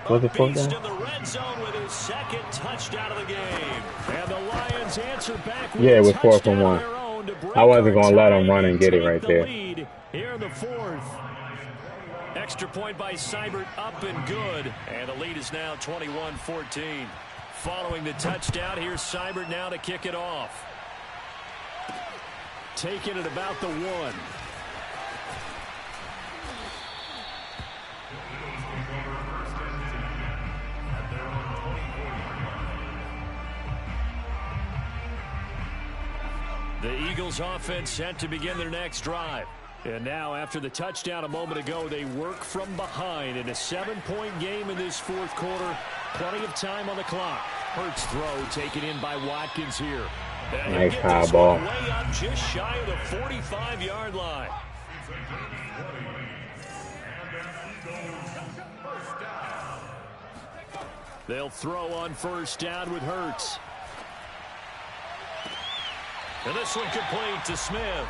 was it 4th beast down? in the red zone with his 2nd touchdown of the game. And the Lions answer back with Yeah, it a was 4th touchdown and of 1. their own to break I wasn't our gonna let tie him run and get it take right the there. lead here in the 4th. Extra point by Seibert, up and good. And the lead is now 21-14. Following the touchdown, here's Seibert now to kick it off. Taking it about the 1. The Eagles offense set to begin their next drive. And now after the touchdown a moment ago, they work from behind in a 7-point game in this 4th quarter. Plenty of time on the clock. Hurts throw taken in by Watkins here. And Nice he'll get high this ball. one way up just shy of the 45-yard line. They'll throw on 1st down with Hurts. And this one complete to Smith.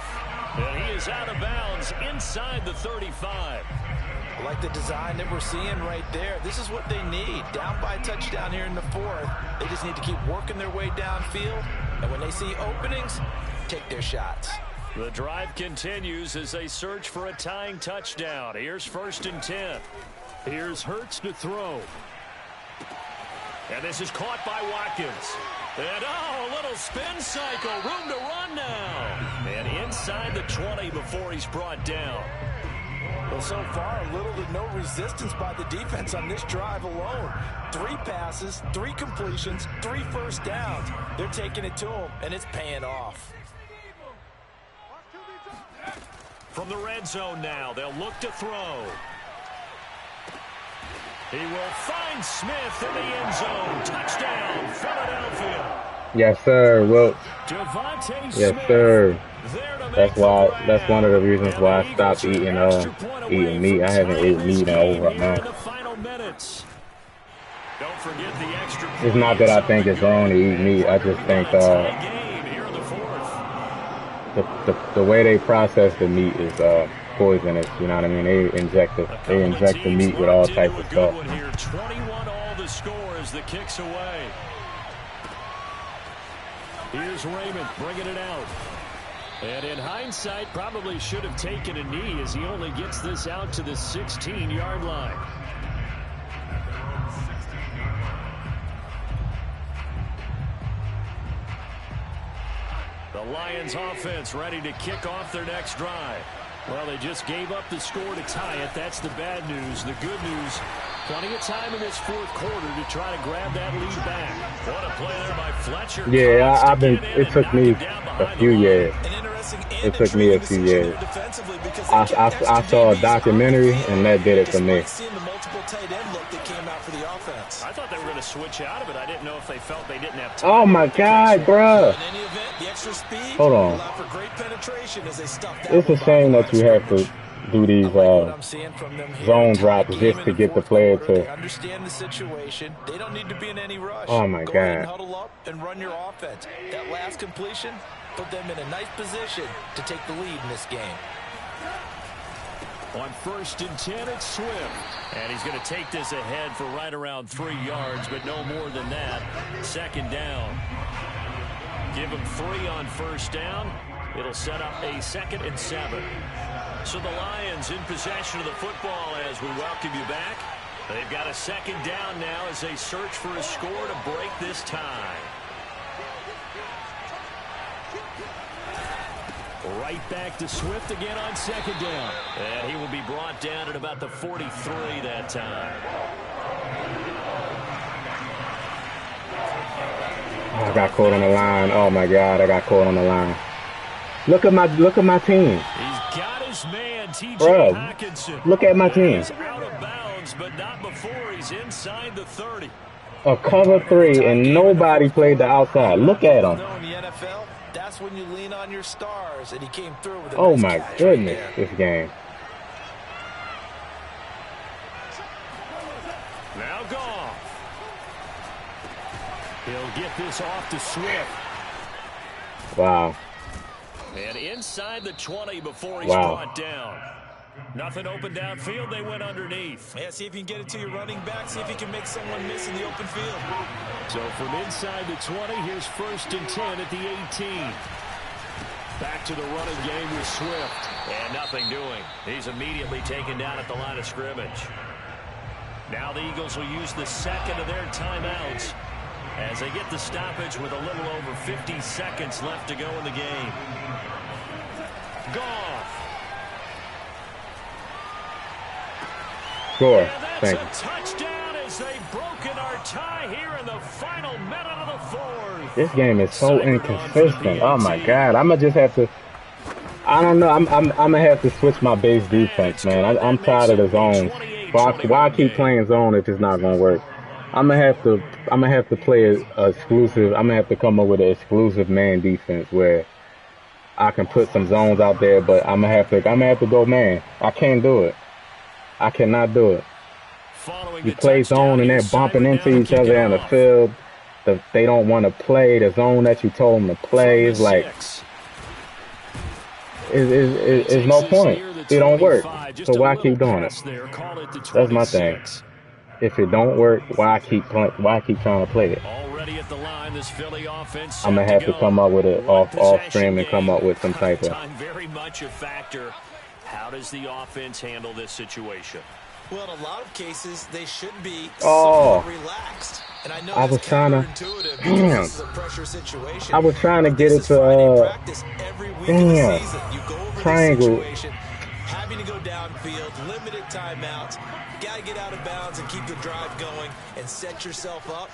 And he is out of bounds inside the 35. I like the design that we're seeing right there. This is what they need. Down by a touchdown here in the 4th. They just need to keep working their way downfield. And when they see openings, take their shots. The drive continues as they search for a tying touchdown. Here's 1st and 10. Here's Hurts to throw. And this is caught by Watkins. And a little spin cycle. Room to run now. And inside the 20 before he's brought down. Well, so far, little to no resistance by the defense on this drive alone. 3 passes, 3 completions, 3 first downs. They're taking it to him, and it's paying off. From the red zone now, they'll look to throw. He will find Smith in the end zone. Touchdown, Philadelphia. Yes, sir. Well, Devontae yes, Smith sir. there to make That's the why. grab. That's one of the reasons why And I the stopped Eagles eating are an extra point away eating meat. I from haven't tying eaten this meat in game over a here in month. the final minutes. Don't forget the extra It's point not that I is think on it's the wrong to go. eat meat. I just think Tie game here in the 4th. the way they process the meat is poisonous. You know what I mean? They inject the meat with all types of stuff. 21 all the score as the kicks away. Here's Raymond bringing it out. And in hindsight, probably should have taken a knee as he only gets this out to the 16-yard line. The Lions offense ready to kick off their next drive. Well, they just gave up the score to tie it. That's the bad news. The good news, plenty of time in this 4th quarter to try to grab that lead back. What a play there by Fletcher. Yeah, Collins to I've been. get in It and took knock me him down a behind few the line. years. An interesting and It took me a few intriguing years. decision there defensively because they kept I catching saw a DBs documentary, and that did it for me. despite seeing the multiple tight end look that came out for the offense. offense. I thought they were going to switch out of it. I didn't know if they felt they didn't have time. Oh my God, bruh. In any event, the extra speed Hold on. allowed for great penetration as they stuffed that It's a one by shame the that line you of have to scrimmage. do these I like what I'm seeing from them here. zone Tie drops game just in to the get the fourth player quarter. They to. understand the situation. They don't need to be in any rush. Oh my Go ahead and God. huddle up and run your offense. That last completion put them in a nice position to take the lead in this game. On 1st and 10, it's Swift. And he's going to take this ahead for right around 3 yards, but no more than that. 2nd down. Give him 3 on 1st down. It'll set up a 2nd and 7. So the Lions in possession of the football as we welcome you back. They've got a 2nd down now as they search for a score to break this tie. Right back to Swift again on 2nd down. And he will be brought down at about the 43 that time. Oh, I got caught on the line. Oh my God, I got caught on the line. Look at my team. He's got his man, T.J. Bro, Hockenson. look at my team. He's out of bounds, but not before he's inside the 30. A cover 3 and nobody played the outside. Look at him. In the NFL, that's when you lean on your stars, and he came through with a Oh nice my catch goodness, right there. this game. Now Goff. He'll get this off to Swift. Wow. And inside the 20 before he's Wow. brought down. Nothing open downfield. They went underneath. Yeah, see if you can get it to your running back. See if you can make someone miss in the open field. So from inside the 20, here's 1st and 10 at the 18. Back to the running game with Swift. And nothing doing. He's immediately taken down at the line of scrimmage. Now the Eagles will use the 2nd of their timeouts as they get the stoppage with a little over 50 seconds left to go in the game. Goff. Score. And that's Thank a you. touchdown as they've broken our tie here in the final minute of the 4th. This game is so Cybered on for the inconsistent. Oh my PAT. God, I'ma just have to. I don't know. I'm gonna have to switch my base defense, man. I'm tired of the zones. Why keep playing zone if it's not gonna work? I'm gonna have to play a exclusive. I'm gonna have to come up with an exclusive man defense where I can put some zones out there, but I'm gonna have to go man. I can't do it. I cannot do it. Following You the play touchdown, zone and they're he's bumping sidelined into down to each kick other it in the off. field. They don't want to play the zone that you told them to play. It's like 6. it's no point. It don't work. So why keep doing it? That's my thing. If it don't work, why keep trying to play it? Already at the line, this Philly offense I'm gonna have to come up with it off stream and come up with some type of. Time very much a factor. How does the offense handle this situation? Well, in a lot of cases, they should be Oh. somewhat relaxed. And I know I was that's trying to- counterintuitive damn. because this is a pressure situation. I was trying to But get this it is to, Friday practice every week of the damn. season. You go over Triangle. this situation, having to go downfield, limited timeouts, got to get out of bounds and keep the drive going and set yourself up.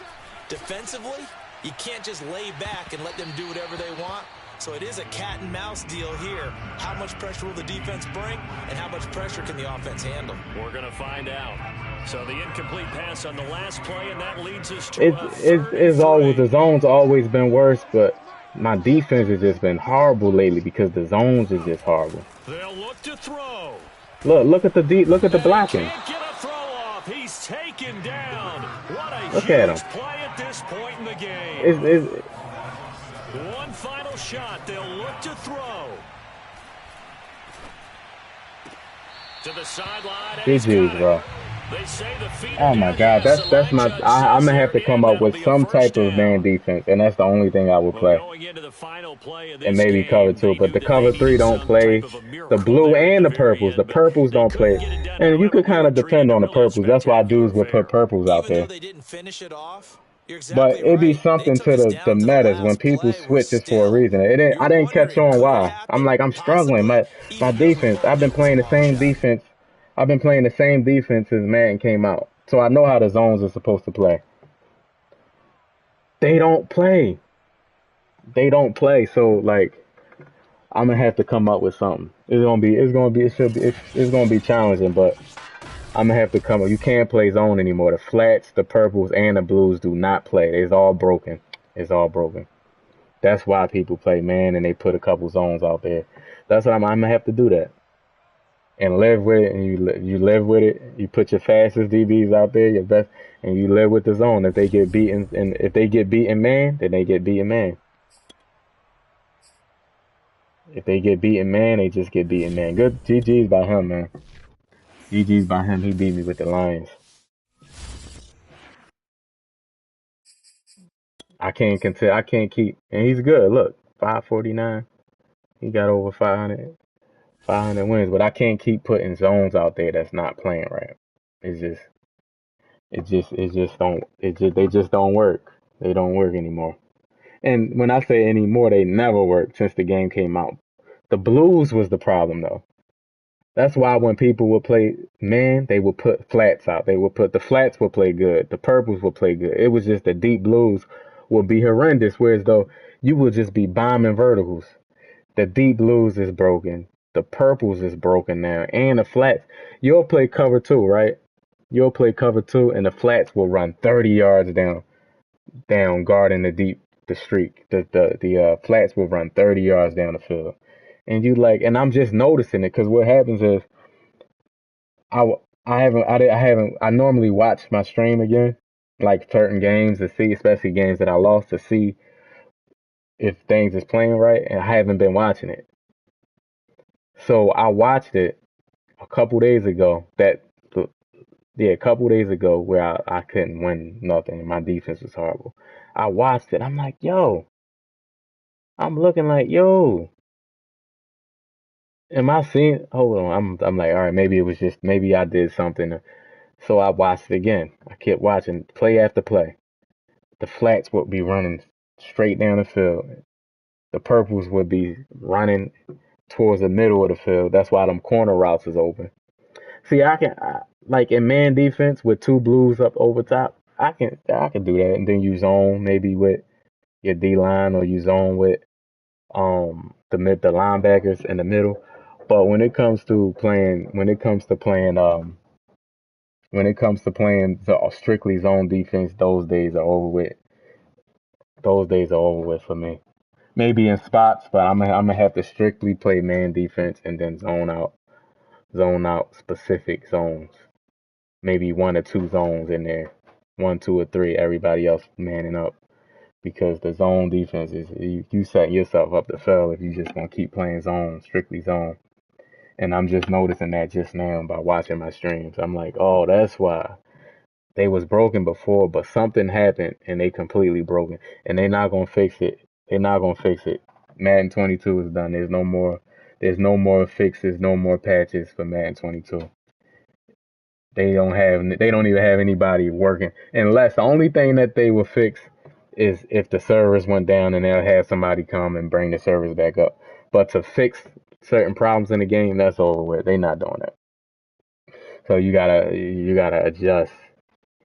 Defensively, you can't just lay back and let them do whatever they want. So it is a cat and mouse deal here. How much pressure will the defense bring, and how much pressure can the offense handle? We're going to find out. So the incomplete pass on the last play, and that leads us to It's always the zone's always been worse, but my defense has just been horrible lately because the zones is just horrible. They'll look to throw. Look at the blocking. Can't get a throw off. He's taken down. What a Look at huge him. play at this point in the game. It's One final shot. They'll look to throw. To the sideline. and he's GG's, got it. bro. They say the feet Oh are my down. God, Yes, that's my. Elijah I'm says gonna have to there come again, up with that'll be a some first type of down. man defense, and that's the only thing I will Well, play. going into the final play of And this maybe game, cover they two, but the knew that cover they three needed don't some play. type of a The miracle blue there at and the the very purples. The end, but purples they don't couldn't play. get it done. And you could However, kind of we were depend treated on the to really a purples. That's why dudes would spectacular put purples out Even though there. they didn't finish it off, you're But exactly it be right. something They to took us the down to the metas when last people play. We're switch it's for a still, reason. I you're didn't catch wondering, on could it why. I'm happen? like I'm struggling. Possibly. My Even Bills defense. would I've been give us a playing the long same shot. defense. I've been playing the same defense since Madden came out. So I know how the zones are supposed to play. They don't play. They don't play. So like I'm gonna have to come up with something. It's gonna be challenging, but I'm gonna have to come. You can't play zone anymore. The flats, the purples, and the blues do not play. It's all broken. It's all broken. That's why people play man and they put a couple zones out there. That's what I'm gonna have to do that and live with it. And you live with it. You put your fastest DBs out there, your best, and you live with the zone. If they get beaten, and if they get beaten man, then they get beaten man. If they get beaten man, they just get beaten man. Good GG's by him, man. GG's by him. He beat me with the Lions. I can't contest. I can't keep. And he's good. Look, 549. He got over 500 wins. But I can't keep putting zones out there that's not playing right. It's just, it just don't. They just don't work. They don't work anymore. And when I say anymore, they never worked since the game came out. The blues was the problem though. That's why when people would play man, they would put flats out. They would put the flats would play good. The purples would play good. It was just the deep blues would be horrendous. Whereas though you would just be bombing verticals. The deep blues is broken. The purples is broken now. And the flats. You'll play cover two, right? You'll play cover two and the flats will run 30 yards down guarding the streak. The flats will run 30 yards down the field. And you like, and I'm just noticing it because what happens is I normally watch my stream again, like certain games to see, especially games that I lost to see if things is playing right, and I haven't been watching it. So I watched it a couple days ago. A couple days ago where I couldn't win nothing and my defense was horrible. I watched it. I'm like, yo, I'm looking like, yo, am I seeing? Hold on. I'm like, all right, maybe it was just maybe I did something. So I watched it again. I kept watching play after play. The flats would be running straight down the field. The purples would be running towards the middle of the field. That's why them corner routes is open. See, like in man defense with two blues up over top. I can do that, and then you zone maybe with your D line or you zone with the linebackers in the middle. But when it comes to playing the strictly zone defense, those days are over with. Those days are over with for me. Maybe in spots, but I'm gonna have to strictly play man defense and then zone out specific zones. Maybe one or two zones in there, one, two, or three. Everybody else manning up because the zone defense is you setting yourself up to fail if you just gonna keep playing zone, strictly zone. And I'm just noticing that just now by watching my streams. I'm like, oh, that's why they was broken before, but something happened and they completely broken. And they're not gonna fix it. They're not gonna fix it. Madden 22 is done. There's no more fixes, no more patches for Madden 22. They don't even have anybody working unless the only thing that they will fix is if the servers went down and they'll have somebody come and bring the servers back up. But to fix certain problems in the game, that's over with. They're not doing that. So you gotta adjust.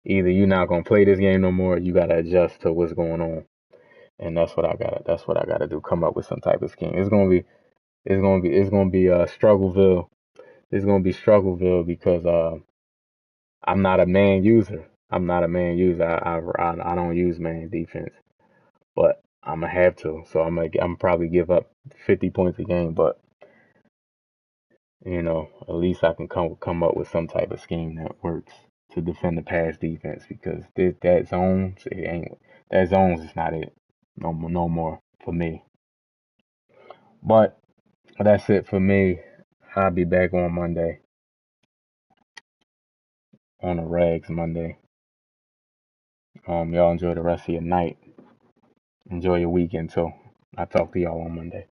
Either you're not gonna play this game no more, or you gotta adjust to what's going on. And that's what I gotta do. Come up with some type of scheme. It's gonna be Struggleville. It's gonna be Struggleville because I'm not a man user. I'm not a man user. I don't use man defense, but I'm gonna have to. So I'm probably give up 50 points a game, but at least I can come up with some type of scheme that works to defend the pass defense because that zones is not it no more for me. But that's it for me. I'll be back on Monday on the Rags Monday. Y'all enjoy the rest of your night. Enjoy your weekend too. I'll talk to y'all on Monday.